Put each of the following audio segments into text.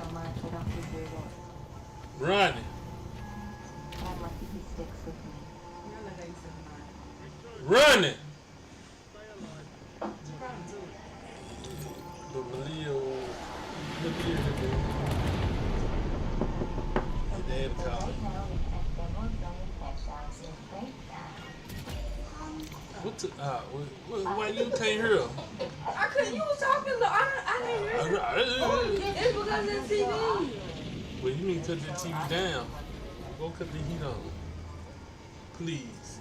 so much. I don't deserve it. Ronnie. I'm lucky he sticks with me. Running. But Malia, So Dad right called. now we have demos going cash out in breakdown. Why you can't hear her? I couldn't. You was talking. I didn't hear. It's because of the TV. Well, you need to cut the TV down. Go cut the heat on. Please.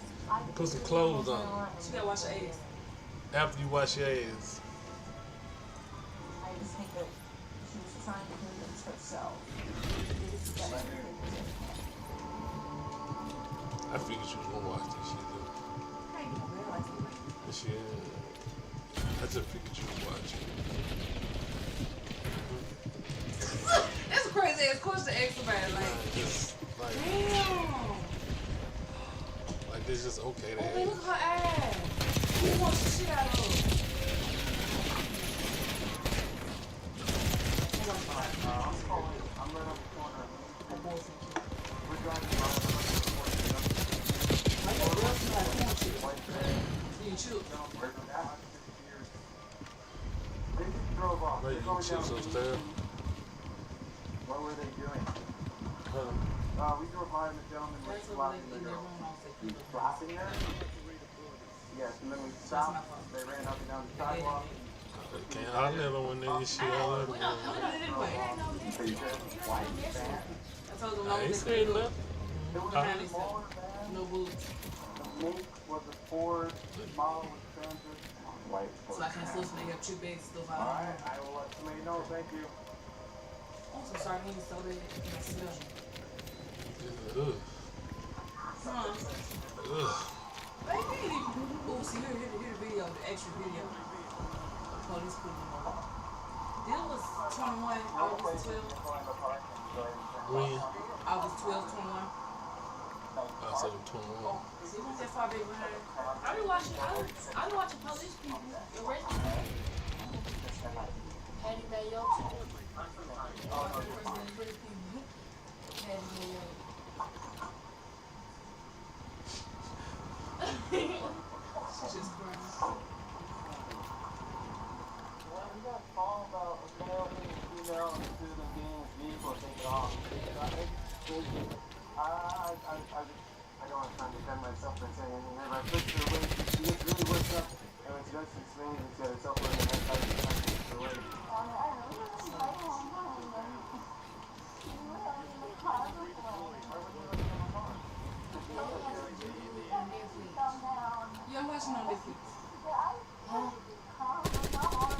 Put some clothes on. She gotta wash her ass. After you wash your ass. I just think that she was trying to convince herself. I figured she was gonna watch this shit though. This shit. I just figured you would watch it. That's a crazy ass question to ask somebody. Like, Damn. like this just okay to Oh, man, look ask. at her ass. Who wants the shit out of her? I'm right on the corner. We're driving by. You chew. They just drove off. Like They're you going chips down. upstairs. What were they doing? Huh? We drove by and the gentleman was That's what slapping they the in their girl. room. He was slapping her? Yes, and then we stopped. They ran up and down the sidewalk. Can't holler at her when they shit all over. We don't anyway. So you said, why is that? I told them I ain't saying nothing. It was Huh? a smaller van. no boobs. The make was a Ford. Model was Transit. White So I can't listen to your chew big stuff out. Alright, I will let somebody know. Thank you. I'm so sorry. He was so big. I smell you. Ugh. Huh? Ugh. Baby. Oh, see, here the video, the extra video. Police putting him on. This was 21, August 12. When? August 12, 21. I said 21. See, who's that far big behind? I be watching police people arrest people. Hattie Mayo. Police people. Hattie Mayo. She's just crying. Well, we got a call about a male and a female and two of them getting in his vehicle and taking off. I don't have time to defend myself by saying anything. If I pushed her away, she gets really worked up. And when she does, she swings and she had herself in the neck. I pushed her away. Yeah, I'm watching on Netflix. Huh?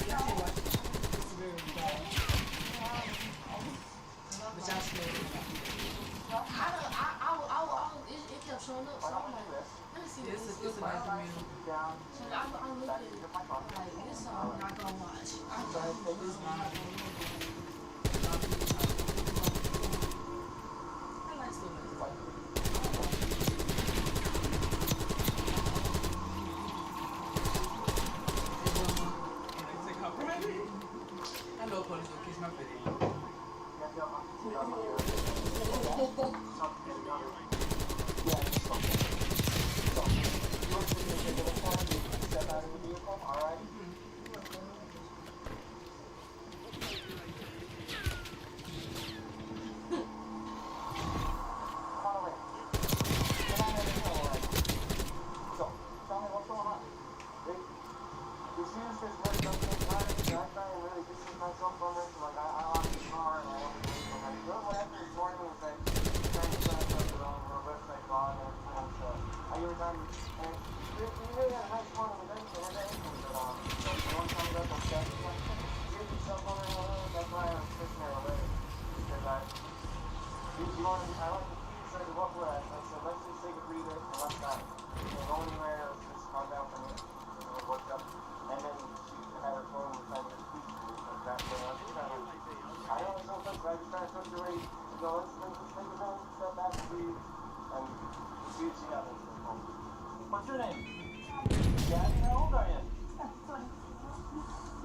Yeah, I can't watch it. It's very bad. But y'all should It kept showing up, so I'm like, let me see what this It's is. a documentary. So I'm looking at it, like, this song I'm not gonna watch. It's not. I like stuff like that. I know police will kiss my face. Step out of the vehicle, alright? So, tell me what's going on. The shoes just really don't take time. I try and really distance myself from it. So like, I lock the car and I open the window. Like, what happened this morning was like, trying to set myself around the website blog and everything. So, I every time, and we really had a nice one on the bench, so we're going to put it on. So, one time up on set, like, give yourself on there, that's why I was sitting there already. Because I like the keys or the waffle ass. I said, let's just take a breather and let's not go anywhere, let's just calm down for a minute. And it worked up. And then she had her phone with like a speech like that. But I was trying to, I know it's no sense, but I just trying to push her away to go, let's take a minute, step back and breathe. And see what she got into the phone. What's your name? Gabby, how old are you?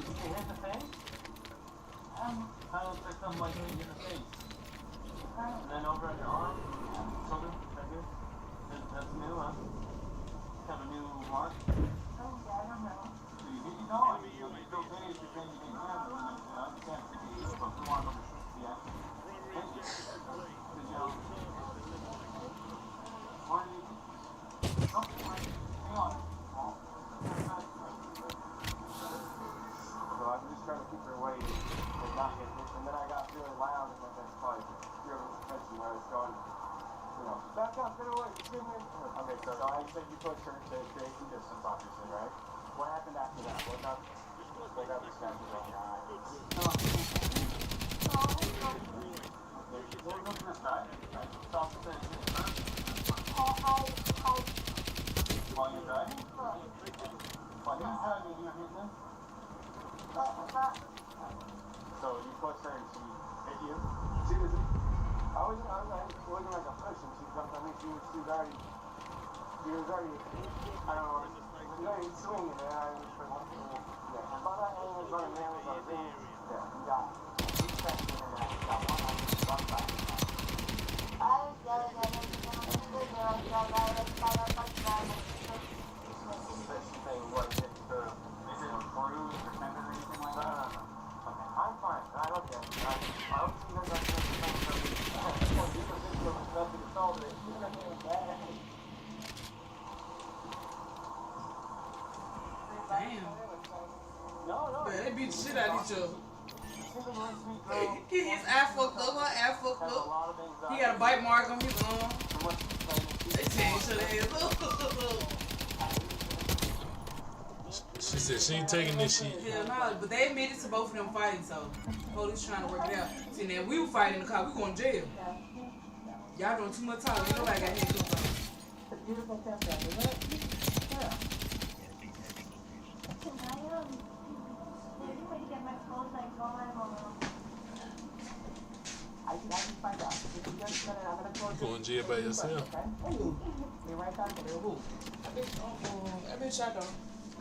Did you hit the thing? Kind of looks like something like in the face. And then over on your arm, shoulder, right here. That's new, huh? Kind of a new mark. So you know, you feel good if you think you can have it. I understand. But we want to see it. Thank you. Good job. Why do you... Oh, hang on. So I'm just trying to keep her away and not get hit. And then I got really loud and then that's probably your attention where I was going. You know, back up, get away, get away. Okay, so I said you pushed her to create some distance, obviously, right? What happened after that? What got the scratches on your eye? No. We're looking at that, right? Stop the thing. While you're driving? While you're driving, you're hitting them? So you pushed her and she hit you? She was wasn't like a push and she jumped on me. She was already, I don't know, she was already swinging and I was for one thing. Yeah. But I was running there with our things. Yeah, you got it. She checked in and I got one back. What is it? Is it bruised or tender or anything like that? Okay, I'm fine. I look at it. I hope she doesn't have Damn. No. Man, they beat the shit out of each other. His eye fucked up, her eye fucked up. He got a bite mark on his arm. They changed her ass up. She said she ain't taking this shit. Hell no, but they admitted to both of them fighting, so police trying to work it out. See, now we were fighting in the car, we going to jail. Y'all doing too much talking, ain't nobody got handcuffs on. It's a beautiful cafe, isn't it? Yeah. I can find out. If you just minute, I'm gonna close. You going to jail by yourself? Okay? Be right back. Who? I bet y'all don't.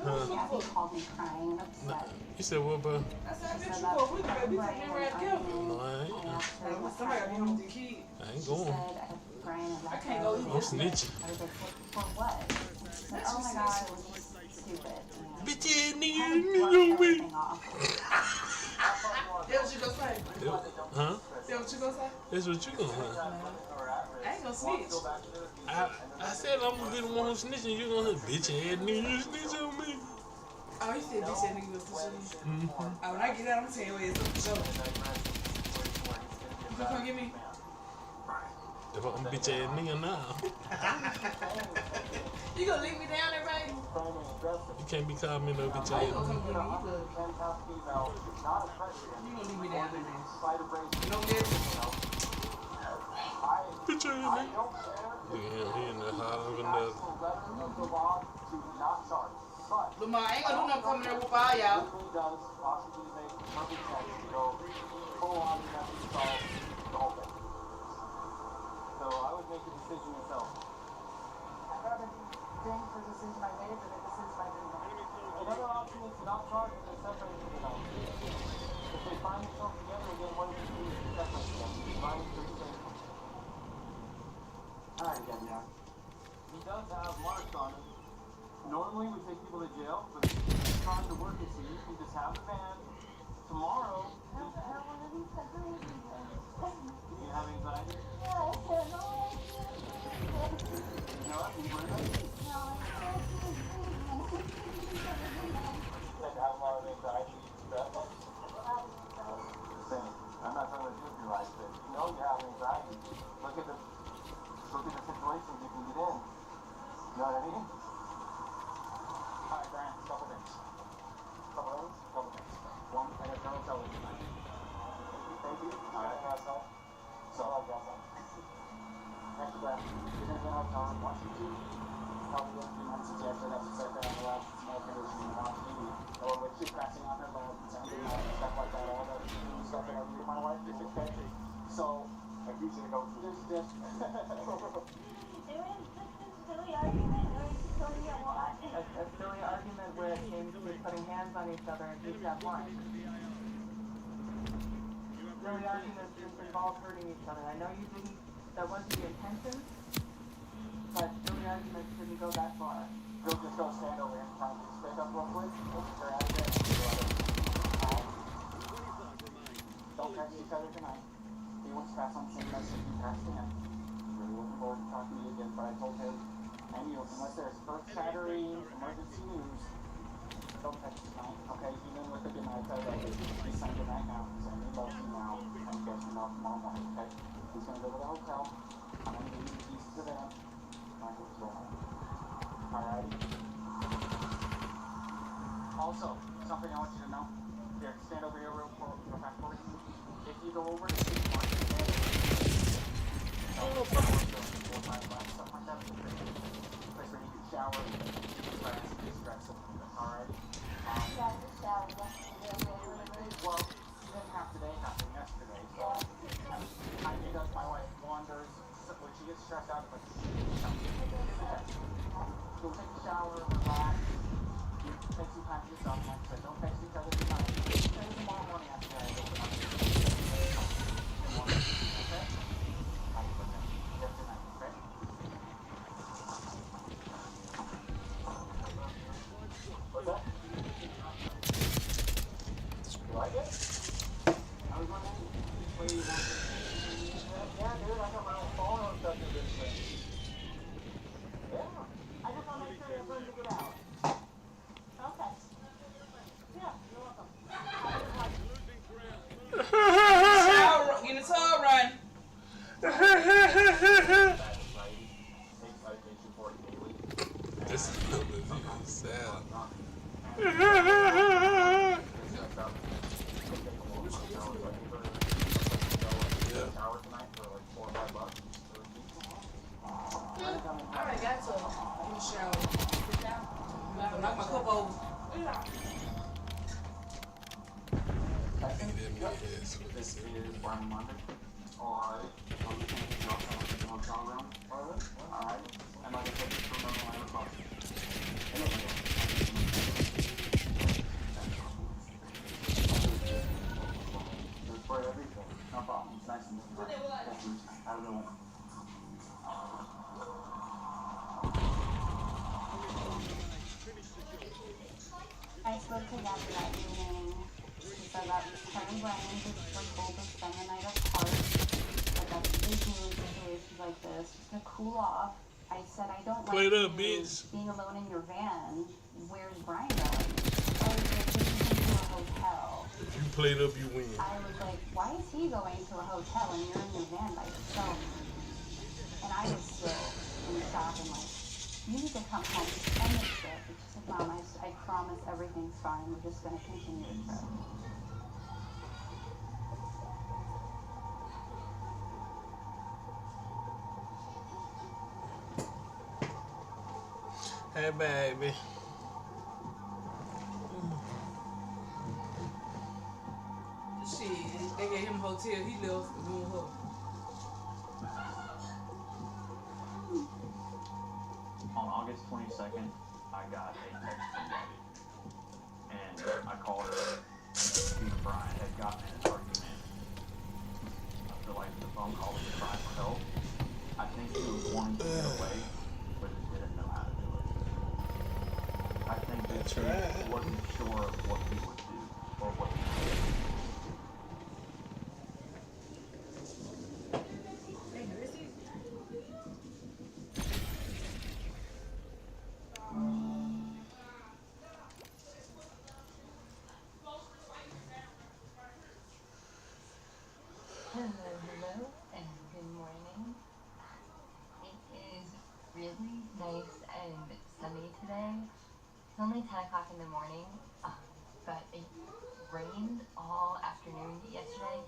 Abby called me crying and upset. You said what, bro? I said, I bet you go with me, baby. We sitting right together. No, I ain't. I asked her what Somebody got to happened. be with the kid. I ain't She going. said, Brian and I can't go either. I'm snitching. I was like, for what? She said, oh my god, it was just stupid. Bitch ass nigga, Kind of you brushed know me. everything off. That's what you gonna say? Huh? That's what you gonna say? That's what you gonna say. I ain't gonna snitch. I said I'm gonna be the one who snitching. You gonna say, bitch ass nigga, you snitch on me. Oh, he said bitch that nigga was snitching. Oh, when I get out, I'm telling you what it's up for sure. You gonna come get me? If I'm a bitch ass nigga now, You gonna leave me down there, baby? you can't be calling me no bitch How you ass gonna come nigga. get me? You gonna leave me down there, man? No business. Bitch ass nigga. Look at him, he in there hollering another. Lamar, I ain't gonna do nothing coming there with all y'all. So I would make a decision yourself. I'd rather be dinged for the decision I made than a decision I didn't make. Another option is to not charge and separate them. If they find themselves together again, what if you separate them? Mine is pretty safe. Alright again, yeah. He does have marks on him. Normally we take people to jail, but he's trying to work it so you can just have the van. Tomorrow, do you have anxiety? No, you worried about it? Like have a lot of anxiety and stress? Same. I'm not trying to do your life, but you know you have anxiety. Look at the situations you can get in. You know what I mean? Alright, Brian, couple things. Couple things. One, I got no television tonight. Thank you. Alright, gas off. So I'll gas off. Next breath. You're gonna have time. Watch YouTube. Probably going to be months since after that, since I've been on the last small condition and watch TV. Or with she's crashing on her bed and stuff like that. All that stuff that I do with my wife is okay. So, I usually go through this. A silly argument where it came to putting hands on each other and who's got one. silly arguments involve hurting each other. I know you didn't, that wasn't the intention, but silly arguments didn't go that far. You'll just go stand over here and try to stick up real quick. They're out of there. Don't text each other tonight. He wants to pass on the same message you passed to him. Really looking forward to talking to you again, but I told him and you, unless there's earth-shattering emergency news, don't text tonight, okay? Even with the good night, he's saying good night now. He's saying he loves you now, and he gets you now tomorrow morning, okay? He's going to go to the hotel. I'm going to give you the keys to the van. Michael, go home. Alright? Also, something I want you to know. Here, stand over here real fast for me. If you go over to the market, something like that, place where you can shower, de-stress a little bit, alright? Well, you didn't have today, happened yesterday, so I think that's my wife wanders when she gets stressed out, but go take a shower, relax, take some time to yourself, like I said, don't text each other tonight. Maybe tomorrow morning after that, I open up. Okay? You have a good night, okay? What's that? You like it? I was wondering, what do you want? Yeah, dude, I got my own phone hooked up to this thing. Yeah, I just want to make sure you have room to get out. Okay. Yeah, you're welcome. Get in the tub, run. This is a little bit sad. I already got to in the shower. Knock my cup over. This is Brian Monday. Alright. I'm going to take you off in the hotel room. Alright. And like I said, just remember my request. Just for everything. No problem. It's nice and easy. Have a good one. I spoke to Gabby that evening. She said that her and Brian just were told to spend the night apart. But that's usually situations like this, just to cool off. I said I don't Play it up, you bitch. being alone in your van. Where's Brian going? I was like, this is into a hotel. If you play it up, you win. I was like, why is he going to a hotel and you're in your van by yourself? And I was still in shock and like, you need to come home and end this trip. It's just like, Mom, I promise everything's fine. We're just going to continue the trip. Hey, baby. Shit, they gave him a hotel. He left the room her. On August 22nd, I got a text from Gabby. And I called her. She and Brian had gotten in an argument. I feel like the phone call was a cry for help. I think he was wanting to get away, but he didn't know how to do it. I think that he wasn't sure of what he would do or what he would do. Hello, and good morning. It is really nice and sunny today. It's only 10 o'clock in the morning, but it rained all afternoon yesterday.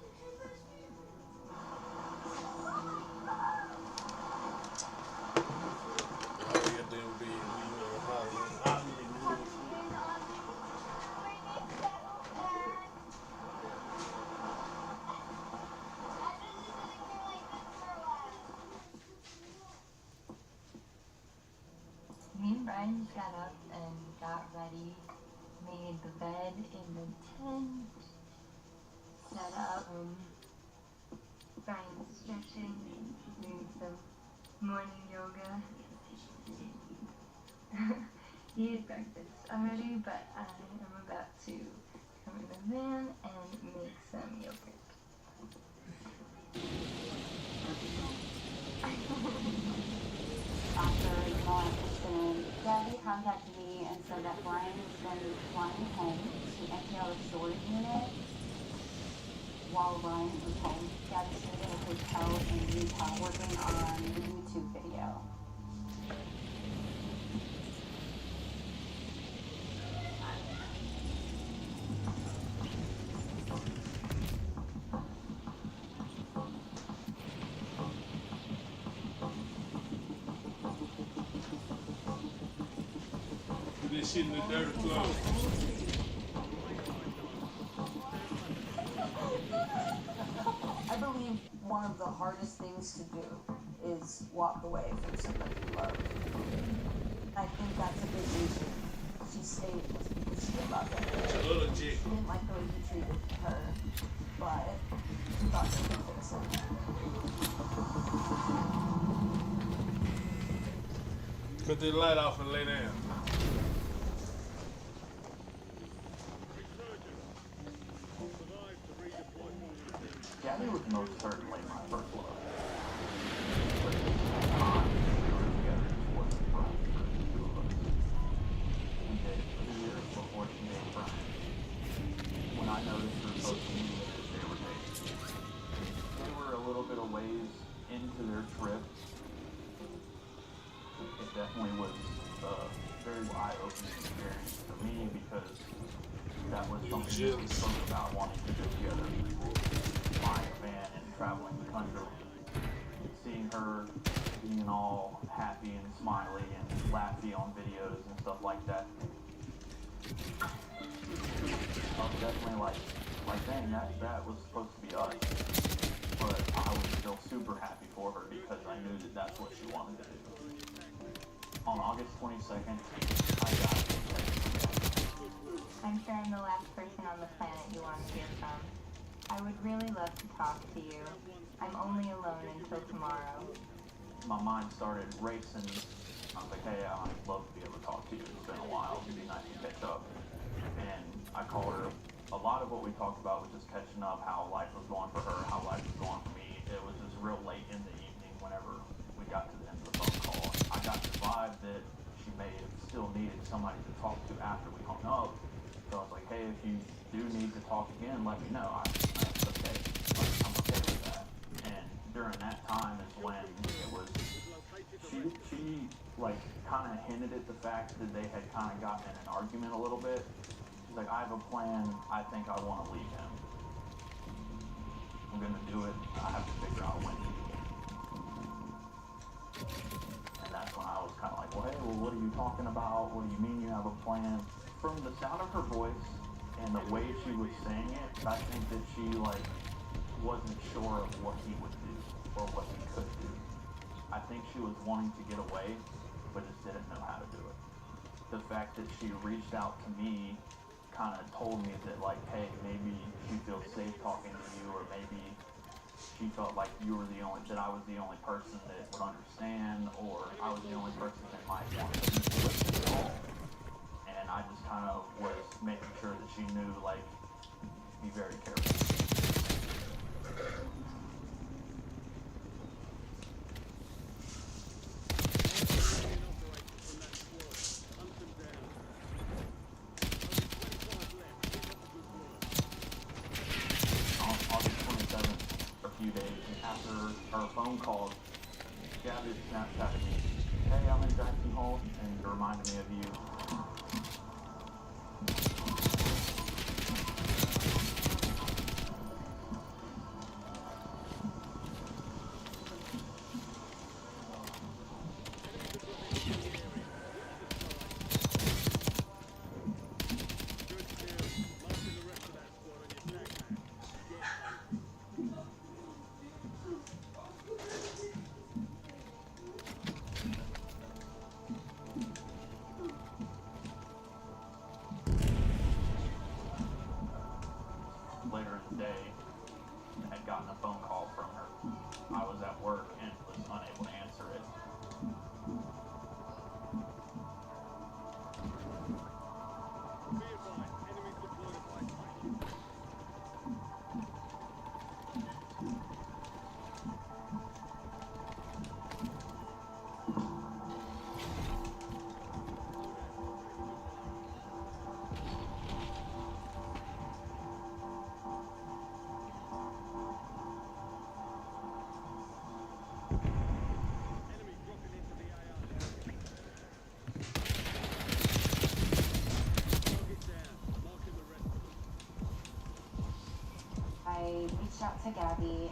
All you do be hollering. Me and Brian got up and got ready, made the bed in the tent, set up. Brian's stretching, doing some morning yoga. He ate breakfast already, but I am about to come in the van and make some yogurt. After Mom and Kristen, Gabby contacted me and said that Brian was going to be flying home to empty out a storage unit while Brian was home. Gabby stayed at a hotel in Utah working on the YouTube video. This shit in the dirty clothes. I believe one of the hardest things to do is walk away from somebody you love. I think that's a big reason she stayed was because she loved him. It's a little chick. She didn't like the way he treated her, but she thought she could fix it. Cut the light off and lay down. Gabby was most certainly my first love. We dated 2 years before she dated Brian. When I noticed her social media that they were dating, they were a little bit of ways into their trip. It definitely was a very eye-opening experience for me because that was something that we spoke about wanting to do together. Flying a van and traveling the country. Seeing her being all happy and smiley and laughy on videos and stuff like that. I was definitely like dang, that was supposed to be us. But I was still super happy for her because I knew that that's what she wanted to do. On August 22nd, I got a text from Gabby. I'm sure I'm the last person on the planet you want to hear from. I would really love to talk to you. I'm only alone until tomorrow. My mind started racing. I was like, hey, I'd love to be able to talk to you. It's been a while. It'd be nice to catch up. And I called her. A lot of what we talked about was just catching up, how life was going for her, how life was going for me. It was just real late in the evening whenever we got to the end of the phone call. I got the vibe that she may have still needed somebody to talk to after we hung up. So I was like, hey, if you do need to talk again, let me know. That's okay. I'm okay with that. And during that time is when it was, she like kind of hinted at the fact that they had kind of gotten in an argument a little bit. She's like, I have a plan. I think I want to leave him. I'm going to do it. I have to figure out when to do it. And that's when I was kind of like, well, hey, what are you talking about? What do you mean you have a plan? From the sound of her voice, and the way she was saying it, I think that she like wasn't sure of what he would do or what he could do. I think she was wanting to get away, but just didn't know how to do it. The fact that she reached out to me kind of told me that like, hey, maybe she feels safe talking to you, or maybe she felt like I was the only person that would understand, or I was the only person that might want to listen at all. And I just kind of was making sure that she knew, like, be very careful. On August 27th, a few days after our phone call, Gabby Snapchatted me, hey, I'm in Jackson Hole, and it reminded me of you. had gotten a phone call from her. I was at work and was unable to answer it. I reached out to Gabby.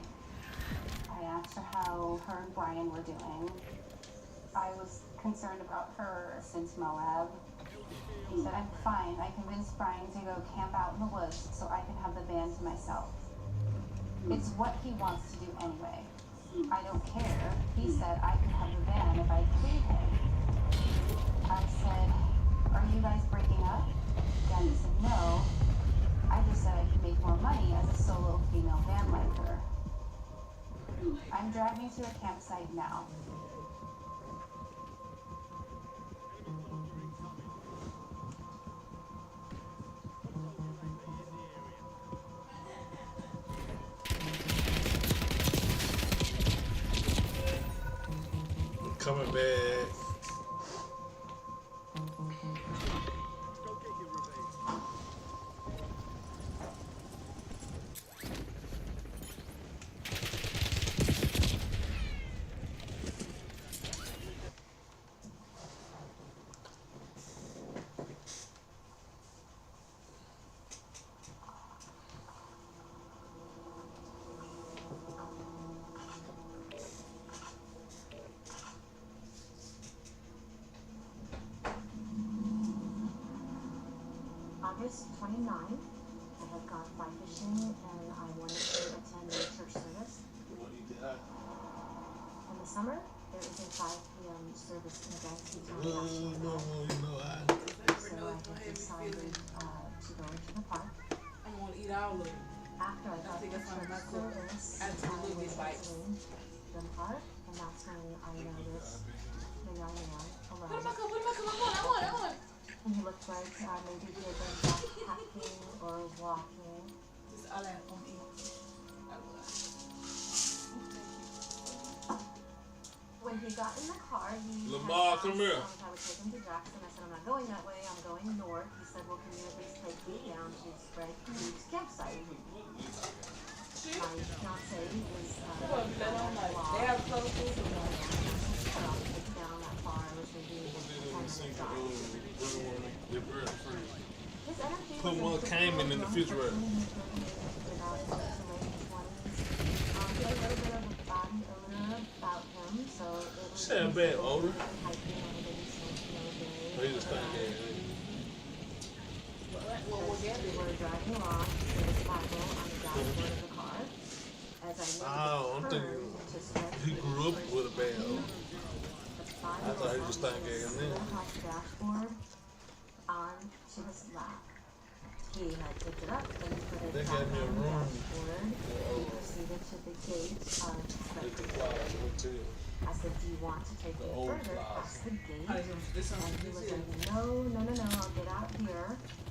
I asked her how her and Brian were doing. I was concerned about her since Moab. He said, I'm fine. I convinced Brian to go camp out in the woods so I can have the van to myself. It's what he wants to do anyway. I don't care. He said I could have the van if I paid him. I said, are you guys breaking up? Gabby said, no. I just said I could make more money as a solo female van lifer. I'm driving to a campsite now. Coming back. August 29, I had gone fly fishing and I wanted to attend a church service. In the summer, there is a 5 p.m. service in Galaxy Town. So I had decided to go into the park. I'm gonna eat all of it. After I got think the that's one of my church service, I had some I little was bites. exiting the park, and that's when I noticed the young man Put alone. him back up, put him back up. I want. And he looked like maybe he had been backpacking or walking. This is all I have to eat. When he got in the car, he Lamar, had come asked here. if I would take him to Jackson. I said, I'm not going that way, I'm going north. He said, well, can you at least take me down to Spread Creek's campsite? My fiance is They have close food. I'll take you down that far. I was maybe a 10-minute drive. His energy Put was one came in the refrigerator. About his late 20s. He had a little bit of a body odor about him, so it was Say a bad odor. hiking on a baby snake the other day. Oh, he just think that. We were driving along, there was Bible on the dashboard of the car. As I made Oh, I'm the thinking turn to Spread he Creek, grew up with a bad odor. the Bible I thought he was was thinking on him the then. house dashboard onto his lap. He had picked it up and put it They back got me a on the room. dashboard. He proceeded to the gate of Spread It's the Creek. flowers hotel. I said, do you want to take The me old further flowers. past the gate? This And he was like, no, I'll get out here.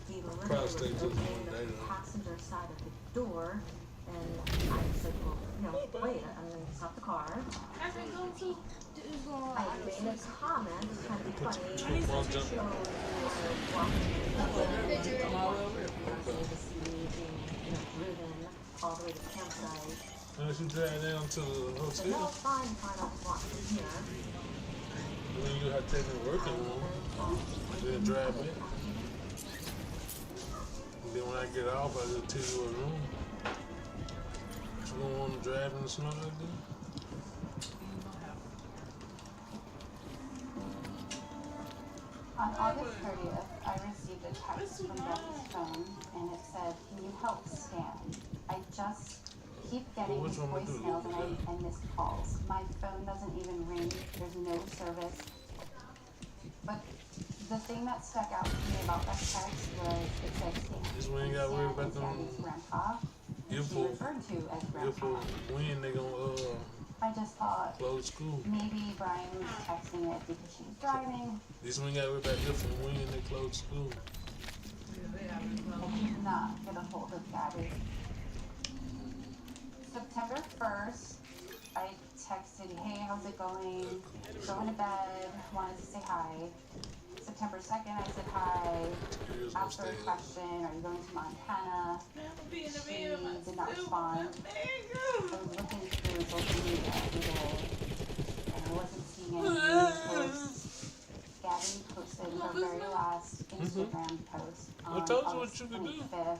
He literally Probably was stay just opening one the day, though. passenger side of the door. And I said, well, wait, I'm going to stop the car. I made a comment, kind of funny. One jump. So, we were walking in the city, being, driven all the way to the campsite. Unless you drive down to the I said, no, hotel, it's fine, I'll just walk from here. then you have to take me to work in the morning. Then drive back. And then when I get off, I just tell you what room. You don't want to drive in the snow like that? On August 30th, I received a text from Becky's phone, and it said, can you help Stan? I just keep getting Well, his which one we do? voicemails and missed calls. My phone doesn't even ring. There's no service. But the thing that stuck out to me about that text was it said Stan. This one you gotta worry about them Stan's grandpa. If she for referred to as if for grandpa. when they gonna I just thought close school. maybe Brian was texting it because she was driving. This one got rid back if for when they close school. I did not get a hold of Gabby. September 1st, I texted, hey, how's it going? Going to bed, wanted to say hi. September 2nd, I said hi. Asked her a question, are you going to Montana? She did not respond. I was looking through social media every day, and I wasn't seeing any new posts. Gabby posted her very last Instagram post on August 25th.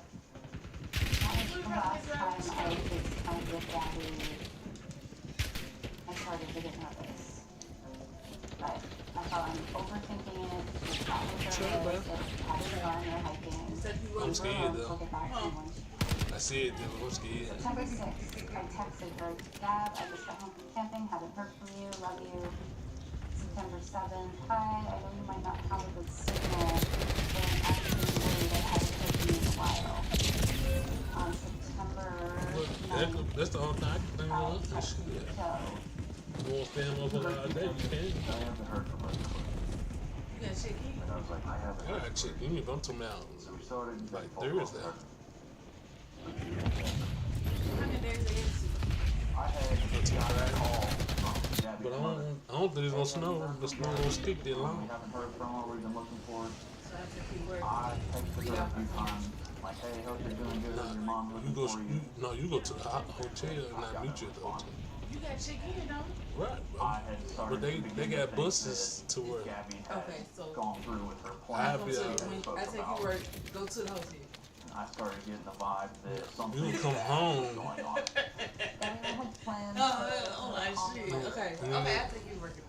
That was the last time I FaceTimed with Gabby. I started to get nervous. But I thought I'm overthinking it. She's not with her list. It's having fun or hiking. I'm scared though. She'll get back to me when she I said that, but I'm scared. September 6th, I texted her, Gab, I just got home from camping, haven't heard from you, love you. September 7th, hi, I know you might not have a good signal, but I'm actually worried I haven't heard from you in a while. On September 9th, That's the only thing I can think I of. That texted shit. Joe. You want to stand up all day, you can. I haven't heard from her. You got shit key? And I was like, I haven't I heard gotta from check her. in. I'm talking about So we started like phone calls Thursday. with her. How many days they into? I had got a call from Gabby's But mother. I don't think it's gonna snow. The snow won't stick that We long. haven't heard from her. We've been looking for her. So after keep working. I texted her a few times, like, hey, hope you're doing good. Your mom's You looking go, for you. you go to the hotel and I meet you at the hotel. You got shit in, don't you? Right, I had started but they to begin got to think buses that to work. Gabby had Okay, so gone through with her I'll plan. be go out. to, when I take you work, go to the hotel. I started getting the vibe that something You was come home. going on. Everyone had plans. Oh my shit. Okay. Yeah. Okay, I think you working.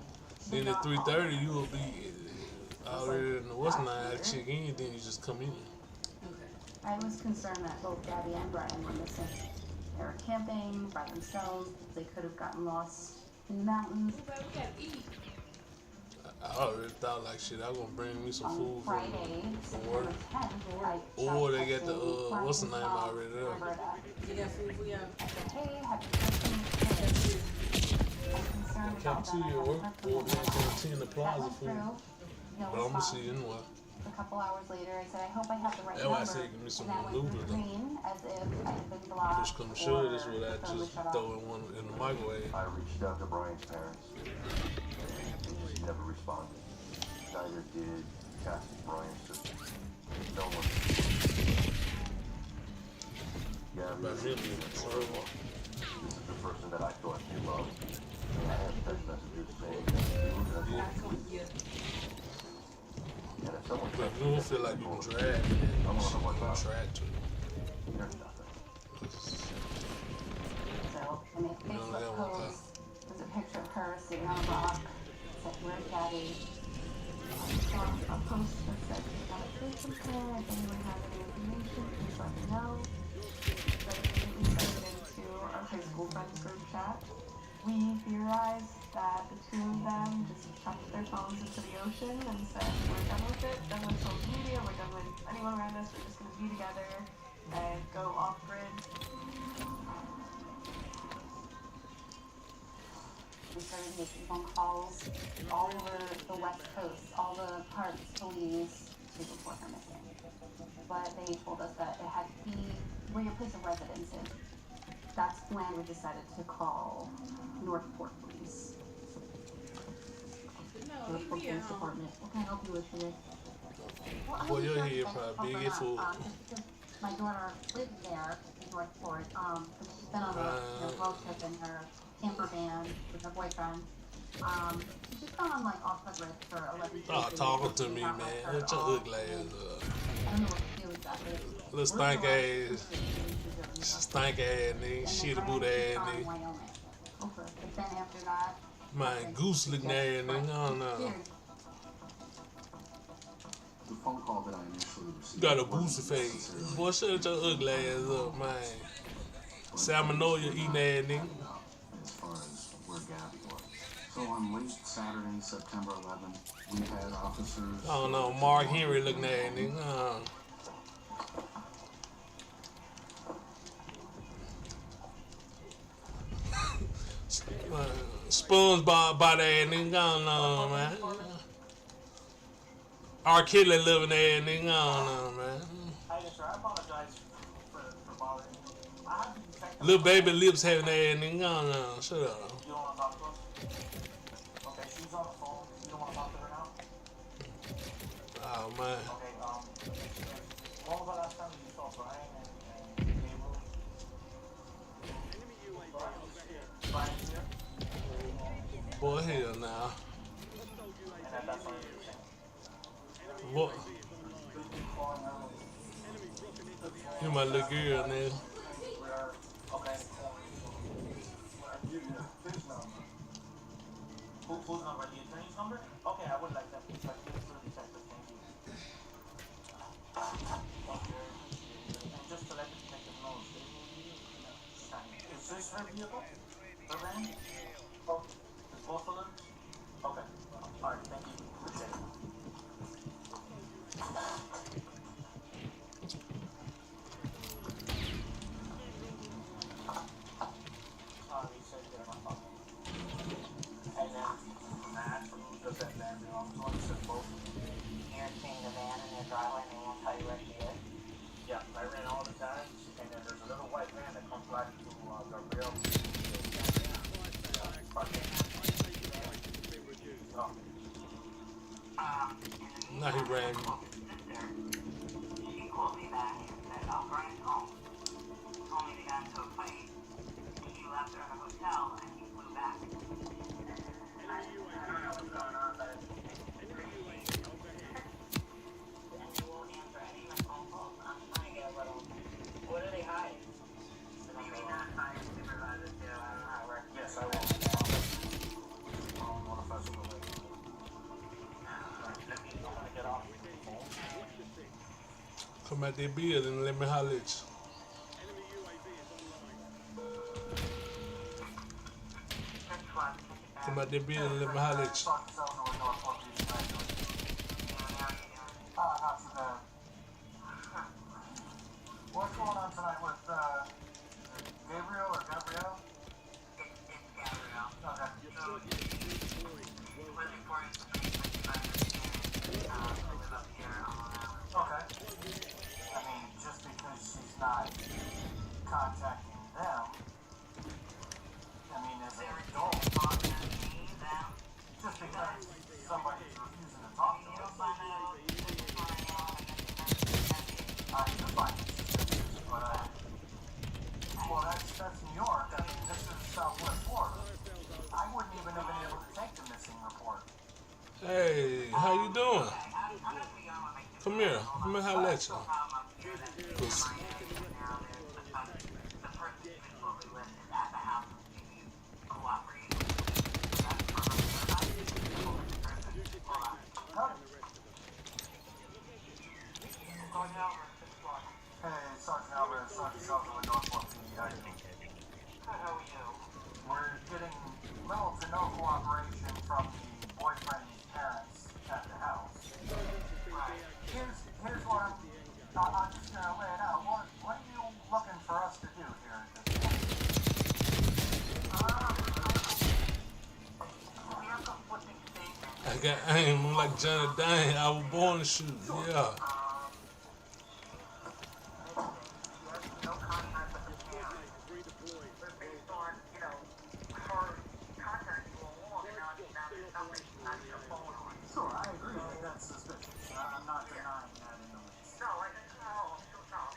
Then at 3:30 you will be already in the West Nile. Check in, then you just come in. Okay. I was concerned that both Gabby and Brian were missing. They were camping by themselves. They could have gotten lost in the mountains. We gotta eat. I already thought like shit. I'm gonna bring me some On food Friday, from work. September 10th, I Or they tried got the texting what's the name Martin already there? Roberta. You got food for y'all? I said, hey, happy birthday, kids. I'm concerned about them. I Cafeteria haven't work heard from or them. canteen the That plaza went food. through. No But I'm gonna response. see you anyway. A couple hours later, I said, I hope I have the right That's why I number. said give me some And that went noodles, though. green, as if I had been blocked. Just come sure this or what I the phone was just shut off. throw in one in the microwave. I reached out to Brian's parents. They just never responded. Neither did Cassie, Brian's sister. No one. Gabby But is really, this is the person that I thought you loved. And I have text messages saying that you were gonna be Yeah. and if someone But texts you me don't feel that like you people- can drag it. I wanna know what's up. Try to. There's nothing. So I made a You know, they Facebook don't want post. There's a picture of her sitting on a rock. Said, where's Daddy? So a post that said, we got a Facebook there. If anyone has any information, please let me know. So I immediately sent it into our high school friends group chat. We theorized that the two of them just chucked their phones into the ocean and said, we're done with it, done with social media, we're done with anyone around us, we're just gonna be together and go off grid. We started making phone calls all over the West Coast, all the parks, police, to report her missing. But they told us that it had to be where your place of residence is. That's when we decided to call Northport Police. No, Northport leave me Police at home. Department. What can I help you with today? Well, Well, your just head thankful probably for big that, for just because my daughter lived there in Northport, but she's been on a road trip in her camper van with her boyfriend. She's gone on like off the grid for 11 days. Stop talking to me, Not man. like her What's your off. ugly ass up? I don't know what to do exactly. Little stank ass, stank ass nigga, shit boot ass nigga. Okay. But then after that, Man, goose looking ass nigga. I don't know. here, The phone call that I initially received. You got a wasn't goosey face. necessarily Boy, shut your ugly ass up, man. Salmonella eating ass nigga. as far as where Gabby was. So on late Saturday, September 11th, we had officers. I don't know, Mark Henry looking at nigga. SpongeBob body ass nigga going on, man. R. Kelly living ass nigga going on, man. Hi, yes, sir. I apologize for bothering you. I have to detect Little baby lips having ass nigga going on. Shut up. You don't want to talk to us? Okay, she's on the phone. You don't want to talk to her now? Oh, man. Okay, when was the last time you saw Brian and Gabriel? Brian's here? Boy, hell now. And that's all you're saying? What? You my little girl, nigga. Okay. Whose number? The attorney's number? Okay, I would like that. Please, like, give it to the detective. Thank you. Okay. And just to let the detective know, is this her vehicle? Her van? Oh, it's both of them? Okay. Alright, thank you. Appreciate it. He said they're not talking. And then Matt, who does that van belongs to, he said both. You're seeing the van in their driveway and they won't tell you where she is? Yeah, I ran all the time, and then there's a little white van that comes right into Gabriel. Now he ran. She called me back and said, I'll bring it home. Told me they got into a fight. He left her in a hotel and he flew back. I don't know what's going on, but and you won't answer any of my phone calls. I'm trying to get a little. What are they hiding? Maybe not hire supervisors too. I don't know how it works. Yes, I will. I'm going to fess with the lady. I'm going to get off the phone. Come out that building and let me holler at you. Come out that building and let me holler at you. Not too bad. What's going on tonight with Gabriel or Gabrielle? It's Gabrielle. Okay. So, he was reporting to me who live up here on Long Island. Okay. I mean, just because she's not contacting them, I mean, as an adult, just because somebody's refusing to talk to You us, don't find out what's going on I do find it suspicious, but well, that's New York. I mean, this is Southwest Florida. I wouldn't even have been able to take the missing report. Hey, how you doing? I'm gonna be on with my Come here. Come here, holler at you. problem up here that the person is fully listed at the house. If you cooperate, that's probably hold on. Hey, Sergeant Alvarez, Sergeant Selden with Norfolk PD. How are you? How are you? We're getting little to no cooperation from the boyfriend's parents at the house. Here's what I'm just gonna lay it out. What are you looking for us to do here at this point? We have conflicting statements. I got aim like Johnny Dane. I was born to shoot. Yeah. No contact with the parents. But based on, her contacting you along and now there's nothing, not your phone on. Sure, I agree that that's suspicious. I'm not denying that in the least. No, I'm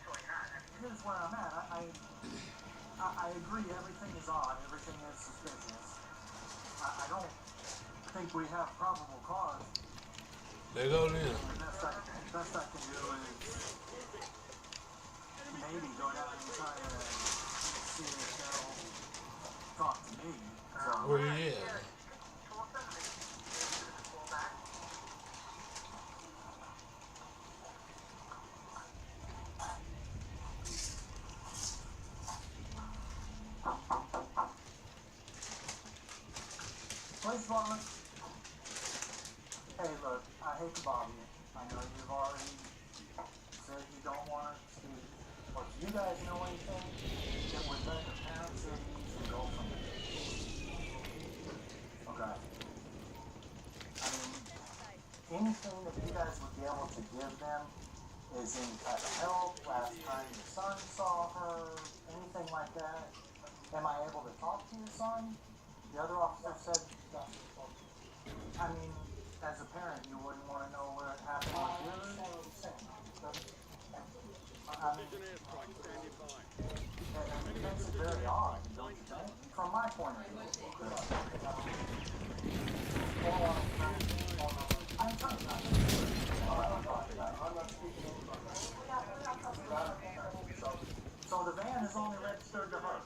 sure you're not. Here's where I'm at. I agree everything is odd, everything is suspicious. I don't think we have probable cause. They go then. The best I can do is maybe go down and try to see if they'll talk to me. So, Where you at? Police department. Hey, look, I hate to bother you. I know you've already said you don't want to, but do you guys know anything that would let the parents of these and go from there? Is any type of help? Last time your son saw her? Anything like that? Am I able to talk to your son? The other officer said that. I mean, as a parent, you wouldn't want to know where it happened with yours? I mean, it makes it very odd, don't you think? From my point of view. I'm talking about I'm not speaking so the van is only registered to her,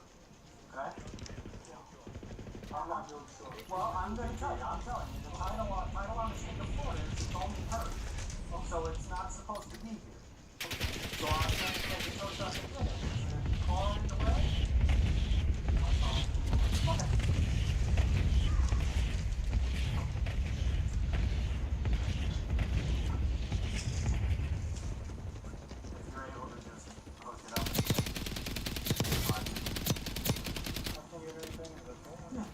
okay? I'm not really sure. Well, I'm going to tell you. I'm telling you. The title on the state of Florida is it's only hers. So it's not supposed to be here. So I'm going to take it so it doesn't get it. Car in the way? Okay. If you're able to just hook it up. Can you do anything in the phone? Yeah.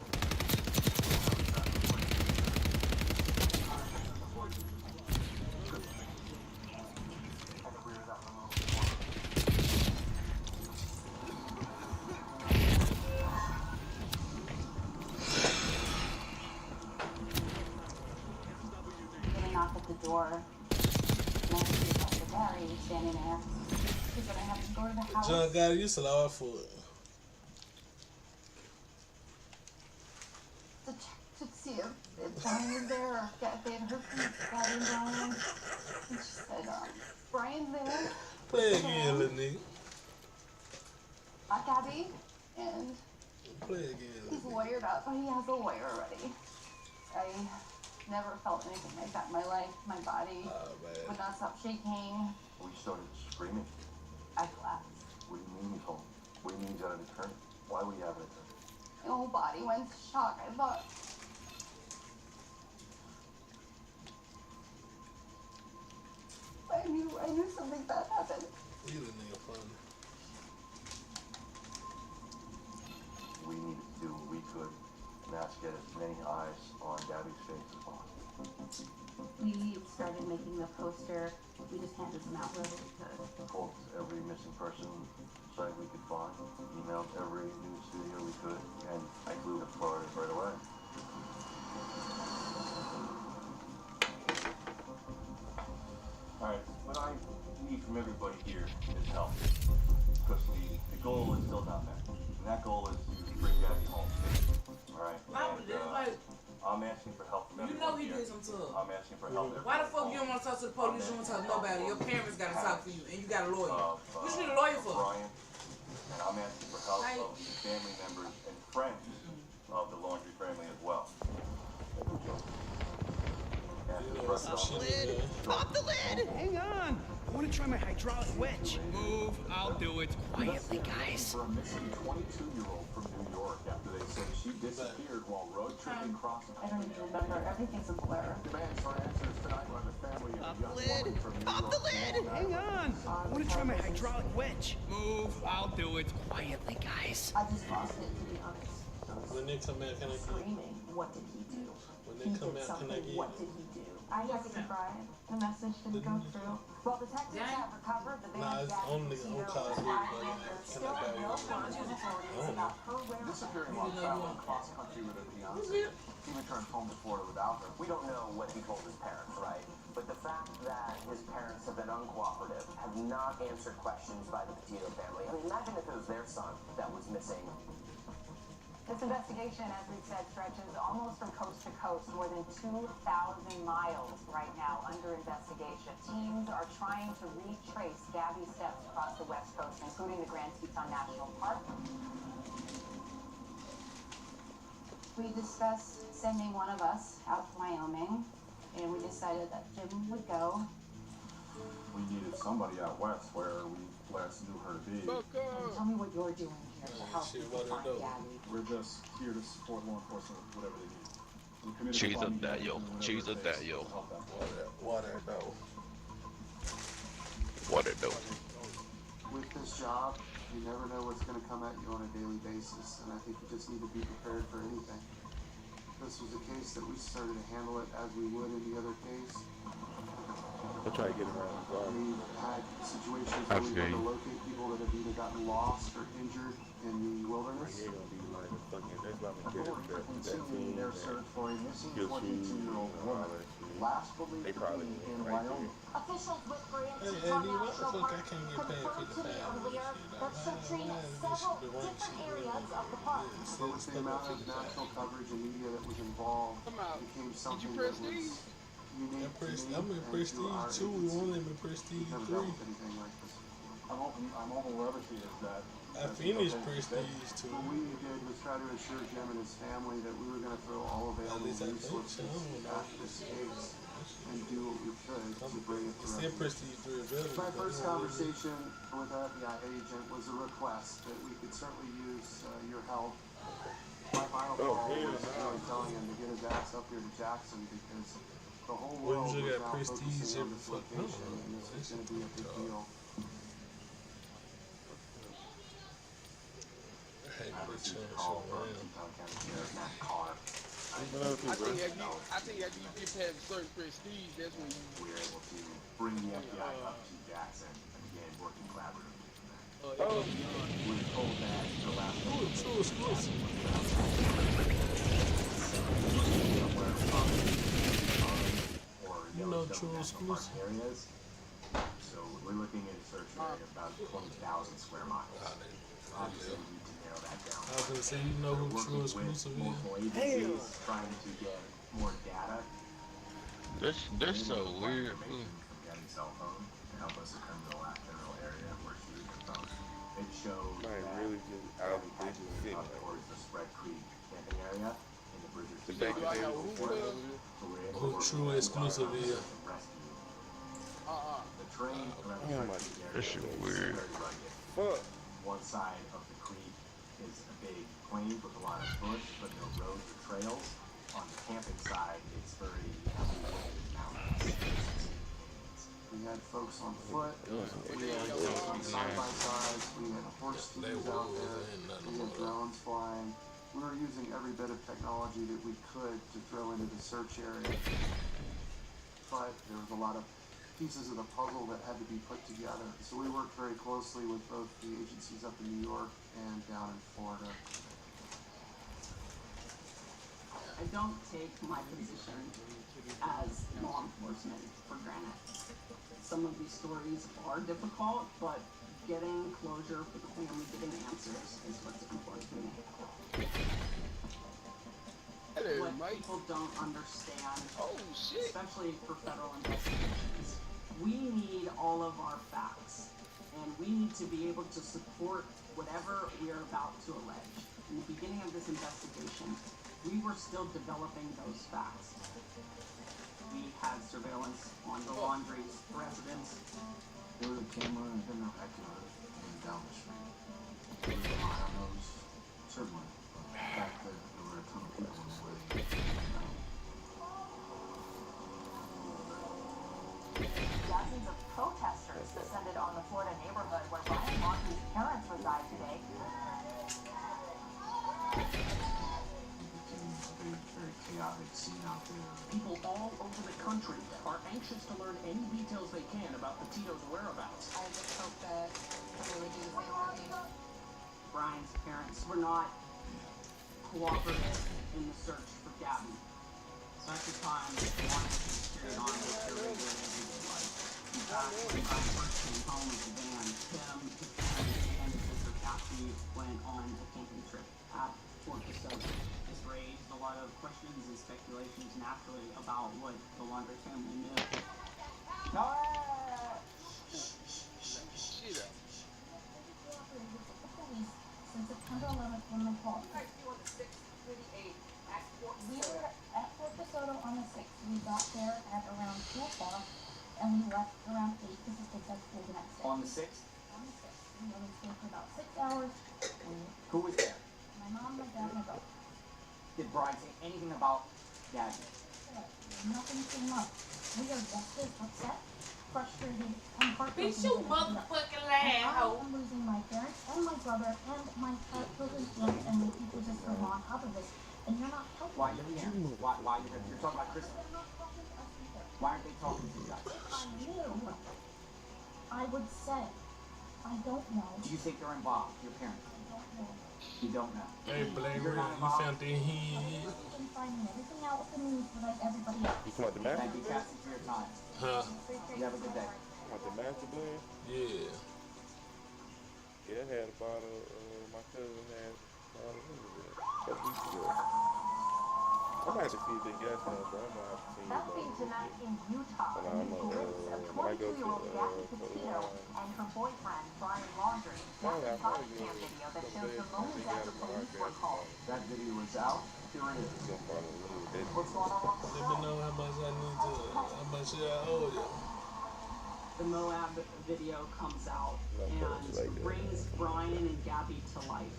Knock at the door. And I see Dr. Barry standing there. She said I have to go to the house. John got used to lawa for it. To check to see if Brian was there or if they had heard from Gabby and Brian. And she said, Brian's there. Play again, little nigga. Gabby. And Play again. he's lawyered up. He has a lawyer already. I never felt anything like that in my life. My body would not stop shaking. We started screaming. I collapsed. What do you mean you told me? What do you mean you got an attorney? Why would you have an attorney? My whole body went into shock. I thought. I knew something bad happened. You the nigga fun. We needed to do what we could, and that's get as many eyes on Gabby's face as possible. We started making the poster. We just handed them out wherever we could. Called every missing person site we could find, emailed every news studio we could, and I flew to Florida right away. Alright, what I need from everybody here is help. Because the goal is still not met. And that goal is to bring Gabby home. Alright? I'm asking for help from everybody. You know he did some stuff. I'm asking for help. Why the fuck you don't want to talk to the police? You don't want to talk to nobody. Your parents got to talk for you, and you got a lawyer. What you need a lawyer for? Brian, and I'm asking for help of the family members and friends of the Laundry family as well. Pop the lid! Pop the lid! Hang on! I want to try my hydraulic wedge. Move, I'll do it. Quietly, guys. For a missing 22-year-old from New York after they said she disappeared while road tripping across the I don't even remember. Everything's a blur. Demands for answers tonight by the family of Pop a young the lid! woman from New Pop York. the lid! Hang on! I want to try my hydraulic wedge. Move, I'll do it. Quietly, guys. I just lost it, to be honest. When they come out, can I get? Screaming, what did he do? When He they come did out, can I something, get? what did he do? I texted Brian. The message didn't go through. Well, detectives have recovered the Nah, van it's only on cars here, but There's can still I buy no one? knowledge of authorities about her whereabouts. Disappearing while traveling cross country with her fiance. He returned home to Florida without her. We don't know what he told his parents, right? But the fact that his parents have been uncooperative, have not answered questions by the Petito family. I mean, imagine if it was their son that was missing. This investigation, as we've said, stretches almost from coast to coast, more than 2,000 miles right now under investigation. Teams are trying to retrace Gabby's steps across the West Coast, including the Grand Teton National Park. We discussed sending one of us out to Wyoming, and we decided that Jim would go. We needed somebody out west where we last knew her to be. Tell me what you're doing here to help people find Gabby. We're just here to support law enforcement with whatever they need. Cheeze up that, yo. Cheeze up that, yo. Water though. Water though. With this job, you never know what's going to come at you on a daily basis, and I think you just need to be prepared for anything. This was a case that we started to handle it as we would any other case. I'll try to get around. We've had situations where we've had to locate people that have either gotten lost or injured in the wilderness. Authorities are continuing their search for a missing 22-year-old woman, last believed to be in Wyoming. Officials with Grants National Park confirmed to me earlier they're searching several different areas of the park. But with the amount of national coverage and media that was involved, it became something that was unique to I'm in Prestige 2. We only in Prestige 3. Anything like this. I'm hoping whoever she is that. I finished Prestige 2. What we did was try to assure Jim and his family that we were going to throw all available resources at this case and do what we could to bring it to rescue. My first conversation with the FBI agent was a request that we could certainly use your help. My final call was really telling him to get his ass up here to Jackson because the whole world was now focusing on this location and this is going to be a big deal. I received a call from Teton County Sheriff Matt Carr. I think after you get past certain prestige, that's when we're able to bring the FBI up to Jackson and begin working collaboratively from there. We were told that the last true exclusive areas. So we're looking at a search area of about 20,000 square miles. Obviously, we need to narrow that down. I was gonna say, you know who True Exclusive is? Multiple agencies trying to get more data. They're so weird. From getting cell phone to help us determine the last general area where she was from. It showed that really just out of the city. up towards the Spread Creek camping area in the Bridger The back of who True Exclusive is? The train around the That shit weird. Fuck. One side of the creek is a big plain with a lot of bush, but no roads or trails. On the camping side, it's very heavily wooded mountains. We had folks on foot, we had folks on side-by-sides, we had horse teams out there, we had drones flying. We were using every bit of technology that we could to throw into the search area. But there was a lot of pieces of the puzzle that had to be put together. So we worked very closely with both the agencies up in New York and down in Florida. I don't take my position as law enforcement for granted. Some of these stories are difficult, but getting closure for the family, getting answers is what's important to me. What people don't understand, especially for federal investigations, we need all of our facts, and we need to be able to support whatever we are about to allege. In the beginning of this investigation, we were still developing those facts. We had surveillance on the Laundrie's residence. There was a camera and then I could down the street. There was an eye on those, certainly. But the fact that there were a ton of people in the way. Dozens of protesters descended on the Florida neighborhood where Ryan Laundrie's parents reside today. Very chaotic scene out there. People all over the country are anxious to learn any details they can about Petito's whereabouts. I just hope that they would do the same for me. Brian's parents were not cooperative in the search for Gabby. So at the time, they wanted to carry on with their regular everyday life. In fact, when Brian first came home with the van, Tim, his parents, and his sister Kathy went on a camping trip at Fort DeSoto. This raised a lot of questions and speculations naturally about what the Laundrie family knew. Since September 11th when they called. We were at Fort DeSoto on the 6th. We got there at around 2 o'clock and we left around 8 because the kids had school the next day. On the 6th? On the 6th. We only stayed for about 6 hours. Who was there? My mom, my dad, and my brother. Did Brian say anything about Gabby? Nothing came up. We are just as upset, frustrated, and heartbroken. Bitch, you motherfucking loud. I'm losing my parents and my brother and my children's aunt and the people just come on top of this. And you're not helping. Why your parents? Why you're talking about Christmas? Why aren't they talking to you guys? I knew. I would say. I don't know. Do you think they're involved, your parents? I don't know. You don't know. Hey, Black You're Ray, not you involved? found that head. I've been finding everything out with the news like everybody else. You come out the master Thank you, blade? Cassie, for your time. Huh? You have a good day. Come out the master blade? Yeah. Yeah, I had a bottle, my cousin had a bottle of a couple weeks ago. I might have to see if they got some, but I'm gonna have to see. That big tonight in Utah, When in the glimpse of when I go to 22-year-old Gabby for the Petito wine. and her boyfriend, Brian Laundrie. That's a body cam video that shows the moments after police were called. That video is out. Here it is. It's gonna follow a little bit. What's going on? Let me know how much I need to, how much I owe you. The Moab video comes out and brings Brian and Gabby to life.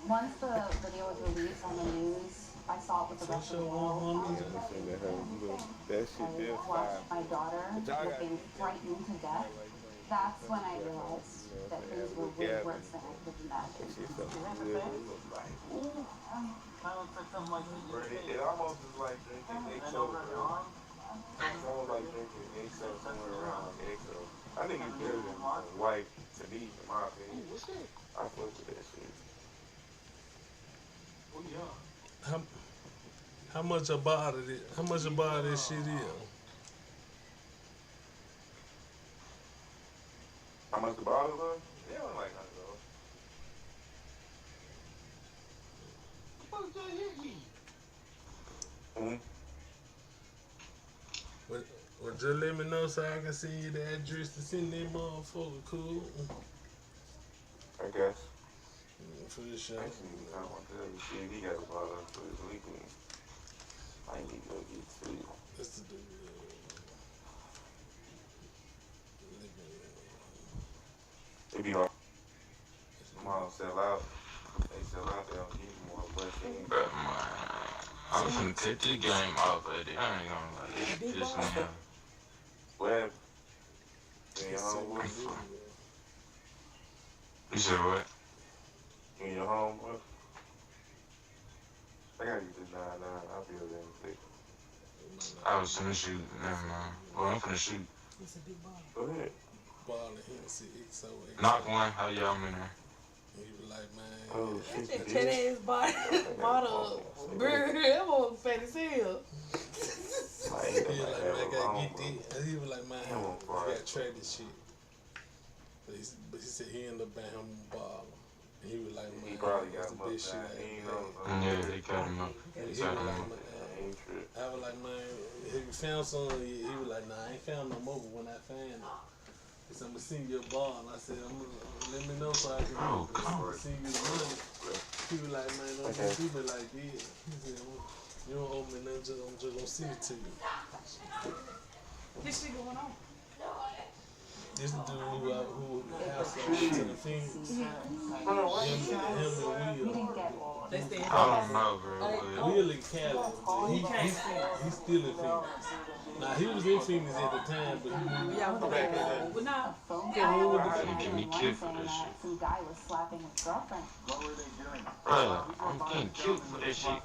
Once the video was released on the news, I saw it with the rest of the world. That shit I did watched fine. my daughter looking frightened to death. That's when I realized that things were way worse than I could have imagined. It almost is like drinking XO. It's almost like drinking XO somewhere around XO. I think it's better than white to me, in my opinion. I fuck with that shit. How much about it? How much about this shit is? How much the bottle was? Yeah, I'm like $100. Well, just let me know so I can send you the address to send that motherfucker, cool? I guess. For the show. Actually, I want to see if he got a bottle for his weekend. I need to go get two. That's the dude. It be hard. Tomorrow sell out. They sell out, they don't give you more blessings. But man, I'm finna take the game off of it. I ain't gonna lie. It's just now. What happened? You in your home, boy? You said what? You in your home, boy? I gotta get this 9-9. I'll be over there in a second. I was finna shoot. Never mind. Well, I'm finna shoot. Go ahead. Ball and Hennessy XO. Knock one. How y'all in there? He was like, man. Oh, shit. That ass bottle. Brr, that was fat as hell. He was like, man, I gotta get this. He was like, man, I gotta try this shit. But he said he ended up buying him a bottle. And he was like, man, He probably that's got the best shit I ever had. Yeah, they cut him up. He was Cut like, him man, up. I was like, man, if you found some, he was like, nah, I ain't found no more, but when I found it, he said, I'm gonna send you a ball. And I said, let me know so I can send you the money. He was like, man, don't do me like this. He said, you don't owe me nothing, I'm just gonna send it to you. This shit going on. This dude who house to the Phoenix. Him and Will. I don't know, bro. Will in Cali. He's still in Phoenix. Now, he was in Phoenix at the time, but he moved back. But now, Give me killed for this shit. Some guy was slapping his girlfriend. What were they doing? Bro, I'm getting killed for this shit.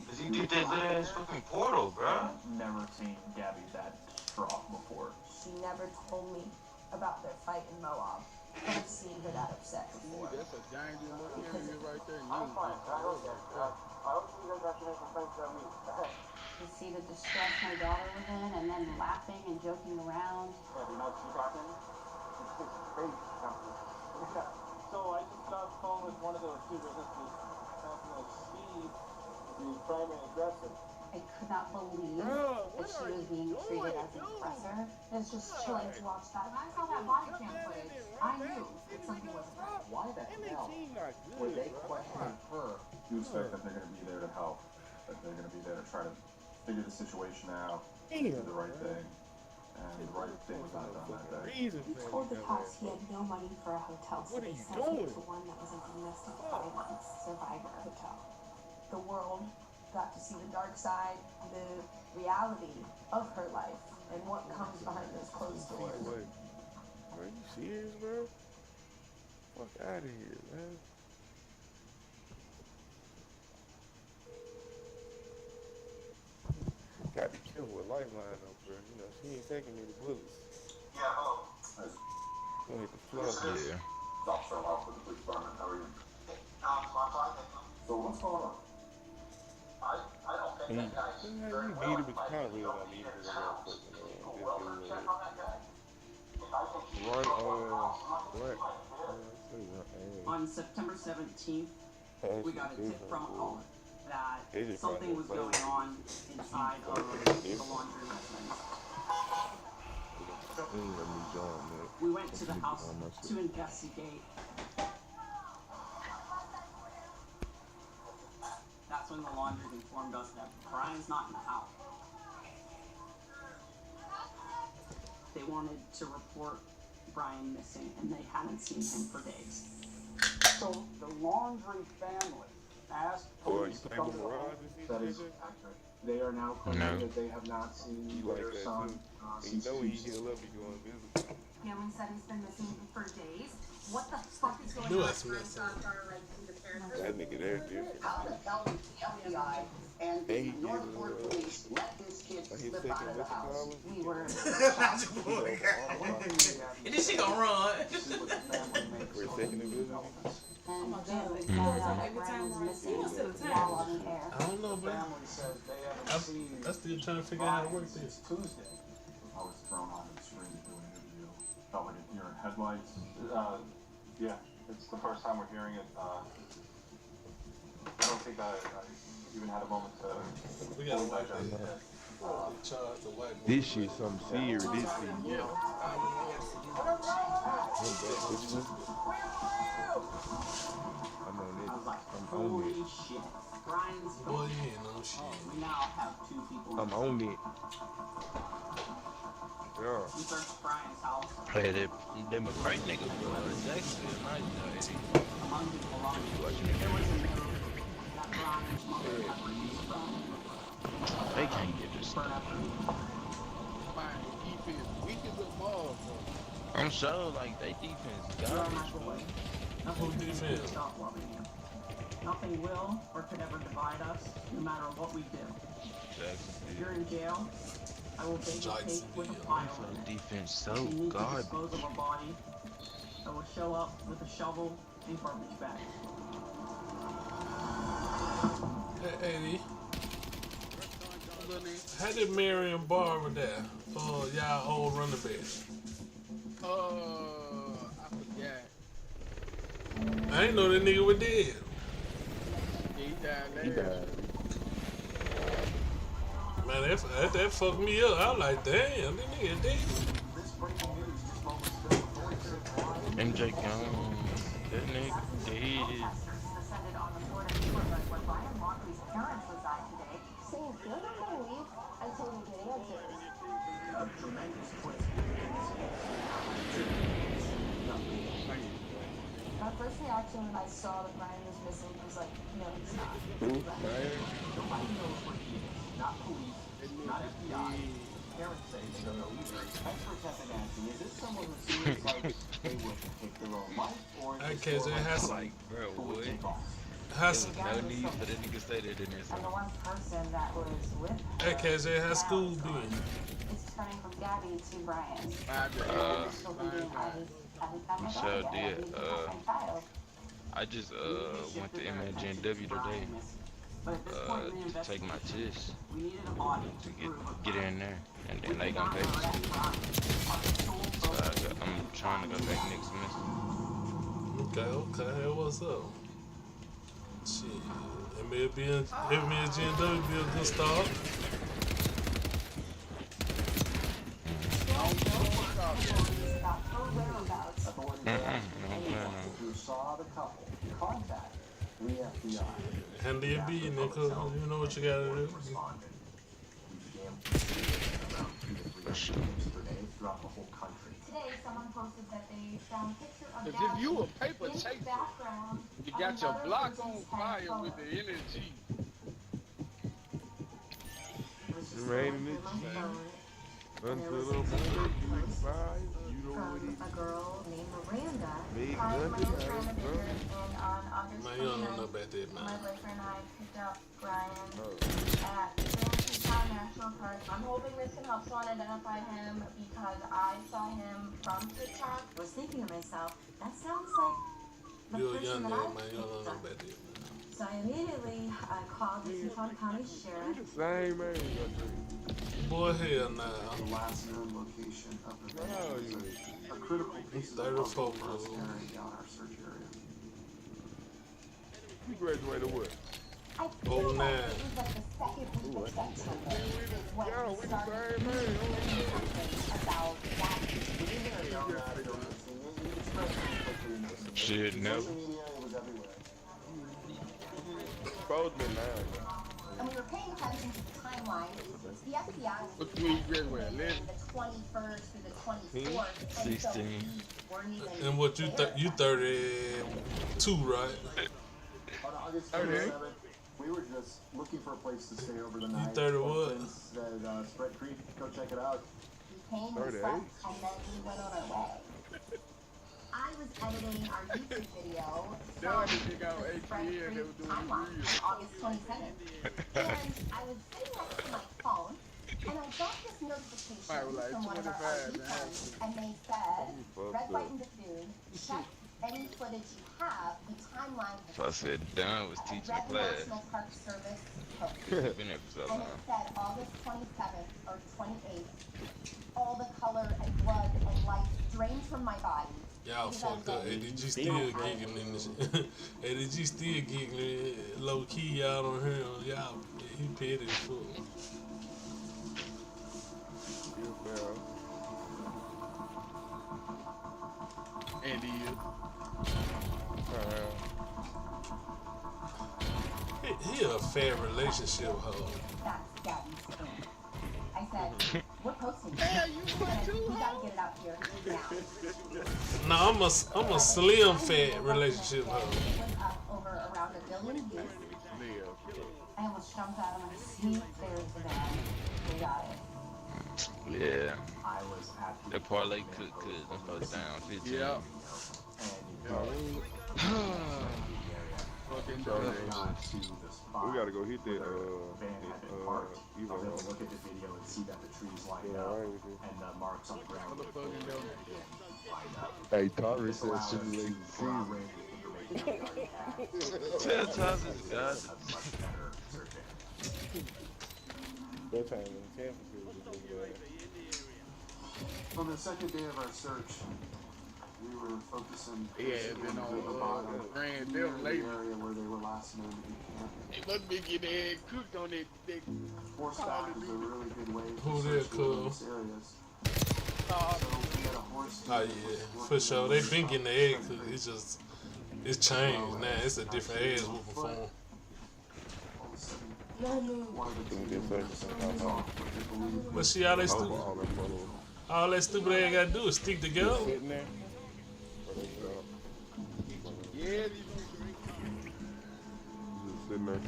Cause he did that little ass fucking portal, bro. Never seen Gabby that distraught before. She never told me about their fight in Moab. I've seen her that upset before. That's a dangerous little area right there. I'm fine. I don't get it. I hope you guys have to make some friends that week. To see the distress my daughter was in, and then laughing and joking around. Yeah, you know what she's talking? It's crazy. So I just got off the phone with one of those two businesses, talking like Steve, the primary aggressor. I could not believe that she was being treated as an aggressor. It's just chilling to watch that. When I saw that body cam footage, I knew that something wasn't right. Why the hell were they questioning her? You expect that they're going to be there to help, that they're going to be there to try to figure the situation out, do the right thing, and the right thing was not done that day. He told the cops he had no money for a hotel, so they sent him to one that was a domestic violence survivor hotel. The world got to see the dark side, the reality of her life, and what comes behind those closed doors. Are you serious, bro? Fuck Out of here, man. Got to kill with Lifeline though, bro. You know, she ain't taking many bullets. Yeah, hello. Gonna hit the floor. Yeah. Officer Locke with the police department. How are you? So what's going on? I don't think that guy's very well. You need it, but you kind of really don't need it because I'm not fucking On September 17th, we got a tip from a caller that something was going on inside of the laundry residence. We went to the house to investigate. That's when the laundry informed us that Brian's not in the house. They wanted to report Brian missing, and they hadn't seen him for days. So the laundry family asked police to come to the home. That is accurate. They are now claiming that they have not seen their son since Tuesday. Family said he's been missing for days. What the fuck is going on? That nigga there different. How the hell did the FBI and the Northport police let this kid slip out of the house? We were. And then she gonna run. We're taking the visit. And Brian was missing while on the air. I don't know, man. I'm still trying to figure out how to work this. Tuesday. I was thrown on the screen to do an interview. Felt like a deer in headlights. Yeah, it's the first time we're hearing it. I don't think I even had a moment to fully digest it. This shit something serious. This shit. Yeah. I'm on it. I was like, I'm on holy it. shit. Brian's Boy, gone. you ain't no shit. We now have 2 people. I'm on it. Yeah. We searched Brian's house. Hey, them a great nigga, bro. Jacksonville, nice, Among his belongings, there was a note that Brian's mother had released from. They can't get this. I'm sure, like, they defense garbage, boy. Who defense? Nothing will or could ever divide us, no matter what we do. If you're in jail, I will bake a cake with a file in it. Defense If so you need to garbage. dispose of a body, I will show up with a shovel and garbage bag. Hey, Eddie. How did Marion Barber there? Y'all old running back. I forgot. I ain't know that nigga was dead. He died He later. died. Man, that fucked me up. I was like, damn, that nigga dead. MJ gone. That nigga dead. Descended on the Florida neighborhood where Brian Lockley's parents reside today, saying they're not going to leave until we get answers. A tremendous twist. My first reaction when I saw that Brian was missing was like, no, he's not. Who? Brian? Nobody knows what he is. Not police, not FBI. Parents say they don't know either. Experts have been asking, is this someone who seems like they would take their own life, or is Okay, this so it more has like Like, bro, who would what? take off? Has No need for that nigga say that in there. And the one person that was with her. okay, so it has school been. It's turning from Gabby to Brian. Uh, I sure did. I just went to MJW today to take my test to get in there, and then they gonna pay for school. So I'm trying to go back next semester. Okay, what's up? Shit, MJW be a good start. Who saw the couple contact the FBI. And they be, nigga, you know what you gotta do. Throughout the whole country. Today, someone posted that they found a picture of Because if you a paper in the chaser, background. you got your block on fire with the energy. Raining it, until the morning you rise, you know what it is. A girl named Miranda. Big My name's Miranda Baker, and on August Man, you don't know 29th, about that, my man. boyfriend and I picked up Brian at Grand Teton National Park. I'm hoping this can help someone identify him because I saw him from TikTok. I was thinking to myself, that sounds like the You're a person young that nigga, I man. You don't know picked up. about that, man. So I immediately called the Teton County Sheriff. The same age, Boy, hell nah. The last known location of the van Wow, was you- a critical piece of 34, puzzle for us bro. narrowing down our search area. You graduated what? I feel Oh, like nah. it was like the second week of September is when Yeah, we we the started same age. hearing something about that. Shit, no. Social media, it was everywhere. Both been now. And we were paying attention to the timeline. The FBI What week you graduated? the 21st through the 24th. And so 16. we weren't even And what you you 32, right? On August 30. 27th, we were just looking for a place to stay over the night. 30 what? Friends said, Spread Creek, go check it out. we came, we 38. slept, and then we went on our way. I was editing our YouTube video Done from this nigga on the Spread ATL, they Creek were doing timeline the real. on August 27th. And I was sitting next to my phone, and I got this notification Right, well, like from one of our 25, RV man. friends, and they said, fucked Red, up. White, and Bethune, check any footage you have. The timeline So I said, Don was teaching a Red class. National Park Service post. He's been there for so And long. it said August 27th or 28th, all the color and blood and light drained from my body. Y'all fucked up. ADG still giggling in this. ADG still giggling. Low key, y'all don't hear him. Y'all, he petty as fuck. And you. He a fair relationship hoe. That's Gabby's thing. I said, we're posting it. We gotta get it out here now. No, I'm a slim fat relationship hoe. It was up over around 1 billion views. I almost jumped out of my seat. There's the van. We got it. Yeah. I was at That parlay could them folks down 15. Yeah. Fucking We gotta go hit that, you know, look at the video and see that the trees lined up and the marks on the ground. Hey, Tari said simulated Tell Thomas God. That time in campus, it was On the second day of our search, we were focusing Yeah, been on the bottom Grand near Bill the lately. area where they were last known in camp. They must be getting their head cooked on that. Horseback is a really good way to Who search that cool? those areas. So we had a horse Oh yeah, for sure. They been getting the egg cooked. It's changed now. It's a different egg whooping for them. But see, all that stupid ass gotta do is stick together. Yeah, sitting there.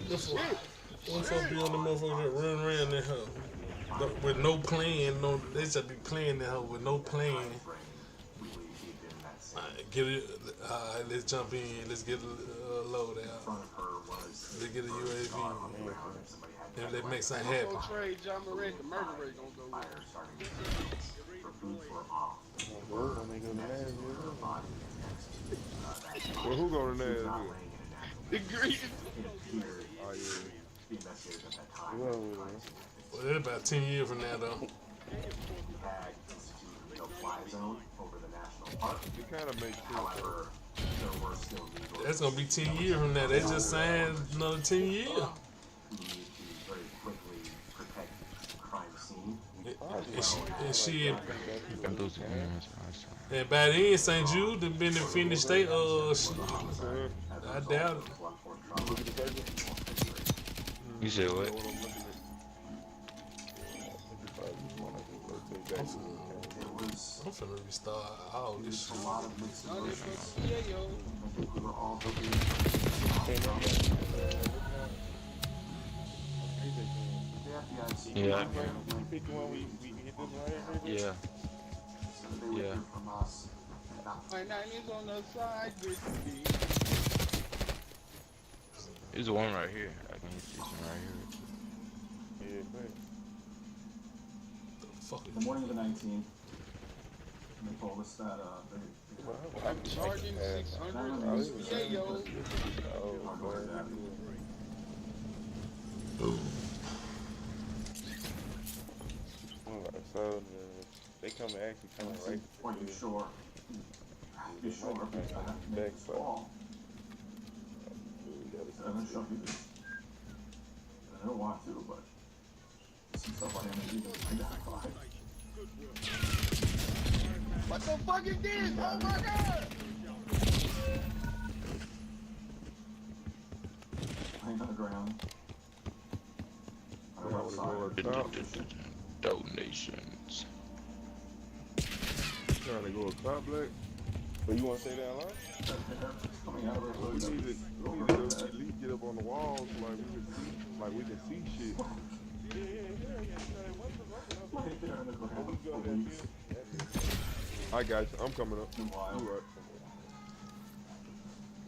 What's up, be on the motherfucker that run around that hoe with no plan? No, they just be playing that hoe with no plan. Alright, get it. Alright, let's jump in. Let's get a load out. Let's get a UAV. And let's make something happen. Trade John Moran, the murder rate gonna go up. Well, who going to Nashville? The green. Oh, yeah. Well, it's about 10 years from now, though. It kind of makes sense. That's gonna be 10 years from now. They just signed another 10 years. And shit. And by then, St. Jude have been in finished state. Shit. I doubt it. You said what? I'm finna restart all this shit. We were all hoping Yeah. You pick the one we hit this right here? Yeah. So they would hear from us. My 9 is on the side with me. There's one right here. I can hit this one right here. Yeah, great. The morning of the 19th, they told us that I'm charging 600 yo. So they come and actually come right. Are you sure? You sure? Because I have to make this call. I'm gonna show you this. I don't want to, but some stuff I haven't even identified. What the fuck is this? Oh my god! Laying on the ground. I'm outside. Donations. Trying to go a top black. But you want to stay down line? Coming out of her We need to at least get up on the walls like we can see shit. I got you. I'm coming up. You right.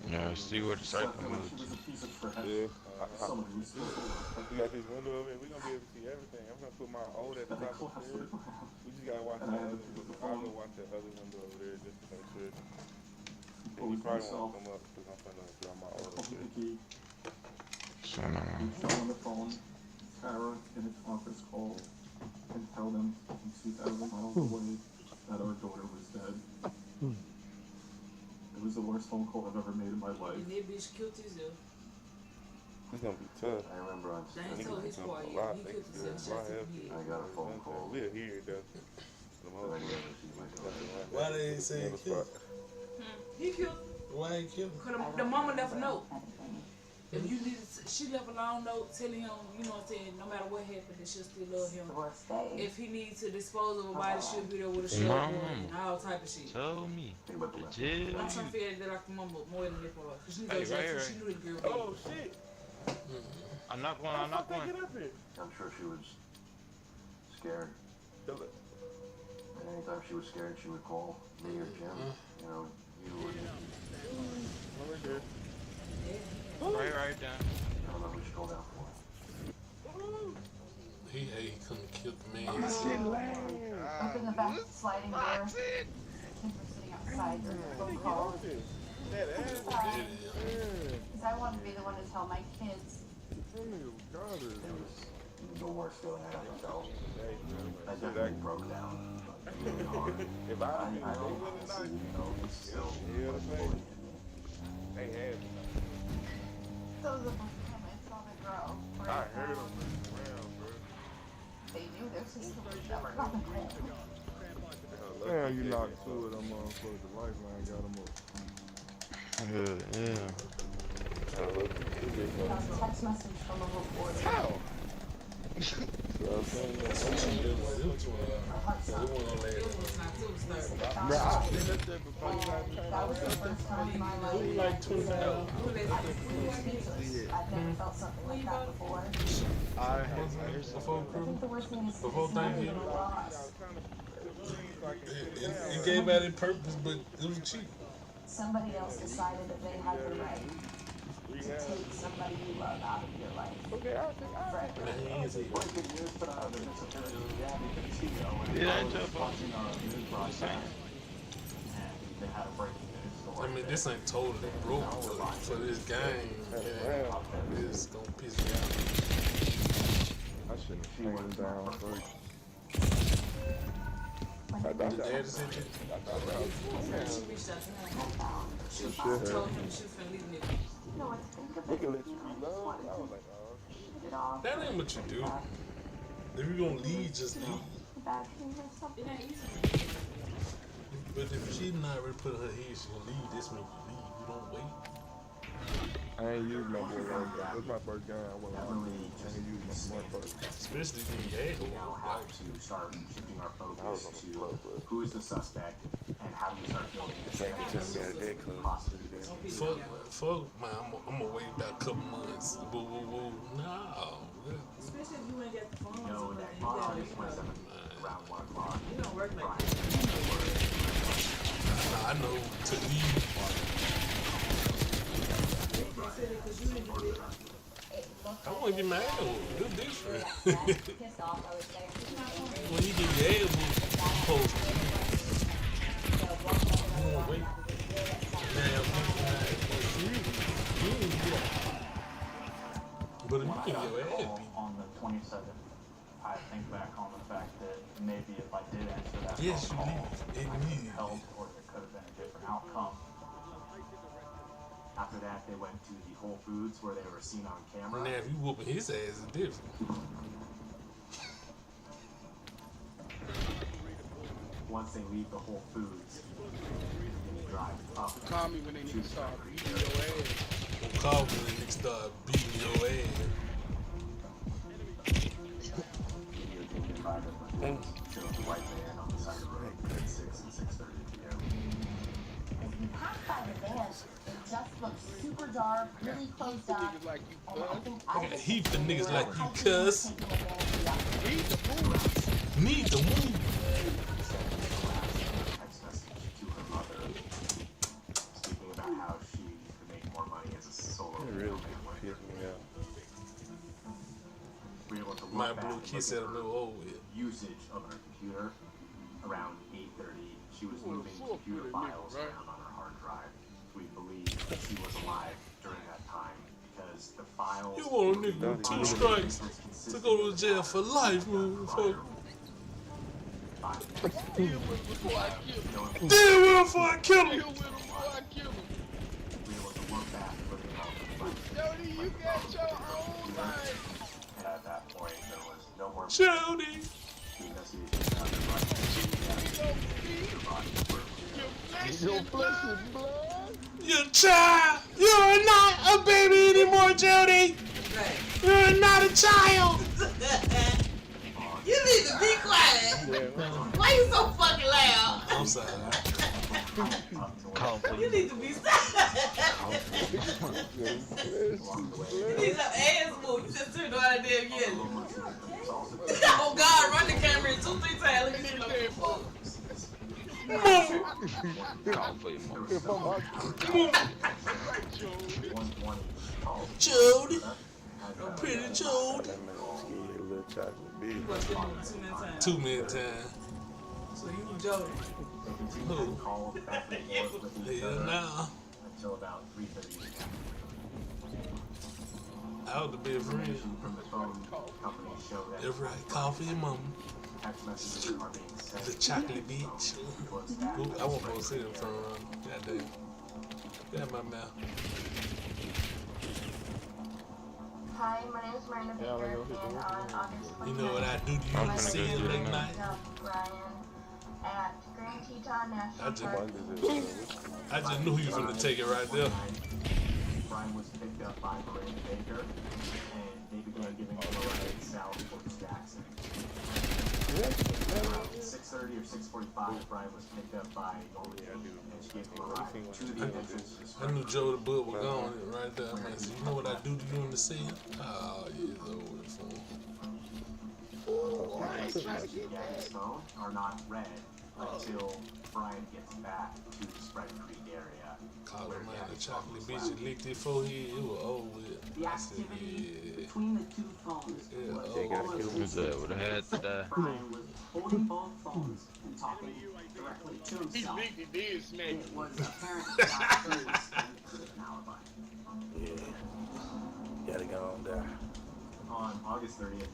Yeah, see where the cycle moves. Yeah. We got this window over here. We're going to be able to see everything. I'm going to put my old at the top of the stairs. We just got to watch the other window. I'm going to watch that other window over there just to make sure. And you probably won't come up because I'm going to draw my old up there. On the phone, Tara in a conference call and tell them from 2,000 miles away that our daughter was dead. It was the worst phone call I've ever made in my life. And that bitch killed himself. It's gonna be tough. I remember on They told his part, yeah, he killed himself. I got a phone call. We're here though. Why they ain't saying kill? He killed. Why he killed? Cause the mama left a note. If you needed, she left a long note telling him, you know what I'm saying, no matter what happened, that she'll still love him. If he needs to dispose of a body, she'll be there with a shovel and all type of shit. Told me. I'm trying to figure that like the mama more than that for her. Cause she knew that she knew the girl. Oh shit! I'm not going. I'm not going. I'm sure she was scared. And anytime she was scared, she would call me or Jim. You know, you would. Right there. Right down. I don't know who she called out for. He couldn't kill the man. Up in the back sliding door. Kids were sitting outside during the phone call. Because I wanted to be the one to tell my kids. It was the worst feeling I ever felt. I definitely broke down. Really hard. If I don't honestly know it's still They had me. That was the first time I saw the girl. I heard them around, bro. They knew their sister was never coming home. Damn, you knocked two of them motherfuckers. The lifeline got them up. Yeah. Text message from a reporter. How? That was the first time in my life. Like 2,000. I've never felt something like that before. Before The worst thing is Before it's not even Thanksgiving. a loss. It gave out its purpose, but it was cheap. Somebody else decided that they had the right to take somebody you love out of your life. Okay, I'll take I mean, this ain't totally broke for this game. And it's gonna piss me off. I shouldn't have taken it down first. Did Dad send you? She reached out to him. She told him she was finna leave me. They can let you reload. I was like, oh. That ain't what you do. If you're gonna leave, just leave. It ain't easy. But if she not already put in her head, she gonna leave, this means you leave. You don't wait. I ain't used my boy like that. This is my first game. I ain't used my smart first. Especially when you had We now have to start shifting our focus to who is the suspect and how do we start building the possibly picture. Fuck, man, I'm gonna wait about a couple months. Boo, boo, boo. No. Especially if you ain't got the funds or know that nothing. on August 27th, around 1 o'clock, You don't work like Brian I know to leave. I won't get mad. It's different. When you get your ass post, you won't wait. But if you get your ass beat. on the 27th, I think back on the fact that maybe if I did answer that Yes, phone you call, leave. I could Immediately. have helped, or there could have been a different outcome. After that, they went to the Whole Foods where they were seen on camera. Now, if you whooping his ass, it's different. Once they leave the Whole Foods, they drive up. Call me when they need to start beating your ass. Don't call me when they start beating your ass. Shows a white van on the side of the road at 6 and 6:30 p.m. As we passed by the van, it just looked super dark, really closed up. Niggas like you, And I think I got a heap of niggas like you, cuz. Need the move. Text message to her mother, speaking about how she could make more money as a solo family. We were able to My look back blue and kiss look at a at little her old with. usage of her computer. Around 8:30, she was moving computer files around on her hard drive. We believe that she was alive during that time because the files. You want a nigga with 2 strikes to go to jail for life, motherfucker. Deal with him before I kill him. Deal with him before I kill him. Deal with him before I kill him. We were able to look back and look at all the Jody, you got your own life. and at that point, there was no more. Jody. Your flesh is blood. Your child. You're not a baby anymore, Jody. You're not a child. You need to be quiet. Why you so fucking loud? I'm sorry. You need to be silent. You need some ass move. You just turned on that damn yellow. Oh God, run the camera 2-3 times. Let me see like fuck. Call for your mom. Jody. Pretty Jody. 2 minute time. So you Jody. Who? Hell nah. Until about 3:30. I would have been friend. From the phone company show that That's right. Call for your mama. text messages are being sent. The chocolate bitch. Ooh, I won't go sit in front of her. Goddamn. Get out my mouth. Hi, my name is Miranda Baker, and on August 29th, You know what I do to you in the city late night? Brian at Grand Teton National Park. I just knew he was gonna take it right there. Brian was picked up by Miranda Baker, and they began giving him a ride south towards Jackson. Around 6:30 or 6:45, Brian was picked up by Goldie, and she gave him a ride to the entrance. I knew Joe the Bud was gone right there. Man. So you know what I do to you in the city? Oh, yeah, it's over with for him. Gabby's phone are not read until Brian gets back to the Spread Creek area. Call him man, the chocolate bitch that licked his forehead. It was over with. The activity between the two phones was Who's that would have had to die? Brian was holding both phones and talking directly to himself. It was apparent that he was an alibi. Gotta go on there. On August 30th,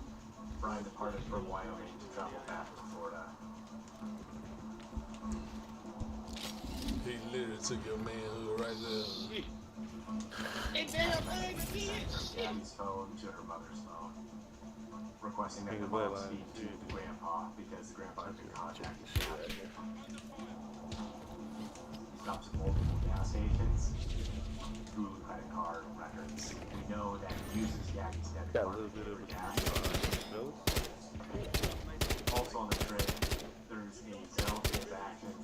Brian departed from Wyoming to travel back to Florida. He literally took your manhood right there. Gabby's phone to her mother's phone, requesting that the mom speak to the grandpa because the grandpa had been contacted. Stops at multiple gas stations, through credit card records. We know that he uses Gabby's debit card for gas. Also on the trip, there's a Zelle transaction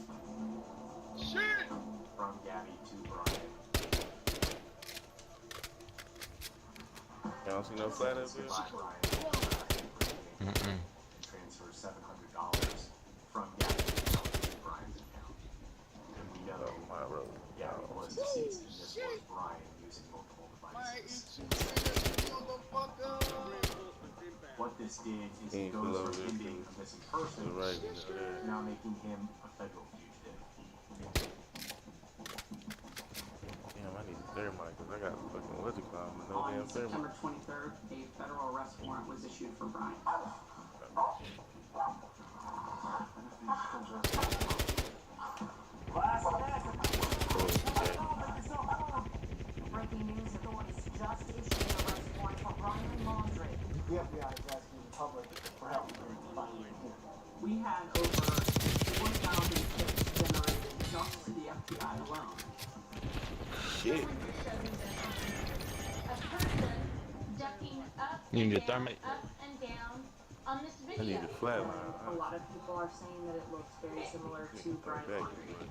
from Gabby to Brian. Y'all see no flat up here? Transfer $700 from Gabby to Brian's account. And we know Gabby was deceased, and this was Brian using multiple devices. What this did is it goes from him being a missing person to now making him a federal fugitive. Damn, I need a thermite because I got fucking what's it called? No On damn September thermite. 23rd, a federal arrest warrant was issued for Brian. Breaking news, authorities just issued an arrest warrant for Brian Laundrie. The FBI is asking the public for help in finding him. We had over 4,000 tips generated just to the FBI alone. Shit. A person ducking up You need a and down, thermite? up and down on this I video. need a flatline. A lot of people are saying that it looks very similar to Brian Laundrie.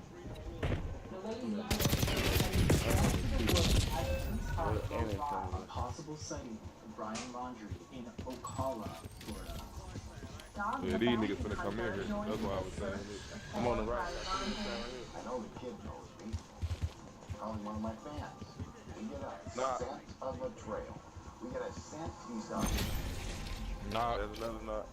A possible sighting of Brian Laundrie in Ocala, Florida. Yeah, these niggas finna come in here. That's why I was saying it. I'm on the right. I know the kid knows me. Probably one of my fans. We get a scent of a trail. We get a scent he's done. Nah, that's another knot.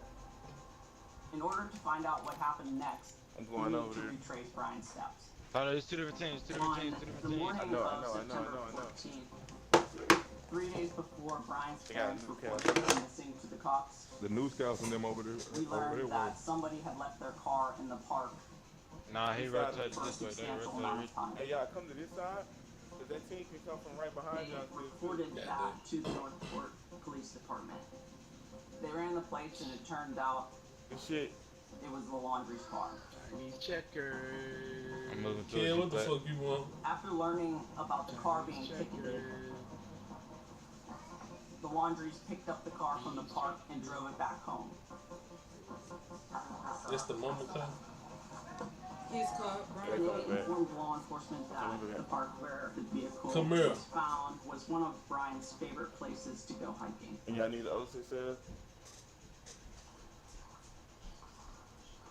In order to find out what happened next, I'm we going need over to there. retrace Brian's steps. Oh, there's two different teams, two different teams, two The different teams. morning of September 14th, 3 days before Brian's They got parents new reported him missing to the cops, The new scouts and them over there. we learned that somebody had left their car in the park. Nah, he rotated for a this way. They substantial rotated. amount of time. Hey, y'all come to this side. Cause that team can come from right behind They y'all. reported that to the Northport Police Department. They ran the plates and it turned out shit. it was the Laundrie's car. I'm moving to Kid, what the fuck you want? After learning about the car being ticketed, the Laundries picked up the car from the park and drove it back home. This the mama car? His car, They informed law enforcement that the park where the vehicle Come here. was found was one of Brian's favorite places to go hiking. And y'all need the 067?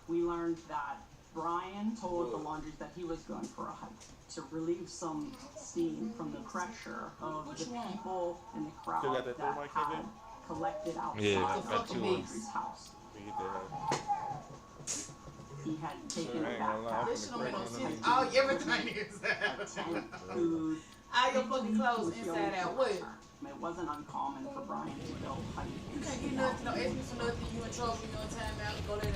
We learned that Brian told the Laundries that he was going for a hike to relieve some steam from the pressure of the people in the crowd Still got that that thermite had in? collected outside Yeah, of got the two Laundries' house. We get that. He had taken a I ain't gonna lie, I'm backpack. This shit don't make no finna sense. crack All everything is Food. all your fucking clothes inside out. What? It wasn't uncommon for Brian to go hiking. You can't get nothing. No, ask me for nothing. You in trouble. You on time out. Go lay down.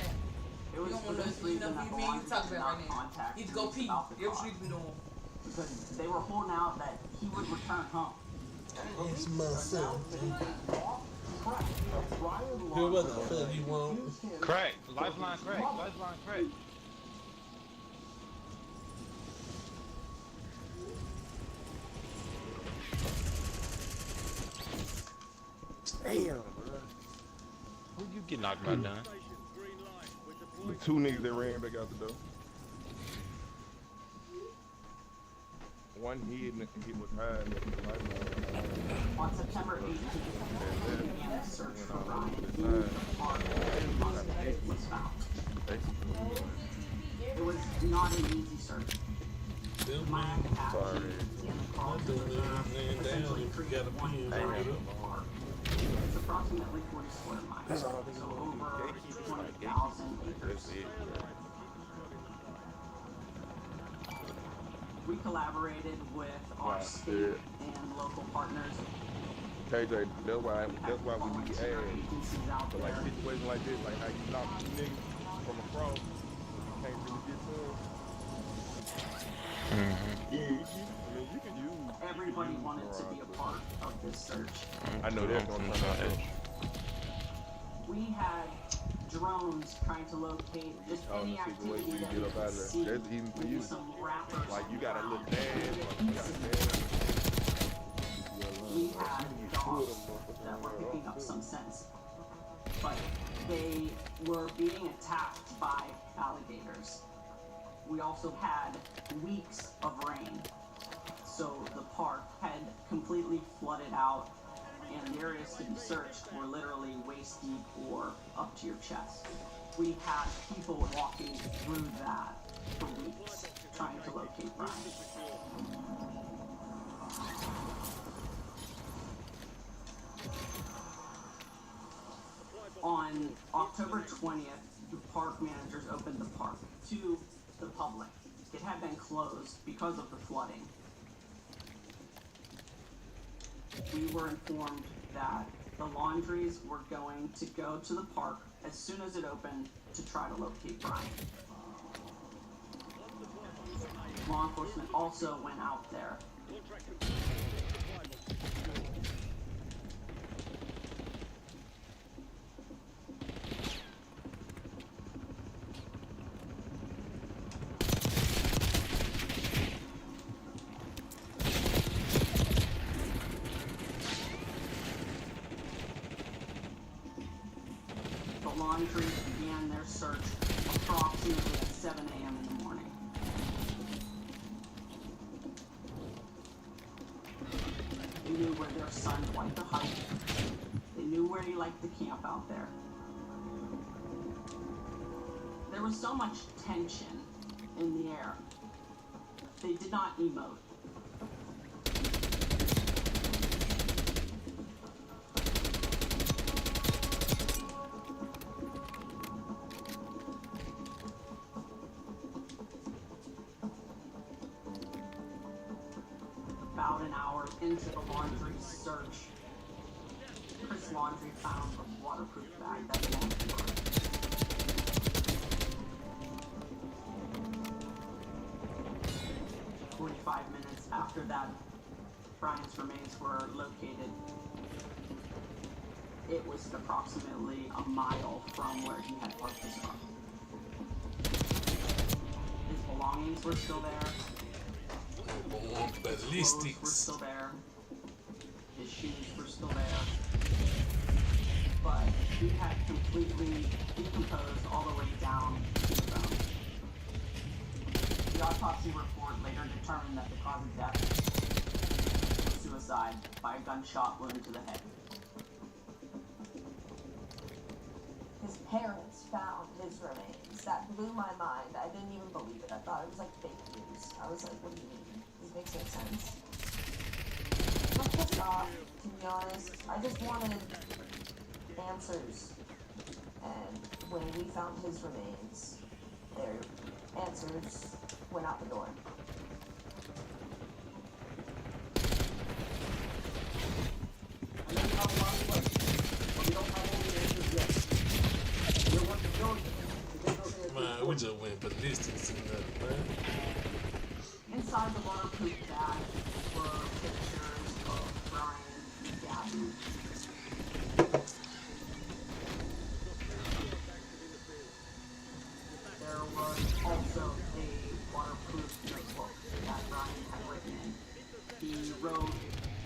It You was don't for want this nothing. You reason know that the me. You Laundries talk did about not right now. contact You need to go police pee. about the That's what car, you need to be doing. because they were holding out that he would return home. It's myself. Brian Good, what the fuck you want? Crack. Lifeline crack. Lifeline crack. Damn, bro. Who you get knocked out done? The two niggas that ran back out the door. One hid and he was hiding. On September 18th, they began a search for Brian in the park where he was found. It was not an easy search. My Sorry. I'm doing it essentially down if you created got a one pen. giant park. It's approximately 40 square miles, so over 20,000 acres. We collaborated with our state and local partners. KJ, that's why we need ads. So like situations like this, like how you knock two niggas from across, you can't really get to them. I mean, you can use. Everybody wanted to be a part of this search. I know they're gonna turn out. We had drones trying to locate just any activity that get we up out could of there. see. That's even for you. Some rappers. Like you gotta look bad, like you gotta dance. We had dogs that were picking up some sense, but they were being attacked by alligators. We also had weeks of rain, so the park had completely flooded out, and the areas to be searched were literally waist deep or up to your chest. We had people walking through that for weeks, trying to locate Brian. On October 20th, the park managers opened the park to the public. It had been closed because of the flooding. We were informed that the laundries were going to go to the park as soon as it opened to try to locate Brian. Law enforcement also went out there. Laundry began their search approximately at 7 a.m. in the morning. They knew where their son liked to hike. They knew where he liked to camp out there. There was so much tension in the air. They did not emote. About an hour into the laundry search, Chris Laundry found a waterproof bag that belonged to her. 45 minutes after that, Brian's remains were located. It was approximately a mile from where he had parked his car. His belongings were still there. His clothes were still there. His shoes were still there. But he had completely decomposed all the way down to the bone. The autopsy report later determined that the cause of death was suicide by a gunshot wound to the head. His parents found his remains. That blew my mind. I didn't even believe it. I thought it was like fake news. I was like, what do you mean? This makes no sense. I'm pissed off, to be honest. I just wanted answers. And when we found his remains, their answers went out the door. I know you have a lot of questions, but we don't have all the answers yet. We're working diligently to get those answers. Man, we just went ballistic in that, man. Inside the waterproof bag were pictures of Brian and Gabby. There was also a waterproof notebook that Brian had written in. He wrote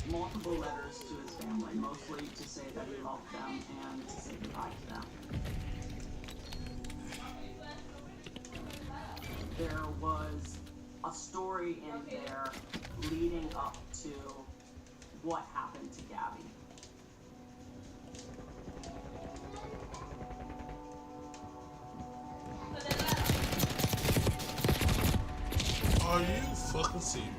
multiple letters to his family, mostly to say that he loved them and to say goodbye to them. There was a story in there leading up to what happened to Gabby. Are you fucking serious?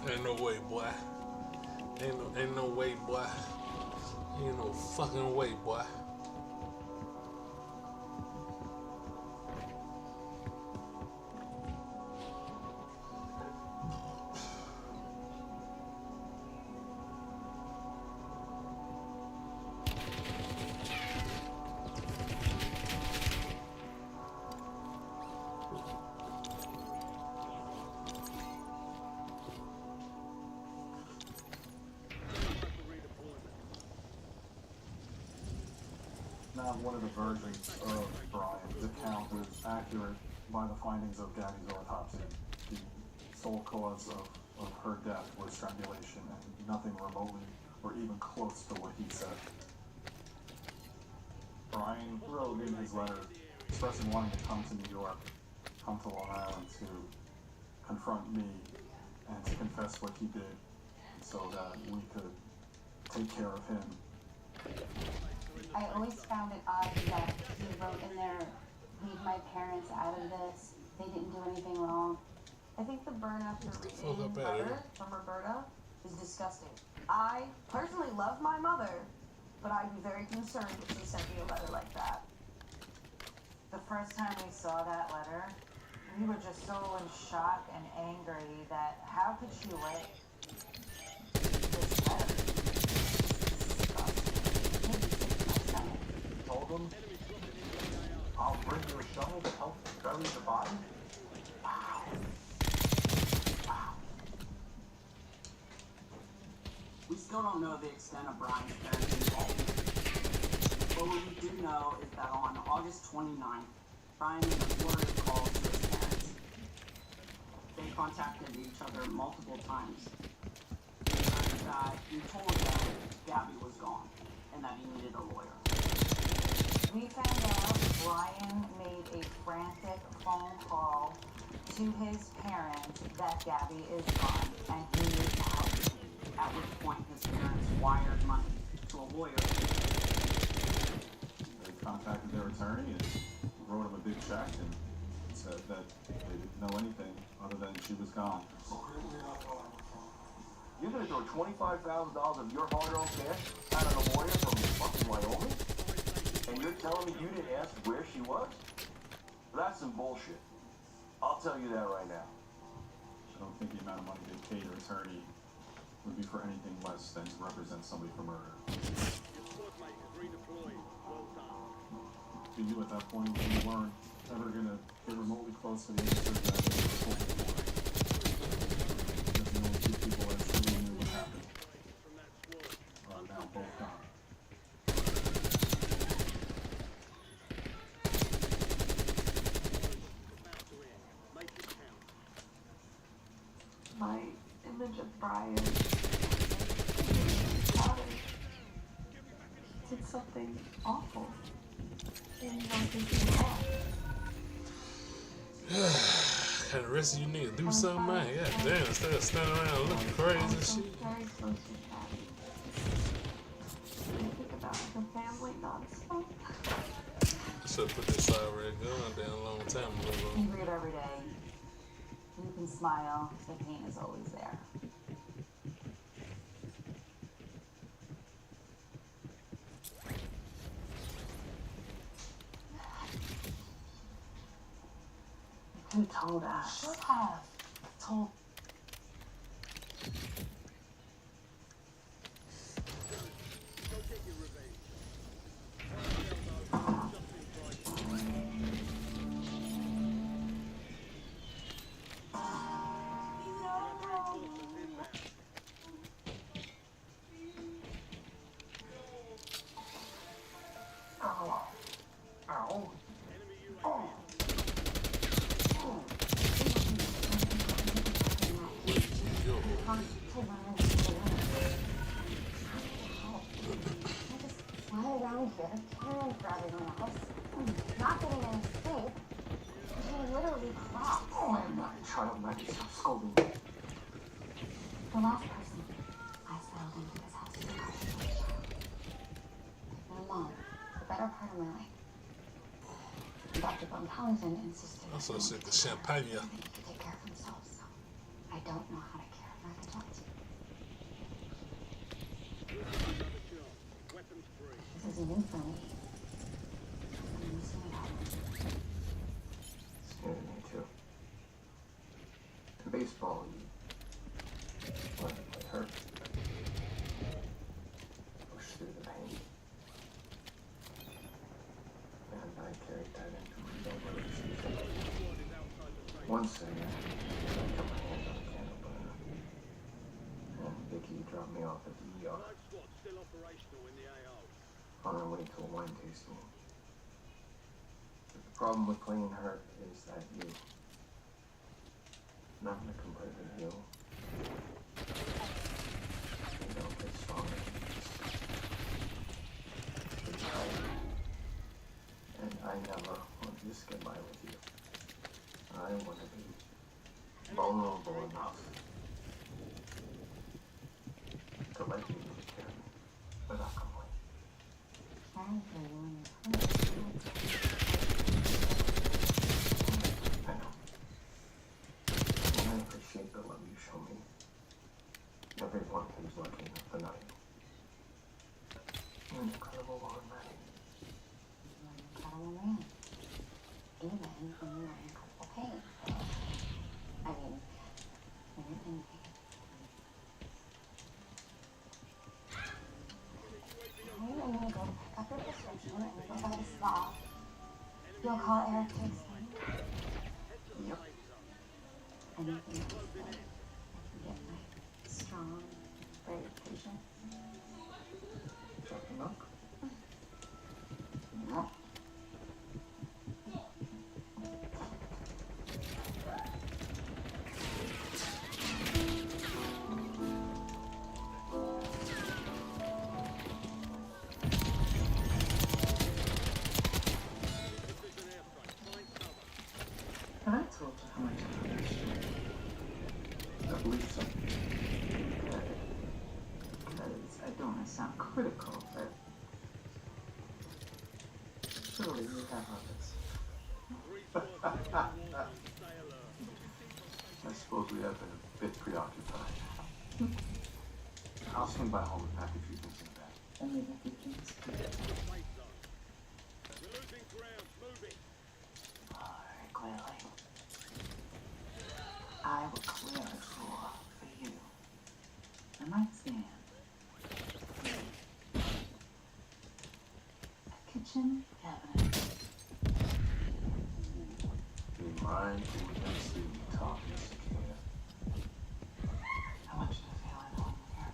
Ain't no way, boy. Ain't no way, boy. Ain't no fucking way, boy. Not one of the versions of Brian's account is accurate by the findings of Gabby's autopsy. The sole cause of her death was strangulation and nothing remotely or even close to what he said. Brian wrote in his letter expressing wanting to come to New York, come to Long Island to confront me and to confess what he did. so that we could take care of him. I always found it odd that he wrote in there, leave my parents out of this. They didn't do anything wrong. I think the burn after reading the letter from Roberta is disgusting. I personally love my mother, but I'd be very concerned if she sent me a letter like that. The first time we saw that letter, we were just so in shock and angry that how could she write this letter? Told him, I'll bring you a shovel to help bury the body. Wow. Wow. We still don't know the extent of Brian's parents' involvement. But what we do know is that on August 29th, Brian made a flurry of calls to his parents. They contacted each other multiple times. And that he told them Gabby was gone and that he needed a lawyer. We found out Brian made a frantic phone call to his parents that Gabby is gone and he needs help. At which point his parents wired money to a lawyer. They contacted their attorney and wrote him a big check and said that they didn't know anything other than she was gone. You're gonna throw $25,000 of your hard-earned cash out of a lawyer from fucking Wyoming? And you're telling me you didn't ask where she was? That's some bullshit. I'll tell you that right now. I don't think the amount of money they paid her attorney would be for anything less than to represent somebody for murder. To you at that point, you weren't ever gonna get remotely close to the answer that they were told before. Because the only two people that truly knew what happened are now both gone. My image of Brian did something awful. And I'm thinking, Kind of rest of you niggas do something, man. God damn, instead of standing around looking crazy and shit. very close with Gabby. I think about the family nonstop. I should have put this red gun down a long time ago. You grieve every day. You can smile. The pain is always there. Who told us? Should have told. Around here, caring for everyone else, not getting an escape. He literally crossed. Oh, I'm not a child, Maggie. Stop scolding me. The last person I settled into this house was a child. My mom, the better part of my life. Dr. Von Townsend insisted I'm so sick of champagne. they need to take care of themselves, so I don't know how to care for the child. This is new for me. I'm missing it all. Scared me too. In baseball, you learn to play hurt. Push through the pain. And I carried that into my adult relationship. Once I got my hand on a candle burner. And Vicky dropped me off at the ER. On our way to a wine tasting. But the problem with playing hurt is that you're not gonna completely heal. You don't get stronger. You're tired. And I never want to just get by with you. I want to be vulnerable enough champagne party things like the night. You're an incredible woman, Maddie. You're an incredible man. Even when you're in incredible pain. I mean, when you're in pain. I'm gonna go pick up your prescription and go by the spa. You'll call Eric to explain. Yep. Anything else that I can get my strong, brave patience. Chocolate milk? No. Have I told you how much I appreciate it? I believe so. Because I don't want to sound critical, but surely you have others. I suppose we have been a bit preoccupied. I'll swing by home and pack a few things in the bag. And leave a few things. Alright, clearly. I will clear the floor for you. The nightstand. A kitchen cabinet. Be mindful and see me talk, Mr. King. How much do you feel I know here?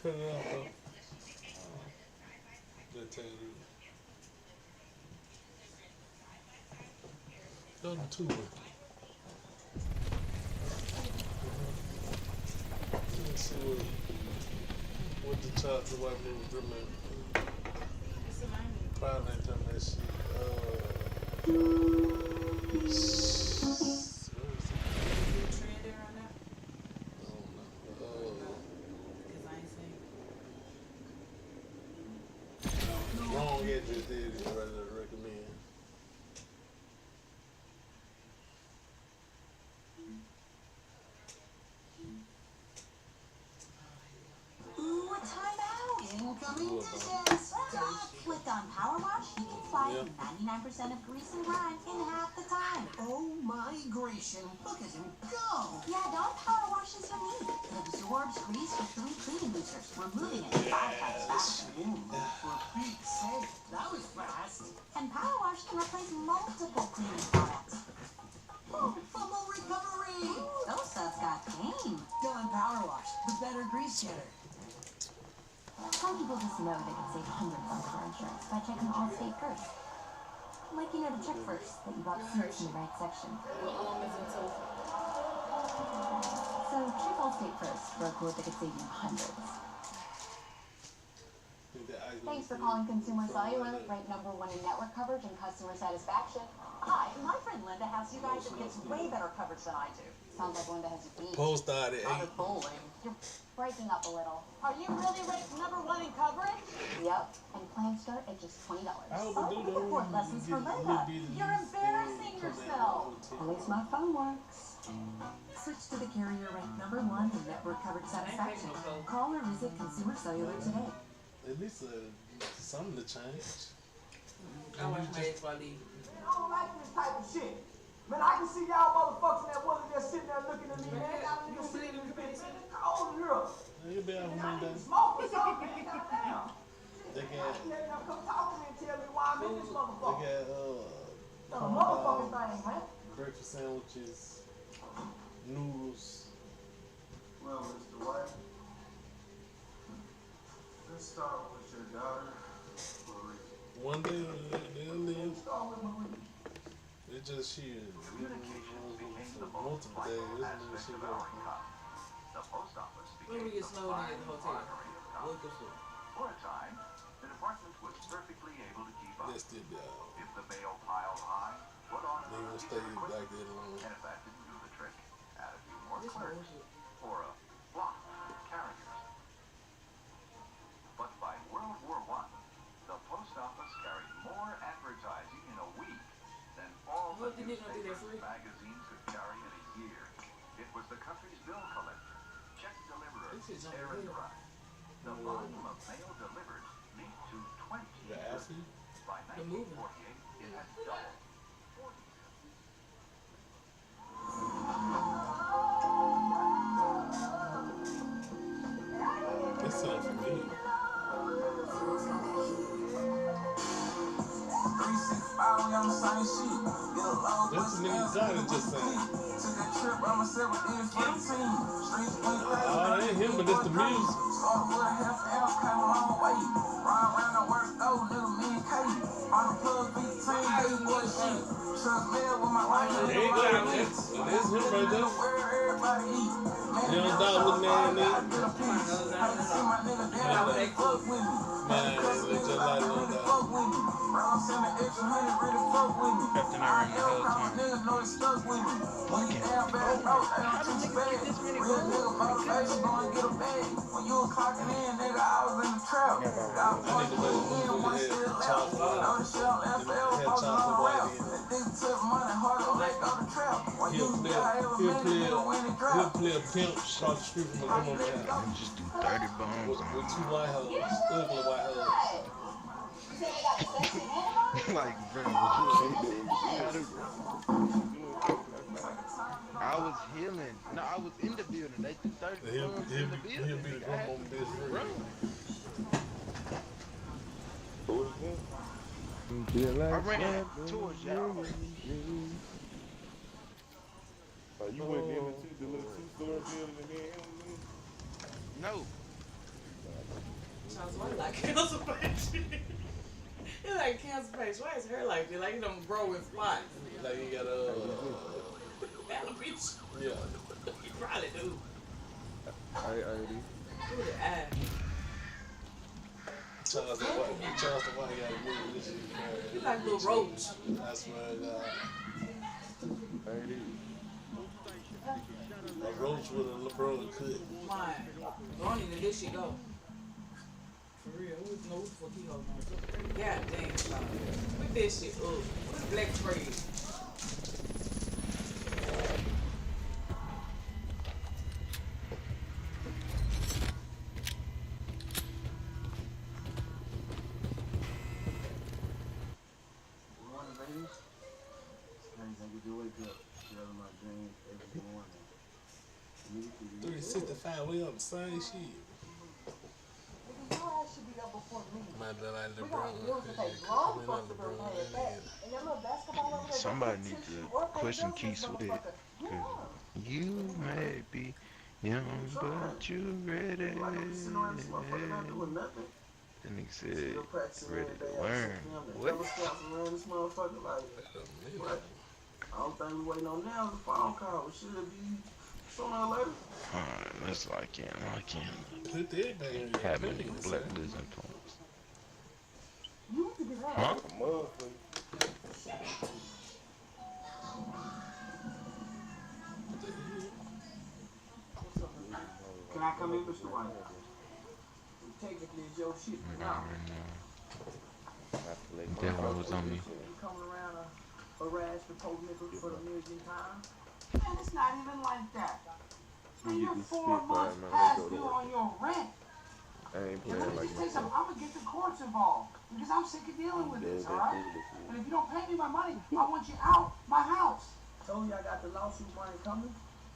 Cut it off, though. That tell you. Go to two. Let's see what the child, the white man was doing. Probably ain't done that shit. Wrong head just did it, rather than recommend. Ooh, time out! Incoming dishes! With Dawn Power Wash, you can fly 99% of grease and grime in half the time. Oh my Grecian, look at him go! Yeah, Dawn Power Wash is unique. It absorbs grease with 3 cleaning boosters, removing it 5 times faster. For Pete's sake, that was fast. And Power Wash can replace multiple cleaning products. Oh, fumble recovery! Ooh, those suds got game. Dawn Power Wash, the better grease getter. Some people just know they can save hundreds on car insurance by checking Allstate first. Like you know to check first that you bought seats in the right section. So check Allstate first for a quote that could save you hundreds. Thanks for calling Consumer Cellular, ranked #1 in network coverage and customer satisfaction. Hi, my friend Linda has you guys who gets way better coverage than I do. Sounds like Linda has you beat. Post started I'm 8. bowling. You're breaking up a little. Are you really ranked #1 in coverage? Yep, and plans start at just $20. Support lessons for Linda. You're embarrassing yourself. At least my phone works. Switch to the carrier ranked #1 in network coverage satisfaction. Call or visit Consumer Cellular today. At least something to change. I watch my ex while leaving. I don't like this type of shit. Man, I can see y'all motherfuckers that wasn't just sitting there looking at me, man. Y'all niggas sitting in this bitch, man. Cold in here. You be out one day. Smoke or something, man. Goddamn. They got Come talk to me and tell me why I'm in this motherfucker. they got corn dog, breakfast sandwiches, noodles. Well, Mr. White, let's start with your daughter, Marie. One day they'll live. It just she multiple days. This she go. The post office When we get snowed in at the hotel. What the fuck? For a time, the department was perfectly able to keep up. They still be out. If the mail piled high, put on They gonna stay like that long. and if that didn't do the trick, add a few more clerks or a flock of carriers. But by World War I, the post office carried more advertising in a week than all the newspapers and magazines could carry in a year. It was the country's bill collector, check deliverer, errand runner. The volume of mail delivered leaped to 20 million. By 1948, it had doubled. That sounds familiar. 365, we on the same shit. Get a load, That's the nigga Johnny just saying. took a trip by myself with the team. Streets went crazy. Oh, that ain't him, but that's the music. Started with a half ounce, came a long way. Ride around the worst though, nigga, me and Katie. On the plug, beat the team, baby boy shit. Truck mail with my life. There you go. That's him right there. Where everybody eat. Young dog looking at me. I see my nigga down, they fuck with me. Man, that's just like Young Dog. Round send an extra hundred, really fuck with me. Captain Iron the whole time. Niggas know they stuck with me. When you down bad, no, they don't treat you bad. Real nigga motivation, go and get a bag. When you was clocking in, nigga, I was in the trap. Got one in, one still left. Know the shit on FL, posting on the rap. That nigga took money, hard on that, go to trap. When you got every minute, nigga, when it drop. He'll play a pimp across the street from the come on down. Just do 30 bombs. With two white hoes, ugly white hoes. Like, bro, I was healing. No, I was in the building. They threw 30 bombs in the building. He'll be the grandma best friend. I ran towards y'all. You went in the little two-story building and then No. Sounds like cancer patient. It's like cancer patient. Why is her like that? Like it don't grow in spots. Like you got a alopecia. Yeah. You probably do. Look at eye. Charles the White got a movie this year. You like a little roach. I swear to God. A roach with a LeBron cut. Mine. Don't even let this shit go. For real. Who knows what the fuck he holding on to? God damn, child. Put this shit up. Put the black spray. I get to wake up, get out of my dreams every morning. 365, we on the same shit. Your ass should be up before me. My little like We got LeBron. bills to pay. Long supposed to go pay it back. And that little basketball over there. Somebody needs to question Keith Sweat. Cause you may be young, but you ready. That nigga said, ready to learn. What? I don't think we're waiting on now is a phone call. Should it be sooner or later? Alright, let's lock in. Put that back in. Having black lizard points. You need to get Huh? Can I come in, Mr. White? Technically, it's your shit now. That one was on me. You coming around a harass the poor niggas for the millionth time? Man, it's not even like that. Man, you're 4 months past due on your rent. I ain't And let playing me like just tell you something, I'm gonna get the courts involved because I'm sick of dealing with this, alright? And if you don't pay me my money, I want you out my house. Told you I got the lawsuit money coming.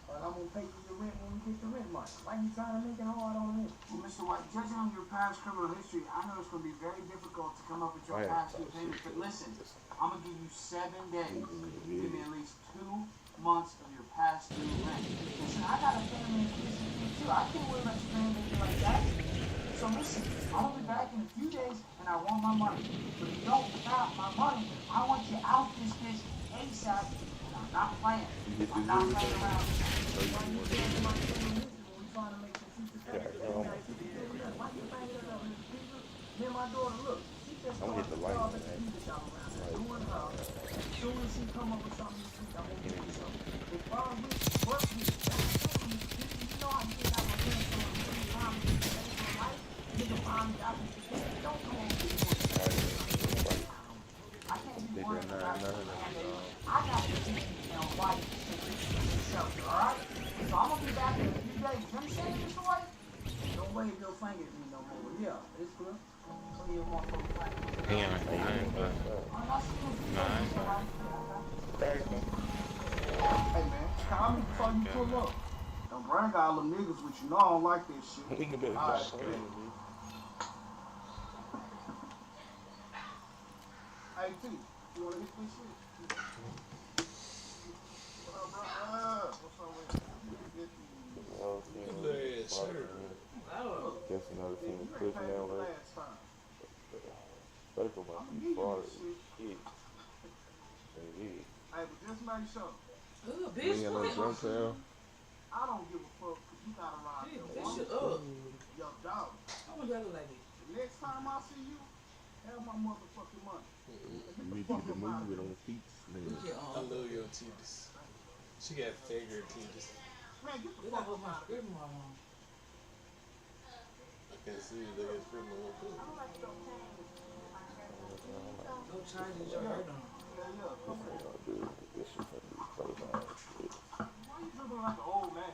But I'm gonna pay you your rent when we get the rent money. Why you trying to make it hard on me? Well, Mr. White, judging on your past criminal history, I know it's gonna be very difficult to come up with your past due payments. But listen, I'm gonna give you 7 days. Give me at least 2 months of your past due rent. Listen, I got a family and kids to feed too. I can't worry about your family like that. So listen, I'll be back in a few days and I want my money. But if you don't have my money, I want you out this bitch ASAP. And I'm not playing. I'm not playing around. Me and my daughter, look, she just I'm gonna hit the light on that. As soon as she come up with something this week, I'm gonna give you something. If I'm with work with you, you know I get out my hands on the time to save my life. Nigga find me out with the don't come on with me. I can't be worried about it. I got to be and white shelter, alright? So I'm gonna be back in a few days. You understand this way? Don't wave your finger at me no more. Yeah, it's good. Damn, I ain't but Hey man, call me before you pull up. Don't bring all them niggas with you. No, I don't like this shit. We can do it. Alright, hey T, you wanna hit this shit? What up, bro? What's up with Guess another thing is pushing down like Circle must be fraud shit. Maybe. Hey, but just make sure. Ooh, bitch, I don't give a fuck because you gotta ride your bitch, shut up. Yo, dog. I'm gonna go like this. The next time I see you, have my motherfucking money. You need to get the movement on the feet. I love your titties. She got figure titties. Man, get the fuck fuck my out. script on. I can't see you. They got script on too. No charges, your hair done. This shit gonna be so bad. Why you looking like an old man?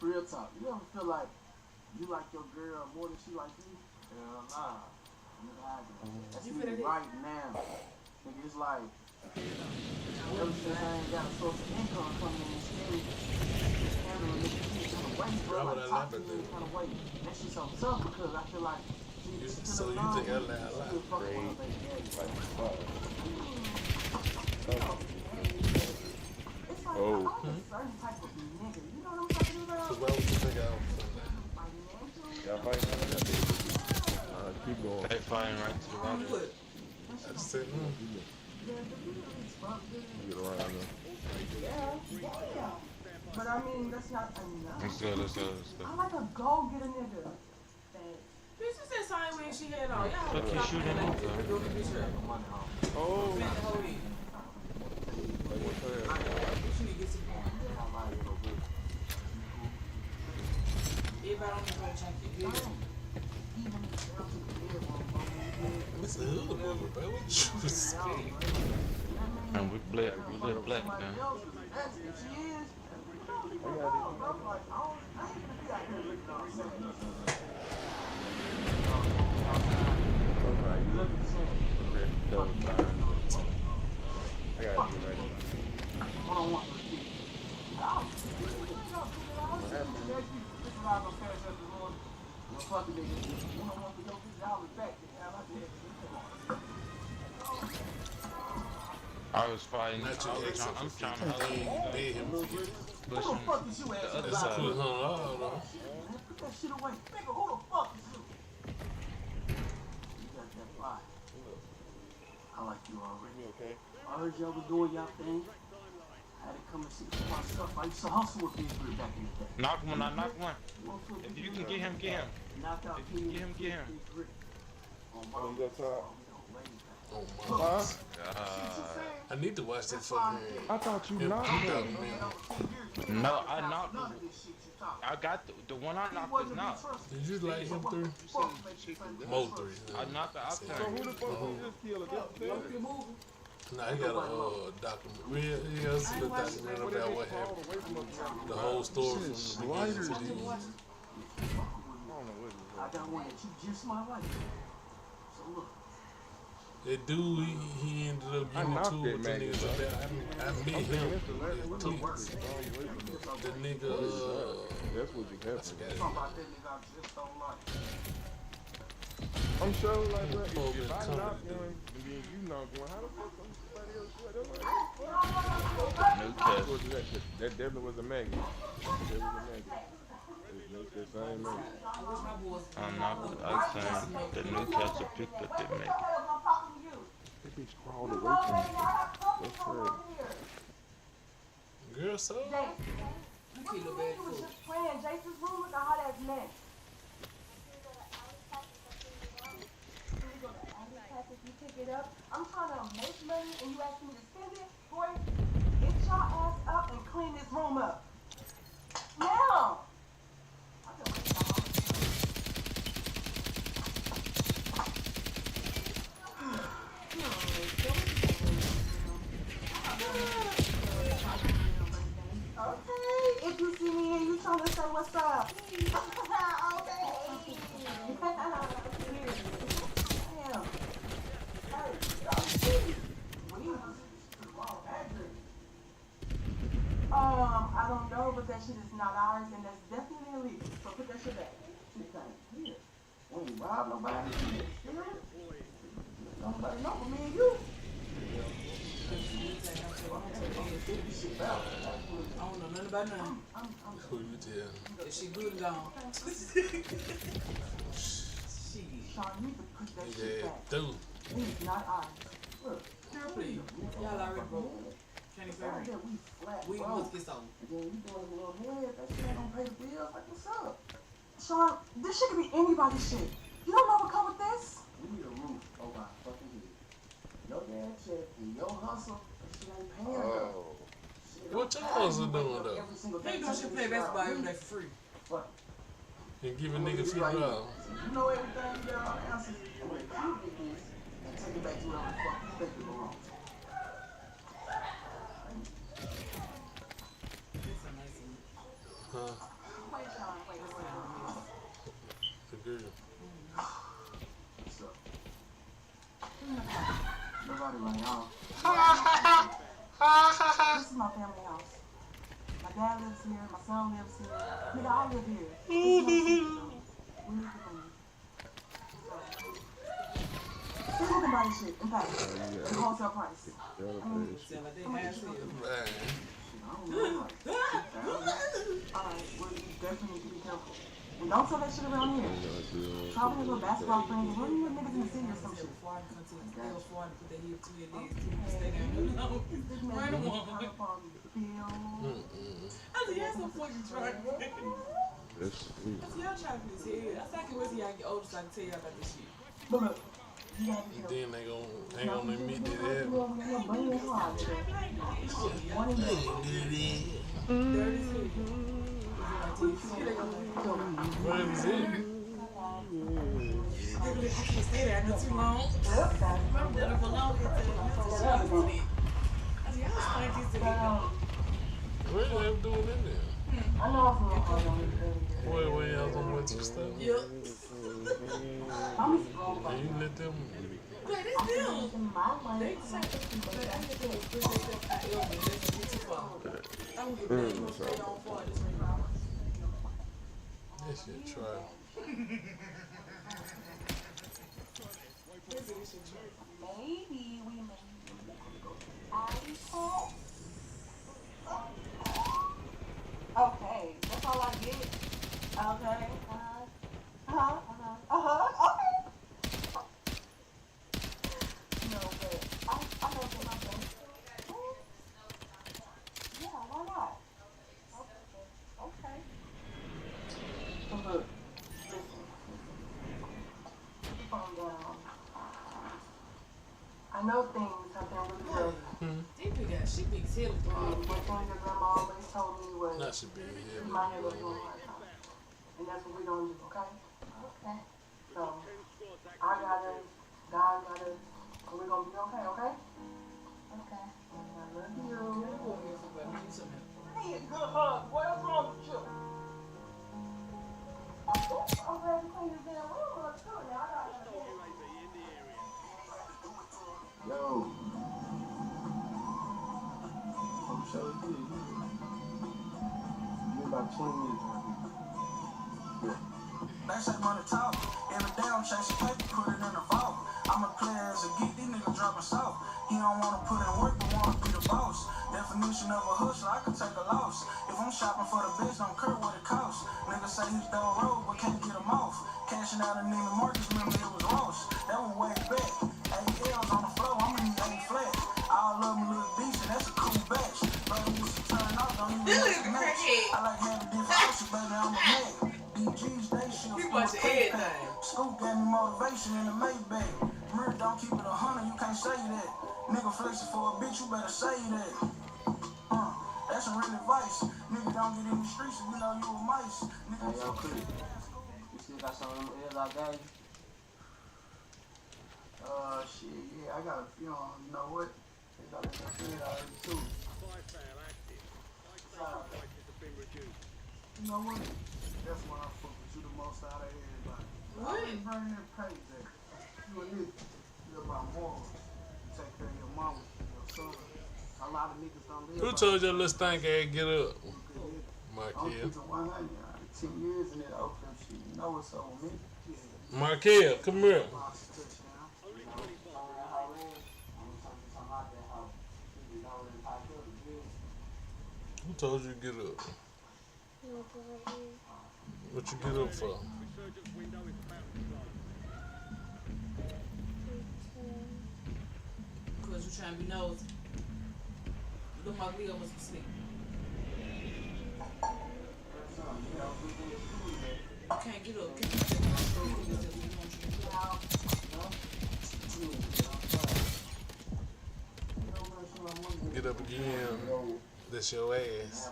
Real talk. You ever feel like you like your girl more than she like you? Hell nah. That's me right now. Nigga, it's like ever since I ain't got a source of income coming in steady, handling nigga shit kind of way, bro. Like talking to me kind of way. That shit's so tough because I feel like so you think I lie a lot? Oh. So why would you think I was? Y'all fighting on that bitch? Keep going. They fighting right to the water. I just said no. Get around there. Yeah. But I mean, that's not enough. Let's go, let's go, let's go. I like a go get a nigga. Bitch, it's that same way she had on. Y'all Fuck you shooting like at? Oh. Man, hold it. She need to get some more. Everybody on the road trying to get good. It's a hood movie, bro. What you saying? And we live black now. I gotta get ready. I was fighting. Not your ex. I'm trying to help him. Beg him. Push him the other side. Put her on, though. Put that shit away. Nigga, who the fuck is you? You got that fly. I like you already. Okay. I heard y'all was doing y'all thing. I had to come and see my stuff. I used to hustle with Big Grit back in the day. Knock one, knock one. If you can get him, get him. Knock out If you can get him, get him. On your top. Oh my God. I need to watch that fucking. I thought you knocked him. No, I knocked him. I got the one I knocked was knocked. Did you like him through? Mo 3. I knocked the outside. So who the fuck was this killer? Nah, he got a document. He has a document about what happened. The whole story from the beginning to the end. I got one that you just my wife. So look. That dude, he ended up getting into it with the niggas up there. I met him. The nigga, that's what just happened. Talking about that nigga I just don't like. I'm sure, like, bro, if I knock one and then you knock one, how the fuck somebody else do it? That definitely was a maggot. That was a maggot. It's the same maggot. I'm not, I'm saying the Newcastle picked up that maggot. That bitch crawled away from me. That's crazy. Girl, so? You was just playing Jason's room with a hot ass mess. You pick it up. I'm trying to make money and you ask me to spend it? Boy, get your ass up and clean this room up. Now! Okay, if you see me and you trying to say what's up. Okay. Damn. I don't know, but that shit is not ours, and that's definitely illegal. So put that shit back. Shit like, here. We ain't rob nobody. Nobody know but me and you. I don't know nothing about nothing. Who you tell? If she good and gone. Sean, you need to put that shit back. Dude. It's not ours. Look. Please. Y'all already broke. Can't even we must get some. And then you doing a little head, that shit ain't gonna pay the bills. Like, what's up? Sean, this shit could be anybody's shit. You don't know what come with this? We need a roof over our fucking head. Your dad check and your hustle, that shit ain't paying enough. What your hustle doing though? He doing shit play basketball every day for free. What? And give a nigga $50. You know everything, you got all the answers. And when you get this, and take it back to whatever the fuck you think it belongs to. Huh? Wait, Sean, wait. The girl. What's up? Nobody running off. This is my family house. My dad lives here, my son lives here. Nigga, I live here. This is my sister. We need to move. So, you can buy this shit in fact, the wholesale price. Alright, well, you definitely need to be careful. And don't sell that shit around here. Probably a little basketball friends, one of you niggas in the city or some shit. That's sweet. Y'all trying to put his head. I think it was y'all get older so I can tell y'all about this shit. But look, And then they gonna admit that they have What is it? I can't stay there not too long. I'm there for long. What are they doing in there? I know I'm from Wait, I was on with your stuff. Yep. And you let them. Wait, it's them. They say That shit try. Maybe we may okay, that's all I get. Okay. Okay. No, but I know for myself. Yeah, why not? Okay. So look, listen. Put the phone down. I know things have been really rough. She big silly. One thing your grandma always told me was, Not should be here. you might have a little hard time. And that's what we're going to do, okay? Okay. So, I got us, God got us, and we're going to be okay, okay? Okay. I love you. Hey, good hug. Boy, what's wrong with you? I'm glad you cleaned this damn room up, too. Now, I got to Yo. I'm sure you did. You about 20 minutes, right? They say money talk. Every day I'm chasing paper, put it in the vault. I'm a player as a geek, these niggas dropping soft. He don't wanna put in work, but wanna be the boss. Definition of a hustler, I could take a loss. If I'm shopping for the best, don't care what it costs. Niggas say he's down road, but can't get him off. Cashing out in Neiman Marcus, remember it was Ross. That one way back. 8 L's on the floor, I'm in 8 flat. All of them look decent, that's a cool batch. But when you turn off, don't even know the match. I like having different options, baby, I'm a man. DG's day shift, Scoop gave me motivation in the Maybach. Murder don't keep it 100, you can't say that. Nigga flexing for a bitch, you better say that. That's some real advice. Nigga don't get in the streets if you know you a mice. Nigga, hey, yo, Chris, you still got some of them L's I gave you? Shit, yeah, I got a few on, you know what? They got a few already too. You know what? That's why I fuck with you the most out of everybody. What? I ain't burning that paycheck. You and this, you're about morals. You take care of your mama, your son. A lot of niggas don't live. Who told your little stank ass get up? I'm keeping 100. 10 years in that Oakland shit. You know what's up with me? Yeah. Markel, come here. Who told you to get up? What you get up for? Because you trying to be nosy. Look like Leo must be asleep. You can't get up. Get up again. That's your ass.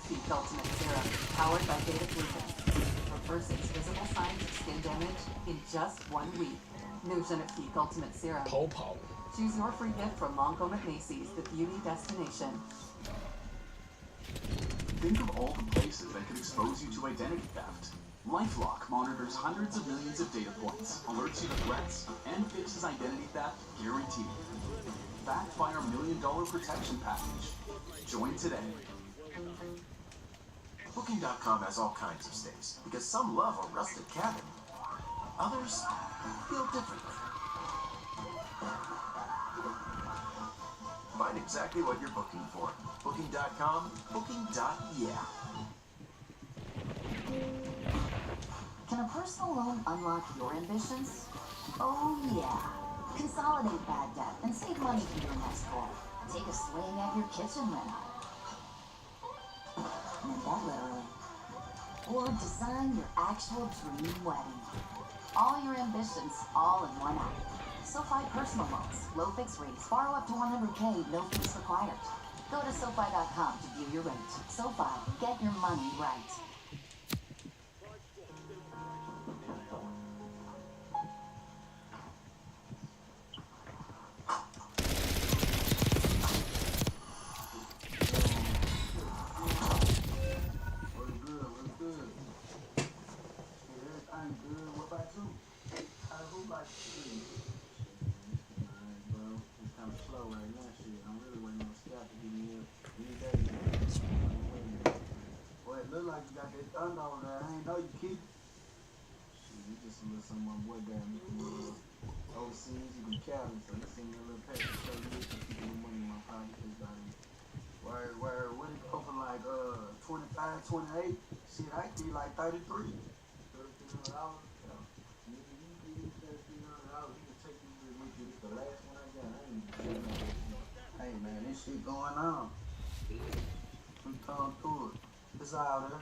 Feet Ultimate Serum, powered by beta glucans. Reverses visible signs of skin damage in just 1 week. New Feet Ultimate Serum. Choose your free gift from Lancome at Macy's, the beauty destination. Think of all the places that could expose you to identity theft. LifeLock monitors hundreds of millions of data points, alerts you to threats, and fixes identity theft guaranteed. Backed by our $1 million protection package. Join today. Booking.com has all kinds of stays, because some love a rustic cabin. Others feel differently. Find exactly what you're booking for. Booking.com, booking.yeah. Can a personal loan unlock your ambitions? Oh yeah. Consolidate bad debt and save money for your next goal. Take a swing at your kitchen rental. That literally. Or design your actual dream wedding. All your ambitions, all in one app. SoFi personal loans, low fixed rates, borrow up to $100K, no fees required. Go to SoFi.com to view your rate. SoFi, get your money right. Overseas, you can carry, so this ain't a little package. So you can keep more money in my pocket. Where what it go for like 25, 28? Shit, I could be like 33. $3,300. You can $3,300. You can take this with you. This the last one I got. I ain't even Hey man, this shit going on. I'm talking through it. It's out there.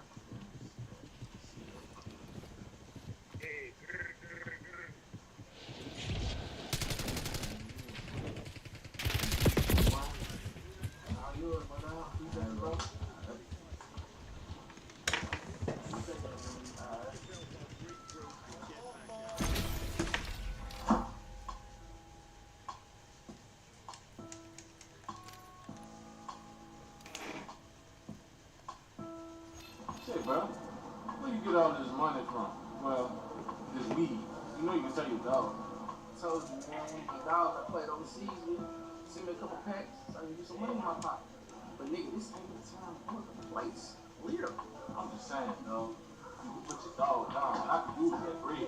How you doing, my dog? You doing, bro? Shit, bro. Where you get all this money from? Well, this weed. You know you can tell your dog. I told you, man, my dog I played overseas with, send me a couple packs so I can get some money in my pocket. But nigga, this ain't the time to look at the place. Weird. I'm just saying, though. You put your dog down. I can use that bread.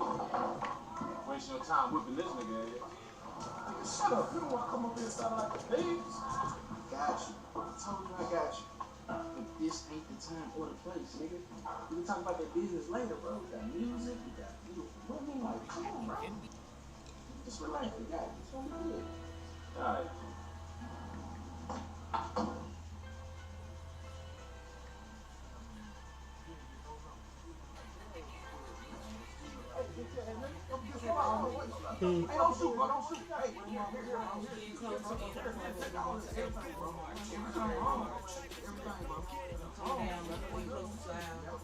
Waste your time whipping this nigga ass. Nigga, shut up. You don't want to come up here and sound like a pigs. Got you. I told you I got you. But this ain't the time or the place, nigga. We can talk about that business later, bro. We got music, we got beautiful women. Like, come on, bro. Just relax. We got it. It's gonna be good. All right. Hey, don't shoot, bro. Don't shoot. Hey,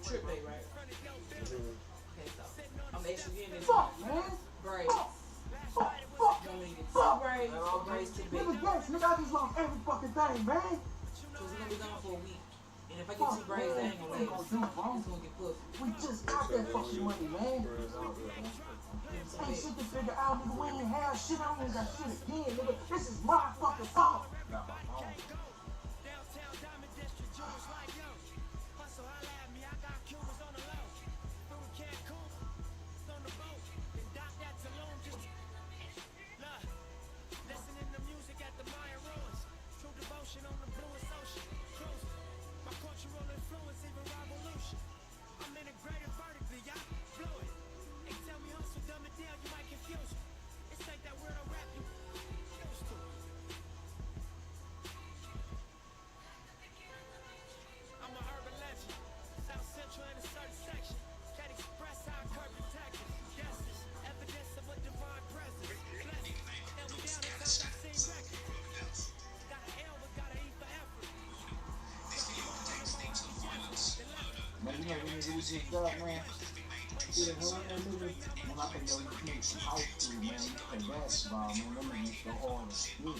Trip day, right? Okay, so I'm actually getting this braids. Don't need it. Two braids or braids to the bed. Nigga, yes, nigga, I just lost every fucking thing, man. So we're gonna be gone for a week. And if I get two braids, I ain't gonna last. I'm gonna get puffy. We just got that fucking money, man. Ain't shit to figure out, nigga. We ain't have shit. I ain't got shit again, nigga. This is my fucking fault. Man, you know when you do this job, man. See the hell that nigga? When I think those kids from high school, man, you play basketball, man. Them niggas go hard as shit. Boy,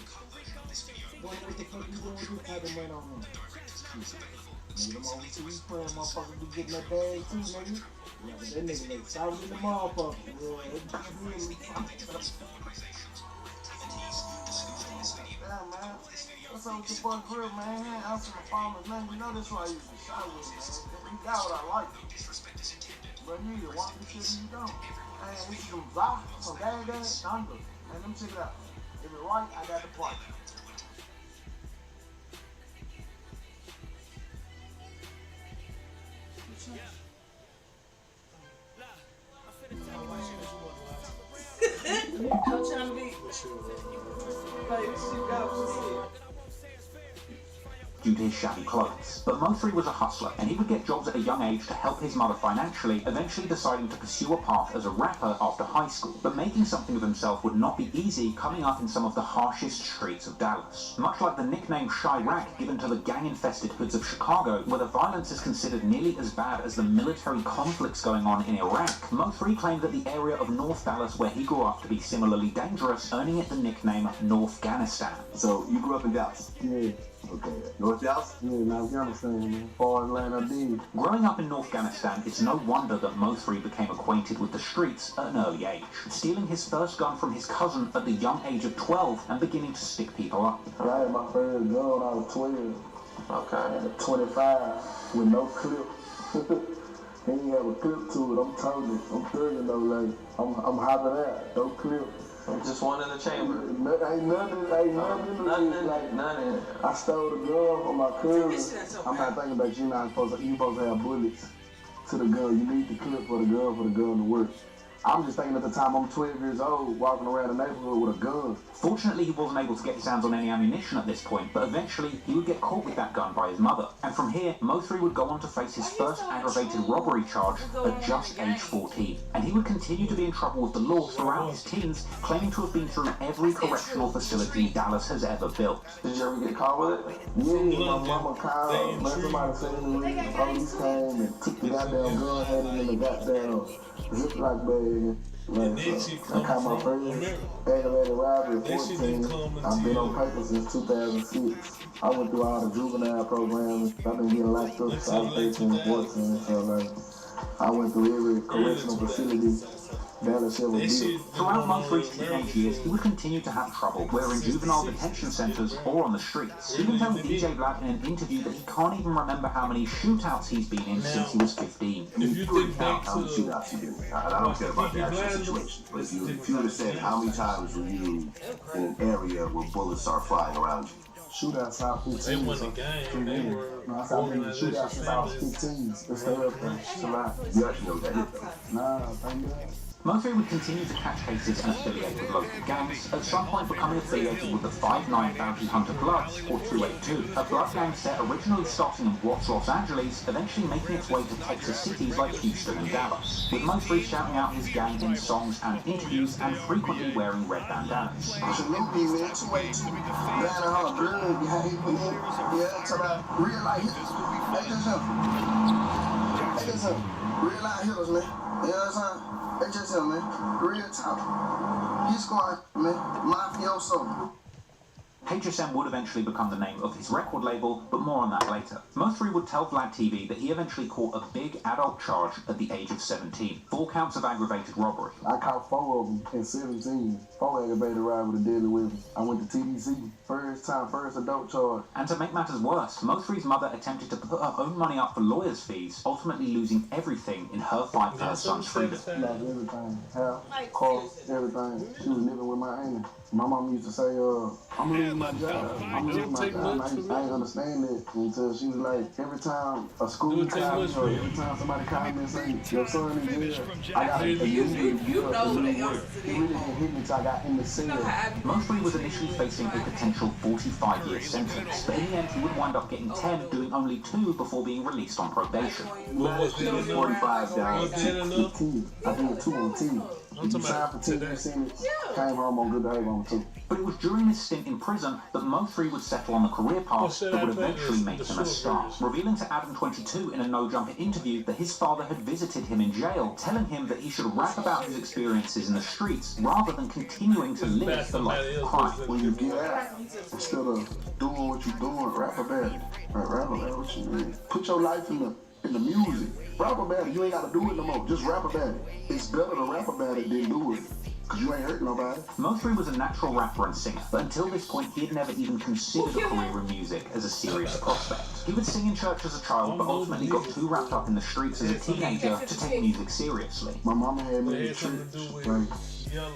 what the fuck you doing with this type of money on me? Nigga, them overseas playing motherfuckers be getting that bag too, nigga. Yeah, but that nigga like solid in the motherfucker. Damn, man. What's up with your boy Grill, man? He ain't answering the phone or nothing. You know that's why I used to shot with him, man. You got what I like. But you either want this shit or you don't. Man, this is some Zah, some Gang Gang, Thunder. Man, let me check it out. If it's right, I got the price. I'm trying to be like, she got due to his shabby clothes. But Mo3 was a hustler, and he would get jobs at a young age to help his mother financially, eventually deciding to pursue a path as a rapper after high school. But making something of himself would not be easy, coming up in some of the harshest streets of Dallas. Much like the nickname Chirac given to the gang-infested hoods of Chicago, where the violence is considered nearly as bad as the military conflicts going on in Iraq, Mo3 claimed that the area of North Dallas where he grew up to be similarly dangerous, earning it the nickname Northganistan. So, you grew up in Dallas? Yeah. Okay. North Dallas? Yeah, in Afghanistan, man. Foreign land I did. Growing up in Northganistan, it's no wonder that Mo3 became acquainted with the streets at an early age, stealing his first gun from his cousin at the young age of 12 and beginning to stick people up. I had my first gun when I was 12. Okay. I had a 25 with no clip. He didn't have a clip to it. I'm turning it. I'm turning though, like, I'm hopping out. No clip. Just one in the chamber. Ain't nothing I stole the gun from my cousin. I'm not thinking about you supposed to have bullets to the gun. You need the clip for the gun to work. I'm just thinking at the time I'm 12 years old, walking around the neighborhood with a gun. Fortunately, he wasn't able to get his hands on any ammunition at this point, but eventually he would get caught with that gun by his mother. And from here, Mo3 would go on to face his first aggravated robbery charge at just age 14. And he would continue to be in trouble with the law throughout his teens, claiming to have been through every correctional facility Dallas has ever built. Did you ever get caught with it? Yeah, my mama called, somebody said to me, the police came and took the goddamn gun, had it in the goddamn Ziploc bag. Like, I caught my first aggravated robbery at 14. I've been on paper since 2006. I went through all the juvenile programs. I've been getting locked up since I was 13 and 14. So like, I went through every correctional facility. Throughout Mo3's teenage years, he would continue to have trouble, whether in juvenile detention centers or on the streets. He even told DJ Vlad in an interview that he can't even remember how many shootouts he's been in since he was 15. If you think back to shootouts you've been in, I don't care about the actual situation, but if you would have said how many times were you in an area where bullets are flying around you? Shootouts South 15. They won the game. They were shootouts since I was 15. It's still up there. It's a lot. You actually know what that is, though. Nah, thank God. Mo3 would continue to catch cases and affiliate with local gangs, at some point becoming affiliated with the 5'9" Bounty Hunter Bloods, or 282, a blood gang set originally starting in Watts, Los Angeles, eventually making its way to Texas cities like Houston and Dallas, with Mo3 shouting out his gang in songs and interviews and frequently wearing red bandanas. Salute me, man. 282. Man, I'm good. Yeah, to that real life hitters. Hey, this him. Real life hitters, man. You know what I'm saying? That's just him, man. Real talk. He's squad, man. Mafioso. HSM would eventually become the name of his record label, but more on that later. Mo3 would tell Vlad TV that he eventually caught a big adult charge at the age of 17. 4 counts of aggravated robbery. I caught 4 of them at 17. 4 aggravated robbery with a deadly weapon. I went to TDC. First adult charge. And to make matters worse, Mo3's mother attempted to put her own money up for lawyers' fees, ultimately losing everything in her fight for her son's freedom. Like everything. House, car, everything. She was living with my auntie. My mom used to say, I'm losing my job. I'm losing my job. I didn't understand it until she was like, every time a school called me or every time somebody called me and say, your son is here, I got to immediately get up and do work. It really didn't hit me until I got in the cell. Mo3 was initially facing a potential 45-year sentence, but in the end he would wind up getting 10, doing only 2 before being released on probation. 45 down, 15. I did 2 on 10. I'm talking about 10 sentence. Came home on good behavior on 2. But it was during this stint in prison that Mo3 would settle on a career path that would eventually make him a star, revealing to Adam22 in a No Jumper interview that his father had visited him in jail, telling him that he should rap about his experiences in the streets rather than continuing to live the life of crime. When you get out, instead of doing what you're doing, rap about it. Rap about what you mean. Put your life in the music. Rap about it. You ain't got to do it no more. Just rap about it. It's better to rap about it than do it. Because you ain't hurting nobody. Mo3 was a natural rapper and singer, but until this point he had never even considered a career in music as a serious prospect. He would sing in church as a child, but ultimately got too wrapped up in the streets as a teenager to take music seriously. My mama had me in church. Like,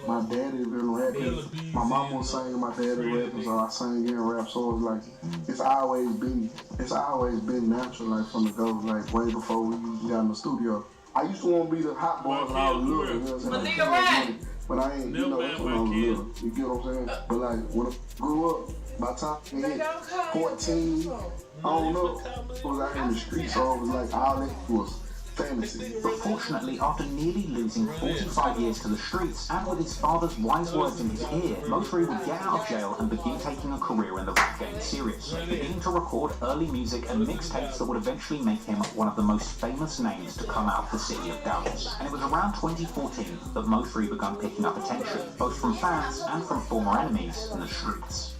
my daddy been rapping. My mama was singing, my daddy rapping, so I sang in rap. So it was like, it's always been natural, like from the go, like way before we got in the studio. I used to want to be the hot boy when I was little, you know what I'm saying? But I ain't, you know, that's when I was little. You get what I'm saying? But like, when I grew up, by the time I hit 14, I don't know, it was out in the streets, so it was like, all that was fantasy. But fortunately, after nearly losing 45 years to the streets, and with his father's wise words in his ear, Mo3 would get out of jail and begin taking a career in the rap game seriously, beginning to record early music and mixtapes that would eventually make him one of the most famous names to come out of the city of Dallas. And it was around 2014 that Mo3 began picking up attention, both from fans and from former enemies in the streets.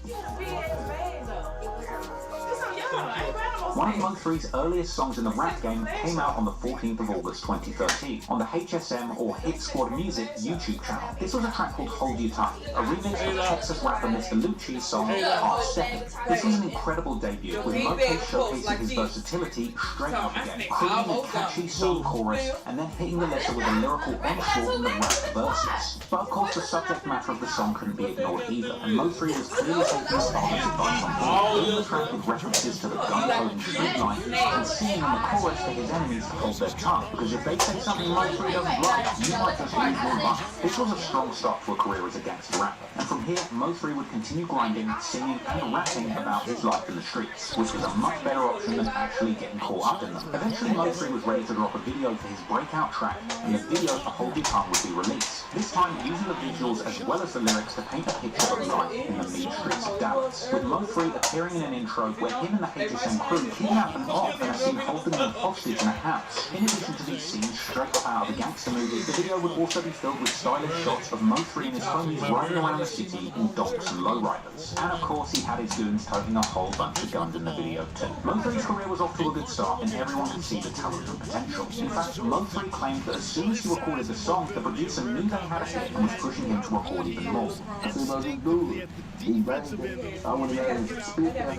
One of Mo3's earliest songs in the rap game came out on the 14th of August 2013 on the HSM or Hit Squad Music YouTube channel. This was a track called Hold You Tight, a remix of Texas rapper Mr. Lucci's song Part 7. This was an incredible debut, with Mo3 showcasing his versatility straight out the gate, creating a catchy song chorus and then hitting the letter with a lyrical onslaught in the rap verses. But of course the subject matter of the song couldn't be ignored either, and Mo3 was clearly taking his father's advice on board, filling the track with references to the gun code and street life, and singing in the chorus to his enemies to hold their tongue, because if they say something Mo3 doesn't like, you might just lose your mind. This was a strong start to a career as a gangster rapper, and from here, Mo3 would continue grinding, singing, and rapping about his life in the streets, which was a much better option than actually getting caught up in them. Eventually, Mo3 was ready to drop a video for his breakout track, and the video for Hold Your Tongue would be released. This time, using the visuals as well as the lyrics to paint a picture of life in the mean streets of Dallas, with Mo3 appearing in an intro where him and the HSM crew kidnap an op and are seen holding them hostage in a house. In addition to these scenes straight out of a gangster movie, the video would also be filled with stylish shots of Mo3 and his homies riding around the city in donks and lowriders. And of course, he had his goons toting a whole bunch of guns in the video too. Mo3's career was off to a good start, and everyone could see the talent and potential. In fact, Mo3 claimed that as soon as he recorded the song, the producer knew they had a hit and was pushing him to record even more. I said, bro, this dude, he banged it. I went in there and spit that.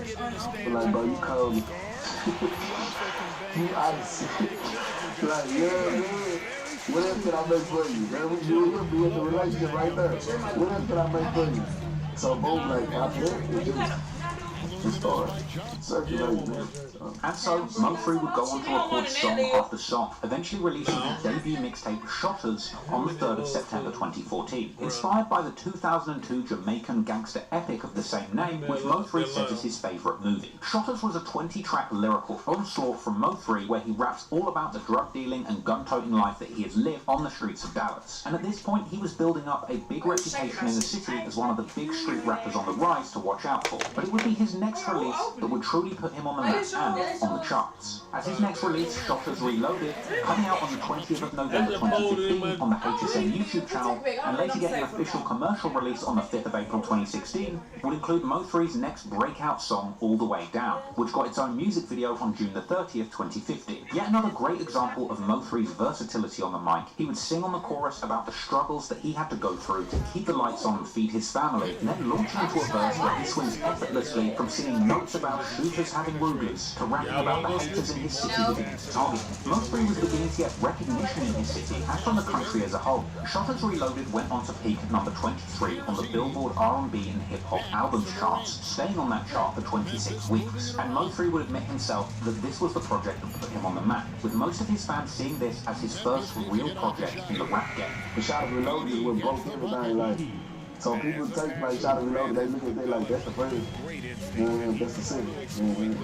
But like, bro, you cold. You icy. Like, yeah, man. What else can I make for you? Man, we'll be in the relationship right there. What else can I make for you? So boom, like, after that, it started circulating, man. And so, Mo3 would go on to record song after song, eventually releasing his debut mixtape Shotters on the 3rd of September 2014. Inspired by the 2002 Jamaican gangster epic of the same name, which Mo3 says is his favourite movie. Shotters was a 20-track lyrical onslaught from Mo3 where he raps all about the drug dealing and gun-toting life that he has lived on the streets of Dallas. And at this point, he was building up a big reputation in the city as one of the big street rappers on the rise to watch out for. But it would be his next release that would truly put him on the map and on the charts. As his next release, Shotters Reloaded, coming out on the 20th of November 2015 on the HSM YouTube channel, and later getting an official commercial release on the 5th of April 2016, would include Mo3's next breakout song, All the Way Down, which got its own music video on June the 30th, 2015. Yet another great example of Mo3's versatility on the mic. He would sing on the chorus about the struggles that he had to go through to keep the lights on and feed his family, and then launch into a verse where he swings effortlessly from singing notes about shooters having Rugers to rapping about the haters in his city beginning to target him. Mo3 was beginning to get recognition in his city and from the country as a whole. Shotters Reloaded went on to peak at number 23 on the Billboard R&B and Hip Hop Albums charts, staying on that chart for 26 weeks. And Mo3 would admit himself that this was the project that put him on the map, with most of his fans seeing this as his first real project in the rap game. The Shotters Reloaded is what broke everything, like. So people take like Shotters Reloaded, they look at it like that's the first, that's the second.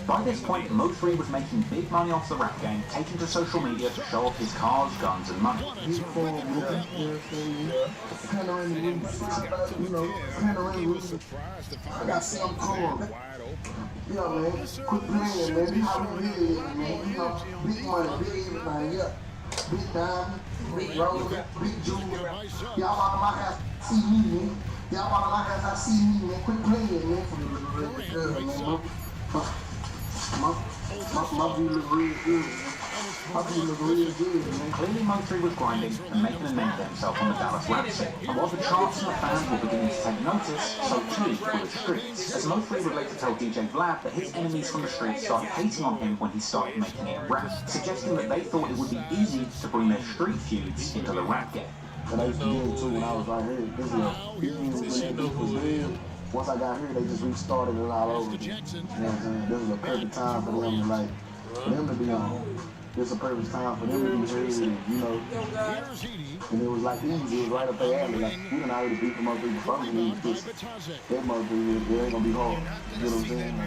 By this point, Mo3 was making big money off the rap game, taking to social media to show off his cars, guns, and money. I got some cool. Yeah, man, quit playing, man. How we really is, man. You know, big money, big everything, yeah. Big diamond, big roller, big jewelry. Y'all out of my house, see me, man. Y'all out of my house, I see me, man. Quit playing, man. For the my view look real good, man. My view look real good, man. Clearly, Mo3 was grinding and making a name for himself on the Dallas rap scene. And while the charts and the fans were beginning to take notice, so too were the streets. As Mo3 would later tell DJ Vlad that his enemies from the streets started hating on him when he started making it rap, suggesting that they thought it would be easy to bring their street feuds into the rap game. And I used to do it too when I was right here. This was real. Once I got here, they just restarted it all over. You know what I'm saying? This was a perfect time for them to like, for them to be on. This was a perfect time for them to be heard, you know. And it was like easy, it was right up their alley. Like, we done already beat them up before we need this. That motherfucker, it ain't gonna be hard. You know what I'm saying?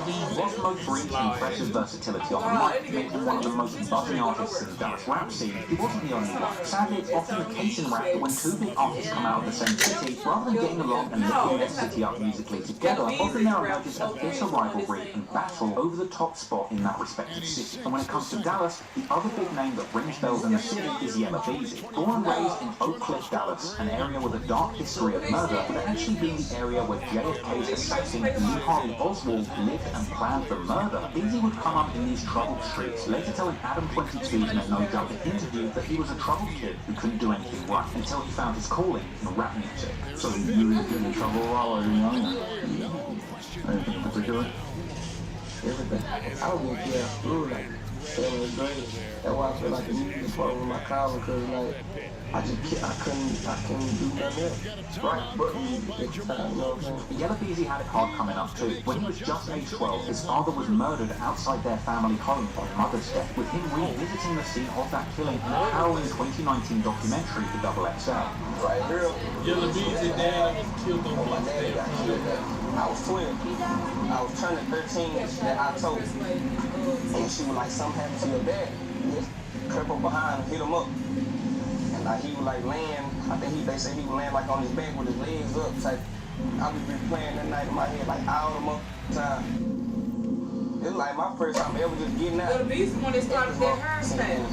Be Ross Mo's brief impressive versatility on the mic made him one of the most buzzing artists in the Dallas rap scene. He wasn't the only one. Sadly, it's often the case in rap that when two big artists come out of the same city, rather than getting along and lifting their city up musically together, often there emerges a bitter rivalry and battle over the top spot in that respective city. And when it comes to Dallas, the other big name that rings bells in the city is Yella Beezy. Born and raised in Oak Cliff, Dallas, an area with a dark history of murder, would actually be the area where JFK's assassin Lee Harvey Oswald lived and planned the murder. Beezy would come up in these troubled streets, later telling Adam 22's No Jumper interview that he was a troubled kid who couldn't do anything right until he found his calling in rap music. So you really get in trouble while you were young? Anything in particular? Everything. I don't even care. School, like, 7th grade. That's why I feel like the music part with my college, because, like, I couldn't do nothing else. Right, but music at the time, you know what I'm saying? Yella Beezy had it hard coming up too. When he was just age 12, his father was murdered outside their family home on Mother's Day, with him revisiting the scene of that killing in a harrowing 2019 documentary for XXL. Right here. Yella Beezy dad was killed on my dad got killed. I was 12. I was turning 13 that October. And she was like, something happened to your dad. Just crept up behind and hit him up. And like he was like laying, I think they said he was laying like on his back with his legs up. Type. I was just playing that night in my head like all the time. It was like my first time ever just getting out. The beast when they started their hairstyle.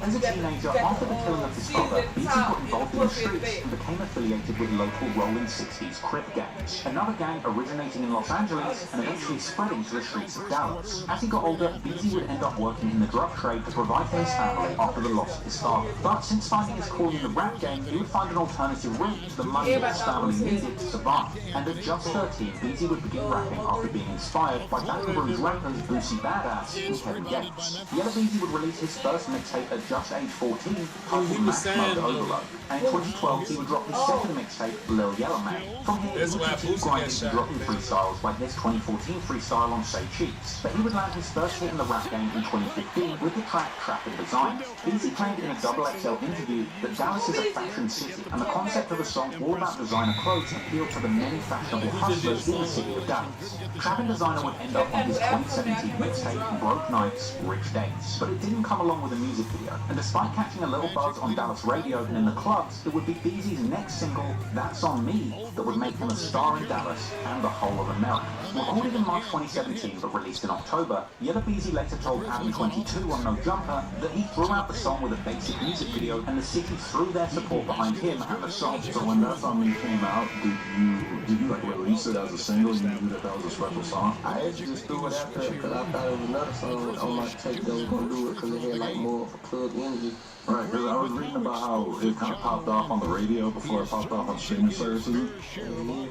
As a teenager, after the killing of his father, Beezy got involved in the streets and became affiliated with local Rolling 60s Crip gangs, another gang originating in Los Angeles and eventually spreading to the streets of Dallas. As he got older, Beezy would end up working in the drug trade to provide for his family after the loss of his father. But since finding his calling in the rap game, he would find an alternative route to the money that his family needed to survive. And at just 13, Beezy would begin rapping after being inspired by Baton Rouge rappers Boosie Badass and Kevin Gates. Yella Beezy would release his first mixtape at just age 14, titled Max Mode Overload, and in 2012 he would drop his second mixtape, Lil Yellow Man. From here, he would continue grinding and dropping freestyles like this 2014 freestyle on Say Cheeze. But he would land his first hit in the rap game in 2015 with the track Traffic Design. Beezy claimed in a XXL interview that Dallas is a fashion city, and the concept of a song all about designer clothes appealed to the many fashionable hustlers in the city of Dallas. Traffic Designer would end up on his 2017 mixtape, Broke Nights, Rich Days. But it didn't come along with a music video, and despite catching a little buzz on Dallas radio and in the clubs, it would be Beezy's next single, That's On Me, that would make him a star in Dallas and the whole of America. Recorded in March 2017 but released in October, Yella Beezy later told Adam 22 on No Jumper that he threw out the song with a basic music video and the city threw their support behind him and the song. So when That's On Me came out, did you like release it as a single? You knew that was a special song? I actually just threw it out there because I thought it was another song on my tape that was going to do it because it had like more of a club energy. Right, because I was reading about how it kind of popped off on the radio before it popped off on streaming services.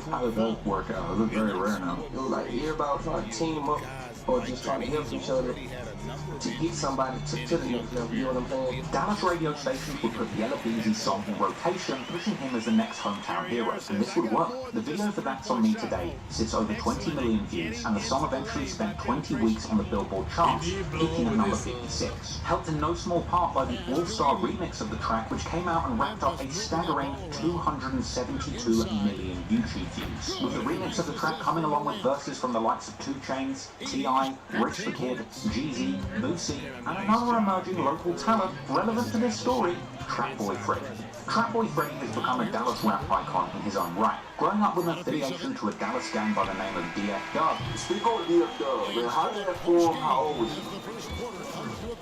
How did that work out? Is it very rare now? It was like everybody was trying to team up or just trying to help each other to get somebody to the next level, you know what I'm saying? Dallas radio stations would put Yella Beezy's song in rotation, pushing him as the next hometown hero, and this would work. The video for That's On Me Today sits over 20 million views, and the song eventually spent 20 weeks on the Billboard charts, peaking at number 56. Helped in no small part by the all-star remix of the track, which came out and racked up a staggering 272 million YouTube views, with the remix of the track coming along with verses from the likes of 2 Chainz, T.I., Rich the Kid, Cheeze, Boosie, and another emerging local talent relevant to this story, Trapboy Freddy. Trapboy Freddy has become a Dallas rap icon in his own right, growing up with an affiliation to a Dallas gang by the name of DF Dub. Speak on DF Dub, man. How did that form? How old was you?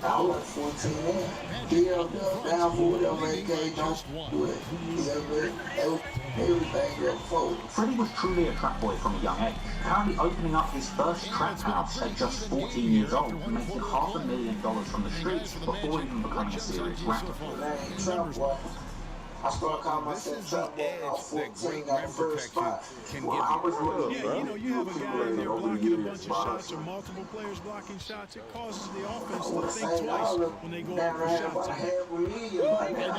I was 14, man. DF Dub, down for whatever AK, don't do it. Everything else forward. Freddie was truly a trap boy from a young age, apparently opening up his first trap house at just 14 years old, making $500,000 from the streets before even becoming a serious rapper. Trap boy. I started calling myself Trap Boy when I was 14, got the first spot. Well, I was real, bro. You have a guy in there blocking a bunch of shots or multiple players blocking shots. It causes the offense to think twice when they go over shots.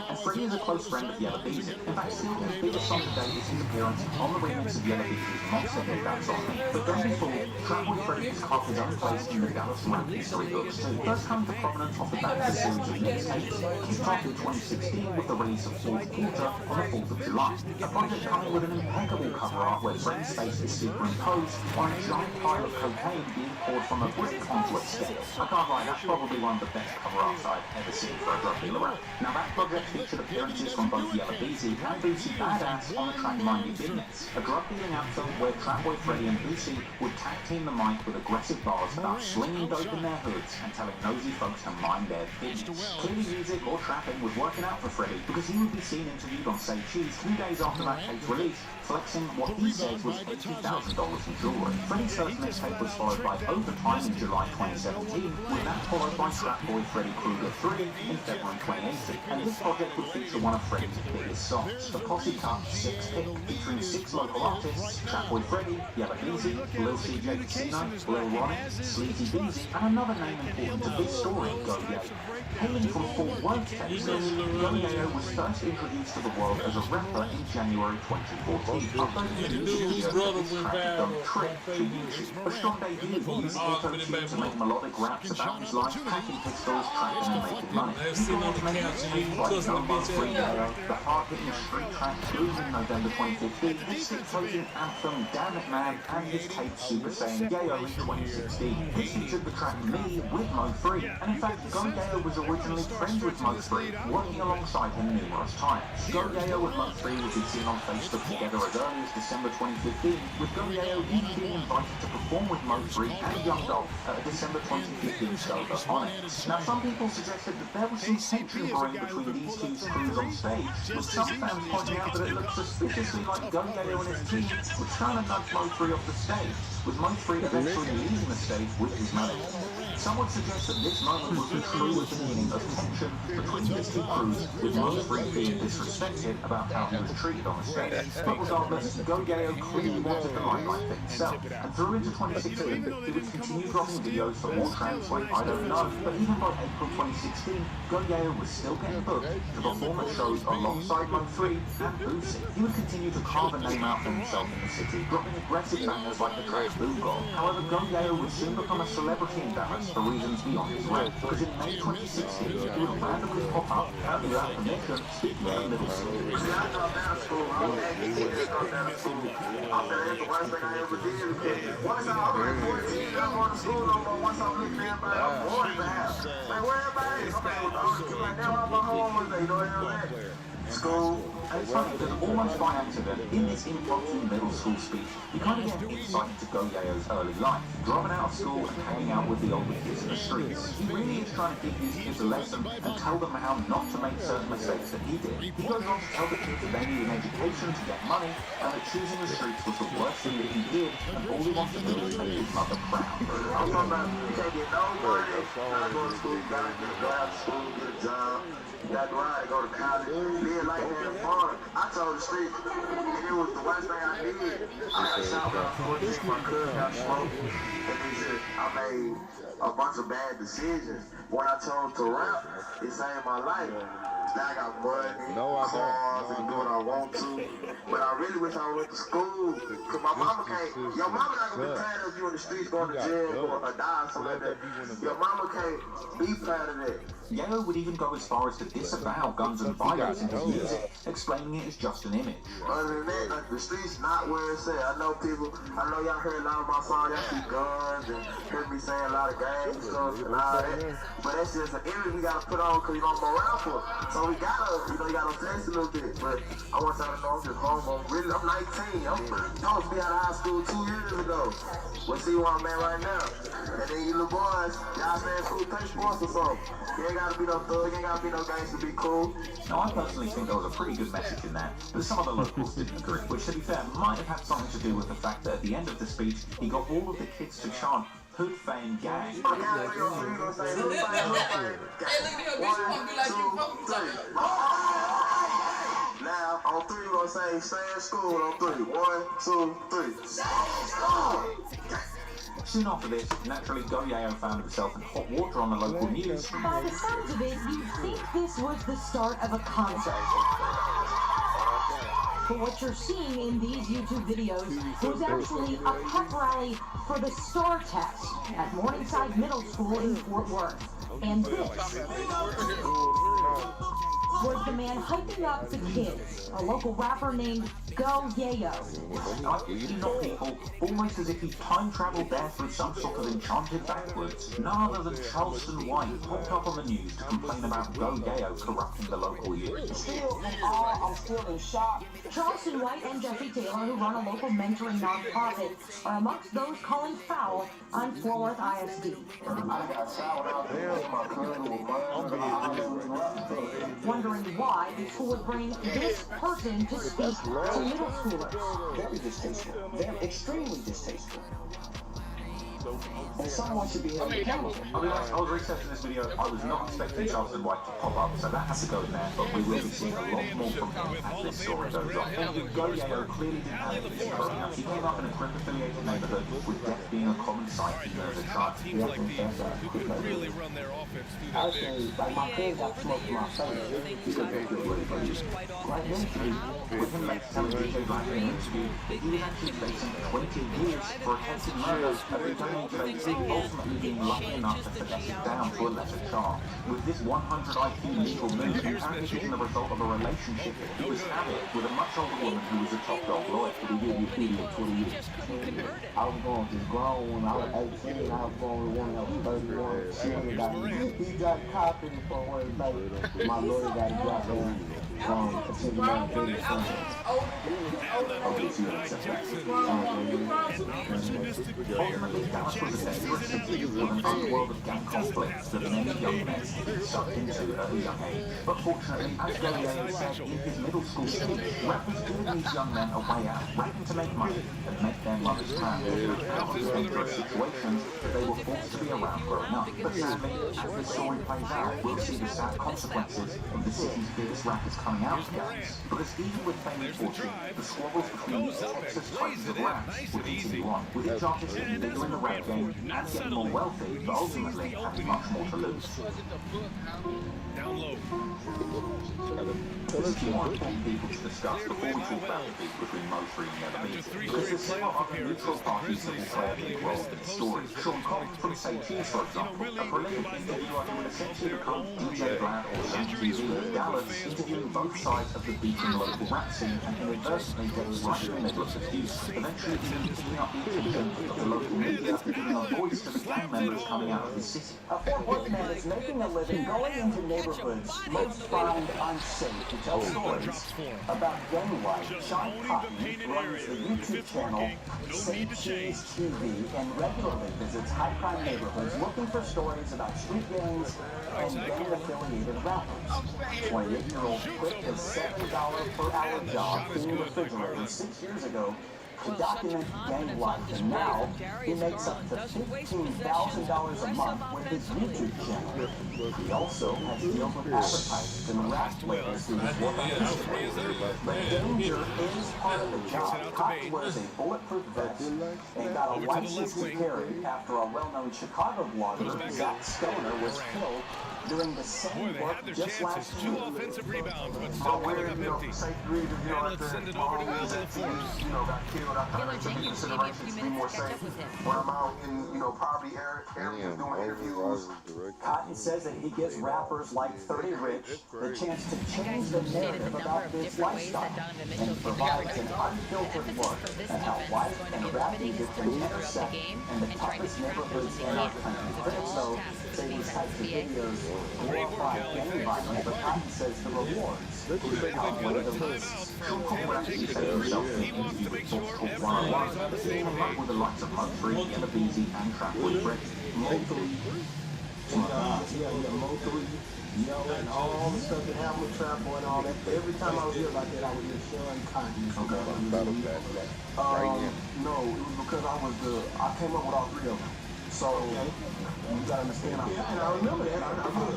And Freddie is a close friend of Yella Beezy. In fact, still his biggest song today is his appearance on the remix of Yella Beezy's monster hit That's On Me. But don't be fooled, Trapboy Freddy has carved his own place in the Dallas rap history books too. First coming to prominence off the back of a series of mixtapes, kicked off in 2016 with the release of Fourth Quarter on the 4th of July. A project coming with an impeccable cover art where Freddy's face is superimposed on a giant pile of cocaine being poured from a brick onto a scale. I can't lie, that's probably one of the best cover arts I've ever seen for a drug dealer rap. Now that project featured appearances from both Yella Beezy and Boosie Badass on the track Mind Your Business, a drug dealing anthem where Trapboy Freddy and Boosie would tag team the mic with aggressive bars about slinging dope in their hoods and telling nosy folks to mind their business. Clearly music or trapping was working out for Freddy because he would be seen interviewed on Say Cheeze 2 days after that tape's release, flexing what he says was $80,000 in jewelry. Freddy's first mixtape was followed by Overtime in July 2017, with that followed by Trapboy Freddy Krueger 3 in February 2018. And this project would feature one of Freddy's biggest songs, the posse cut 6-Pick, featuring 6 local artists, Trapboy Freddy, Yella Beezy, Lil CJ Casino, Lil Ronnie, Sleazy Beezy, and another name important to this story, Go Yayo. Hailing from Fort Worth, Texas, Go Yayo was first introduced to the world as a rapper in January 2014, uploading a music video for his track Don't Trip to YouTube. A strong debut, he used auto-tune to make melodic raps about his life, packing pistols, trapping and making money. He got on many hits like Number 3 Yayo, the hard-hitting street track Bloom in November 2015, his stick-floating anthem Damn It Man, and his tape Super Saiyan Yayo in 2016. This featured the track Me with Mo3, and in fact, Go Yayo was originally friends with Mo3, working alongside him numerous times. Go Yayo and Mo3 would be seen on Facebook together as early as December 2015, with Go Yayo even being invited to perform with Mo3 and Young Dolph at a December 2015 show at Onyx. Now, some people suggested that there was some tension brewing between these two crews on stage, with some fans pointing out that it looked suspiciously like Go Yayo and his team were trying to nudge Mo3 off the stage, with Mo3 eventually leaving the stage with his manager. Some would suggest that this moment was the true beginning of tension between these two crews, with Mo3 being disrespected about how he was treated on the stage. But regardless, Go Yayo clearly wanted the limelight for himself, and through into 2016, he would continue dropping videos for more tracks like I Don't Know, but even by April 2016, Go Yayo was still getting booked to perform at shows alongside Mo3 and Boosie. He would continue to carve a name out for himself in the city, dropping aggressive bangers like the track Boogal. However, Go Yayo would soon become a celebrity in Dallas for reasons beyond his rap, because in May 2016, he would randomly pop up at the rap connection speaking in the middle school. See, I dropped out of school. I was actually dropped out of school. I said that's the worst thing I ever did, because once I was 14, I don't go to school no more. Once I'm looking at everybody, I'm bored as hell. Like, where everybody is? Okay, with all the kids, like, now I'm home one day, you know what I'm saying? School. And it's funny because almost by accident, in this impromptu middle school speech, you kind of get insight into Go Yayo's early life, dropping out of school and hanging out with the older kids in the streets. He really is trying to give these kids a lesson and tell them how not to make certain mistakes that he did. He goes on to tell the kids that they need an education to get money, and that choosing the streets was the worst thing that he did, and all he wants to do is make his mother proud. I'm talking about you can't get no money, you gotta go to school, you gotta go out to school, get a job. You got to ride, go to college, live like that fun. I told the street, and it was the worst thing I did. I got shot when I was 14, my cousin got smoked, and they said I made a bunch of bad decisions. When I told to rap, it saved my life. Now I got money, cars, and do what I want to. But I really wish I went to school, because my mama can't, your mama not going to be proud of you in the streets going to jail or die or something like that. Your mama can't be proud of that. Yayo would even go as far as to disavow guns and violence in his music, explaining it as just an image. Other than that, the streets not where it's at. I know y'all heard a lot of my songs, y'all see guns and heard me saying a lot of gang stuff and all that. But that's just an image we gotta put on because you don't go around for. So we gotta, you gotta flex a little bit. But I want y'all to know I'm just home. I'm 19. I'm supposed to be out of high school 2 years ago. We'll see where I'm at right now. And then you little boys, y'all stay in school, play sports or something. You ain't gotta be no thug, you ain't gotta be no gangster, be cool. Now, I personally think there was a pretty good message in that, but some of the locals didn't agree, which, to be fair, might have had something to do with the fact that at the end of the speech, he got all of the kids to chant Hood Fame Gang. Now, on 3, we're gonna say, stay in school on 3. 1, 2, 3. Stay in school! Soon after this, naturally, Go Yayo found himself in hot water on the local news. By the sounds of it, you'd think this was the start of a concert. But what you're seeing in these YouTube videos was actually a pep rally for the STAR test at Morningside Middle School in Fort Worth. And this was the man hyping up the kids, a local rapper named Go Yayo. I see people almost as if he time travelled there through some sort of enchanted backwards. None other than Charleston White popped up on the news to complain about Go Yayo corrupting the local youth. Still in awe, I'm still in shock. Charleston White and Jesse Taylor, who run a local mentoring nonprofit, are amongst those calling foul on Fort Worth ISD. Wondering why the school would bring this person to speak to middle schoolers. Very distasteful. They're extremely distasteful. And someone should be held accountable. I mean, I was researching this video. I was not expecting Charleston White to pop up, so that has to go in there. But we will be seeing a lot more from him as this story goes on. Go Yayo clearly didn't have it in his career. He came up in a crime-affiliated neighborhood, with death being a common sight even as a child. Who could really run their offense through their Actually, like my kid got smoked in my face. He's a very good way, but Right history, with him like telling DJ Black in an interview that he was actually facing 20 years for attempted murder every time he ultimately being lucky enough to finesse it down to a lesser charge. With this 100 IQ legal move, apparently being the result of a relationship that he was having with a much older woman who was a top dog lawyer. he did you 20 years. I was going to grown when I was 18. I was going with one that was 31. He got copied for one like my lawyer got dropped down from continuing business. Ultimately, Dallas was a dangerous city with an underworld of gang conflicts that many young men sucked into at a young age. But fortunately, as Goliath said in his middle school speech, rappers giving these young men a way out, rapping to make money and make their mothers proud out of dangerous situations that they were forced to be around growing up. But sadly, as the story plays out, we'll see the sad consequences of the city's biggest rappers coming out of gangs. Because even with fame and fortune, the squabbles between the Texas titans of rap will continue on, with each artist getting bigger in the rap game and getting more wealthy, but ultimately having much more to lose. Down low. There's a few more important people to discuss before we talk about the beef between Mosley and Nevermeet. Because there's several other neutral parties that will play a big role in the story. Sean Combs from Cheeze, for example, a prolific interviewer who would essentially become DJ Vlad or Sam TV in Dallas, interviewing both sides of the beating local rap scene and inadvertently getting right in the middle of the feud. Eventually even picking up the attention of the local media, giving a voice to the gang members coming out of the city. A Fort Worth man is making a living going into neighborhoods most find unsafe to tell stories about gang life. Sean Cotton runs the YouTube channel Cheeze TV and regularly visits high-crime neighborhoods looking for stories about street gangs and gang-affiliated rappers. 28-year-old quit his $7 per hour job cleaning refrigerators 6 years ago to document gang life, and now he makes up to $15,000 a month with his YouTube channel. He also has deals with advertisers and rap labels through his work on Instagram. But danger is part of the job. Cotton wears a bulletproof vest and got a license to carry after a well-known Chicago blogger, Zach Stoner, was killed during the same work just last year. Offensive rebounds, but My still weird, with empty. safe reason, And let's send it over to Will to the force. got killed. I kind of took into consideration to be more safe when I'm out in, poverty areas doing interviews. Cotton says that he gives rappers like 30 Rich the chance to change the narrative about this lifestyle and provides an unfiltered look at how life and rap music can intersect in the toughest neighborhoods in our country. Critics, though, say these types of videos glorify gang violence, but Cotton says the rewards outweigh the risks. Sean Combs would actually say himself in an interview with Fox Sports 101 that he came up with the likes of Mosley, Nevermeet, and Trapwood Rick. Mosley, and all the stuff that happened with Trap Boy and all that. Every time I was here like that, I would hear Sean Cotton. Okay. No, it was because I came up with all three of them. So, you gotta understand, I remember that.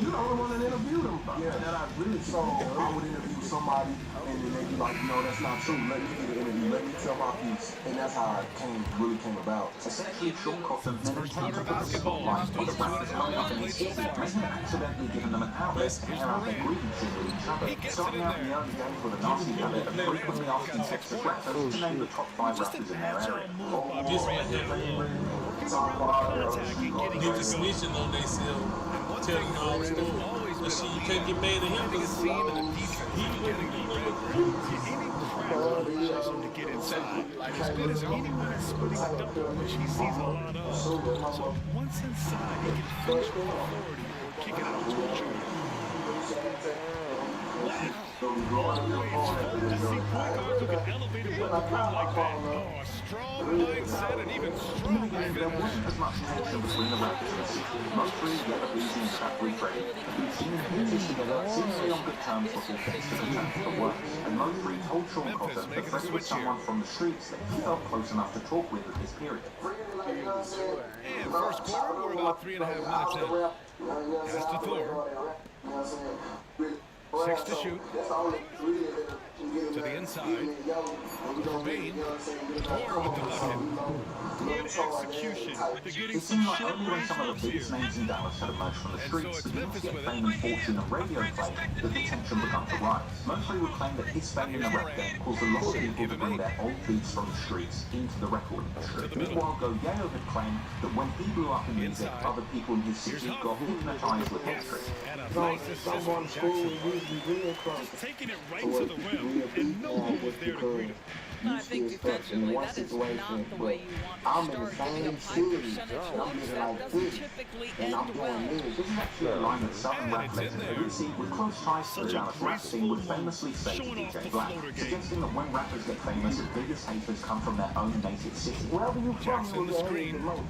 You're the only one that interviewed him. Yeah, that I really saw. I would interview somebody, and then they'd be like, no, that's not true. Let me get an interview. Let me tell my piece. And that's how it really came about. Essentially, Sean Cotton then intended to put the spotlight on the rappers coming up in the city, making accidentally giving them an outlet to air out their grievances with each other. Starting out in the early days with a nasty habit of frequently asking Texas rappers to name the top 5 rappers in their area. Niggas snitching on themselves, telling all the story. But shit, you can't get mad at him because he wouldn't do nothing. To get inside. Instead, is anyone is splitting a double, which he sees a lot of. So once inside, he can finish with authority or kick it out to a junior. Wow. To see point guards who can elevate a weapon like that. Oh, a strong mindset and even stronger finish. There wasn't as much tension between the Raptors and the City. Most three yet losing trap retrade. We've seen them hit this together, seemingly on good terms before things took a turn for the worse. And most three told Sean Cotter that Freddie was someone from the streets that he felt close enough to talk with at this period. And first quarter, we're about 3.5 minutes in. Pass to Thor. 6 to shoot. To the inside. For Bain. Thor with the bucket. Good execution. They're getting It seemed like only when some of the biggest names in Dallas had emerged from the streets to get fame and fortune of radio fame that the tension began to rise. Most would claim that his fame in the rap game caused a lot of people to bring their old beats from the streets into the record industry. While Goyeo had claimed that when he blew up in music, other people in his city got hypnotized with his tricks. Taking it right to the rim, and no one was there to greet him. I think defensively, that is not the way you want to start. Giving up high percentage looks, that doesn't typically end well. This is actually a line that Southern rap legend Lucy with close ties to the Dallas rap scene would famously say to DJ Black, suggesting that when rappers get famous, the biggest haters come from their own native city. Wherever you from, you will hate the most.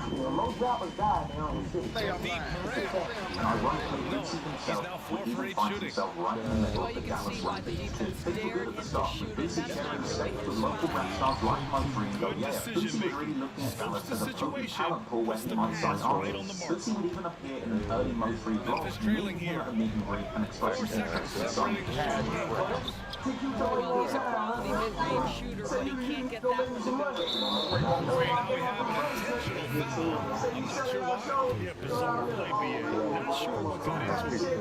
Most rappers die in their own city. And ironically, Lucy himself would even find himself right in the middle of the Dallas rap scene. Things were good at the start, with Lucy sharing the stage with local rap stars like Mosley and Goyeo. Lucy was really looking at Dallas as a potent talent pool where he might sign artists. Lucy would even appear in an early Mosley vlog, meeting him at a meet and greet and expressing interest in signing He's a quality mid-range shooter, but he can't get that one to go. Now we have an intentional foul. I'm not sure why. Yeah, bizarre play, BA. Not sure what got into it.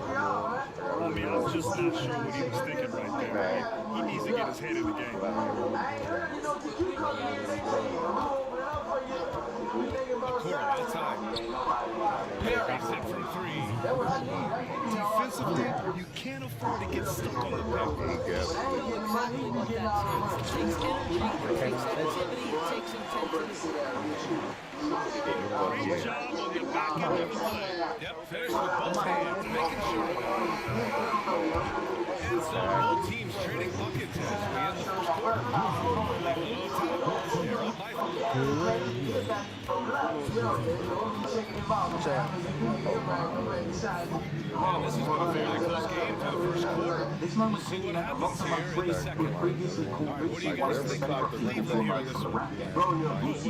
I mean, I'm just not sure what he was thinking right there. He needs to get his head in the game. McCord outside. Perry set from 3. Defensively, you can't afford to get stuck on the back. Takes energy, it takes activity, it takes intensity. Great job on the back end of the play. Yep, finish with both hands, making sure. And so both teams trading buckets as we end the first quarter. They're up by 4. And this has been a fairly close game for the first quarter. This moment seemed like a lot of my friends who previously called What do you guys think about Cleveland here this week? rap game. What I love was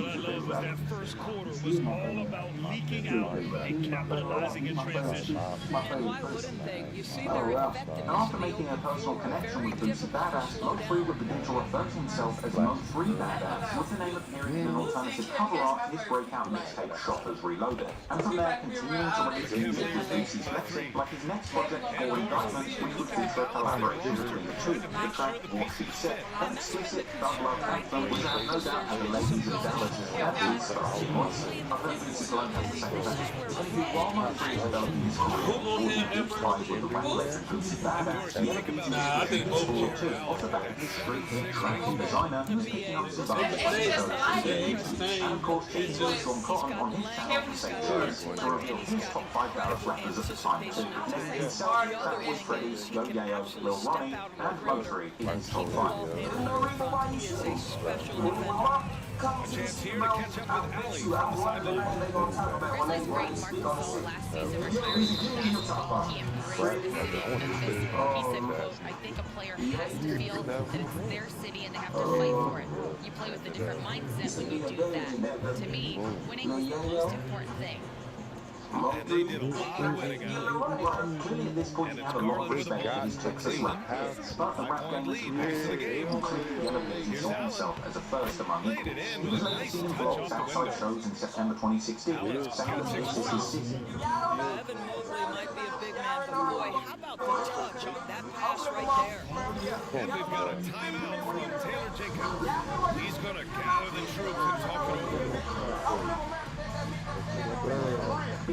that first quarter was all about leaking out and capitalizing in transition. And why wouldn't they? You see their effectiveness. And after making a personal connection with Boosie Badass, Mo3 would begin to refer to himself as Mo3 Badass, with the name appearing in an alternative cover art for his breakout mixtape Shoppers Reloaded. And from there, continuing to release music with Boosie's legacy, like his next project, All Indictments, which would feature a collaboration between the two, the track What She Said, an explicit Thug Love anthem which I have no doubt had the ladies of Dallas at least for a whole voice. I hope Boosie Cologne has the same thing. While Mo3 is developing his career, all the huge ties with the rap legend Boosie Badass, he had a beat Nah, I think both of them. off the back of his street track and designer, he was picking up some and of course, Cheeze was Sean Cotton on his channel to say Cheeze to reveal his top 5 Dallas rappers at the time too. Naming himself, that was Freddie, Goyeo, Lil Ronnie, and Mo3 in his top 5. A chance here to catch up with Ali from the sideline. Grizzlies great Marcus Cole last season retiring from basketball. He embraced the city of Memphis. He said, quote, I think a player has to feel that it's their city and they have to fight for it. You play with a different mindset when you do that. To me, winning is the most important thing. And they did a lot of winning out. Clearly at this point he had a lot of respect for his Texas rap hits, but the rap game was completely elevated himself as a first among equals. He was later seen in vlogs outside shows in September 2016, saying that this is his city. Evan Mobley might be a big man, but boy, how about the touch on that pass right there? And they've got a timeout from Taylor Jacobs. He's going to gather the troops and talk it over.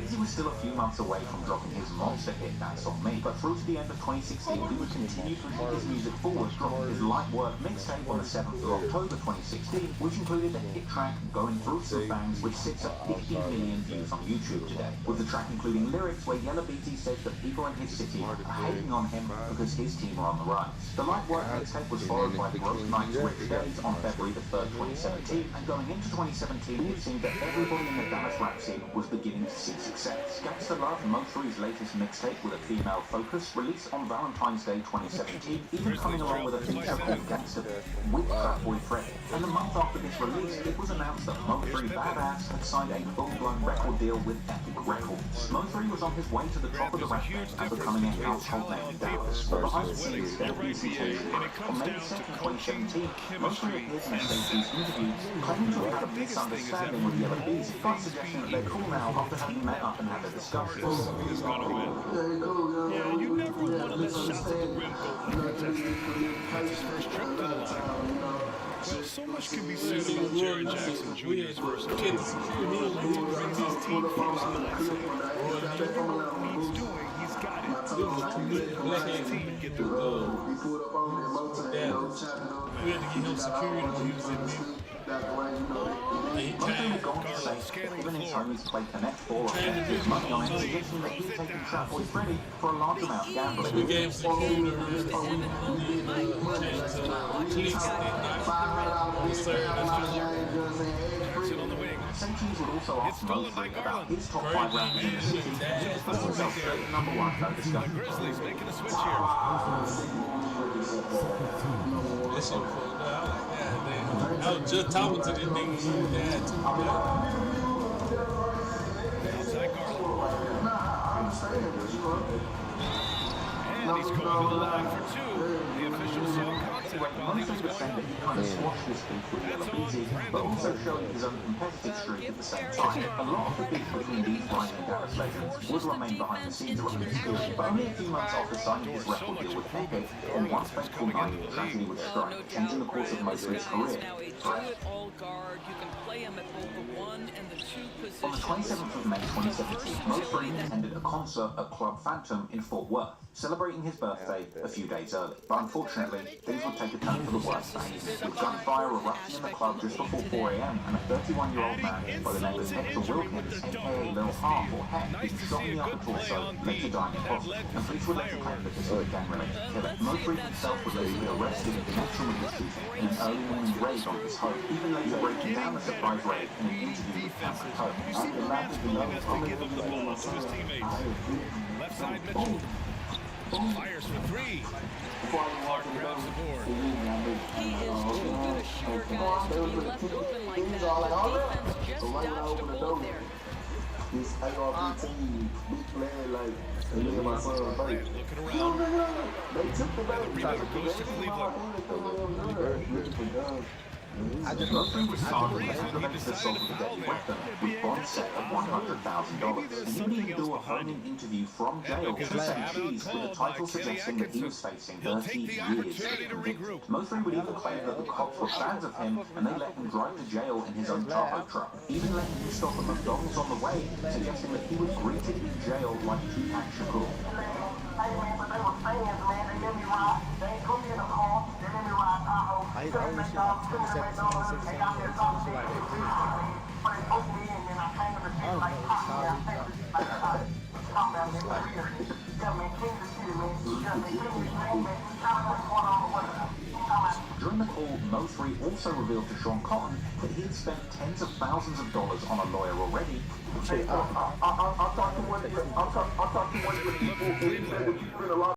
Cheeze was still a few months away from dropping his monster hit That's On Me, but through to the end of 2016, he would continue to push his music forward, dropping his light work mixtape on the 7th of October 2016, which included the hit track Going Through Some Bangs, which sits at 50 million views on YouTube today, with the track including lyrics where Yella BT says that people in his city are hating on him because his team are on the rise. The light work mixtape was followed by Gross Nights Rich Days on February the 3rd, 2017, and going into 2017, it seemed that everybody in the Dallas rap scene was beginning to see success. Gangsta Love, Mo3's latest mixtape with a female focus, released on Valentine's Day 2017, even coming along with a feature called Gangsta with Fatboy Freddy. And the month after this release, it was announced that Mo3 Badass had signed a full-blown record deal with Epic Records. Mo3 was on his way to the top of the rap game and becoming a household name in Dallas. But behind the scenes, there was a situation. On May 2nd, 2017, Mo3 appears in a Stacey's interview, claiming to have had a misunderstanding with Yella Beezy, but suggesting that they're cool now after having met up and had a discussion. Yeah, you never want to let shots at the rim go unprotected. That's his first trip to the line. Well, so much can be said about Jerry Jackson Jr.'s first trip. He brings his team close to the last game. Whatever he's doing, he's got it. Let his team get the goal. We had to give him security when he was in Memphis. Mo3 had gone to say that even his homies played the next ball and spent his money on it, suggesting that he was taking Fatboy Freddy for a large amount of gambling. We gave security Say Cheeze would also ask Mo3 about his top 5 rappers in the city, which puts himself straight at number 1 for discussion. Grizzlies making a switch here. That shit fucked up. I was just talking to this nigga. He had to. Outside Garland. And he's going to the line for 2. The official saw contact while he was saying that he kind of squashed his beef with Yella Beezy, but also showing his own competitive streak at the same time. A lot of the beef between these rising Dallas legends would remain behind the scenes around this period, but only a few months after signing his record deal with Epic, on one fateful night, tragedy would strike, changing the course of Mo3's career. On the 27th of May 2017, Mo3 attended a concert at Club Phantom in Fort Worth, celebrating his birthday a few days early. But unfortunately, things would take a turn for the worse that evening, with gunfire erupting in the club just before 4 a.m. and a 31-year-old man by the name of Hector Wilkins, aka Lil Harp or Heck, being shot in the upper torso, later dying in hospital, and police would later claim that this was a gang-related killing. Mo3 himself was later arrested in connection with the shooting in an early morning raid on his home, even later breaking down the surprise raid in an interview with Cameron Cohen. You see Durant's willingness to give up the ball to his teammates. Left side Mitchell. Fires for 3. Clark grabs the board. He is too good a shooter, guys, to be left open like that. The defense just dodged a bullet there. This ARP team, big player like me and my son. Looking around. They took the ball. Rebound goes to Cleveland. Mo3 was started with aggravated assault with a deadly weapon, with bond set of $100,000, and he would even do a phone-in interview from jail to say Cheeze, with a title suggesting that he was facing 30 years if convicted. Mo3 would even claim that the cops were fans of him, and they let him drive to jail in his own Tahoe truck, even letting him stop at McDonald's on the way, suggesting that he was greeted in jail like Tupac Shakur. Hey man, but they were fans, man. They let me ride. They ain't put me in a car. They let me ride Tahoe. I only see like 2017, 16, but they put me in and I came to the city like During the call, Mo3 also revealed to Sean Cotton that he had spent tens of thousands of dollars on a lawyer already. I talked to one of your people who said that you spent a lot.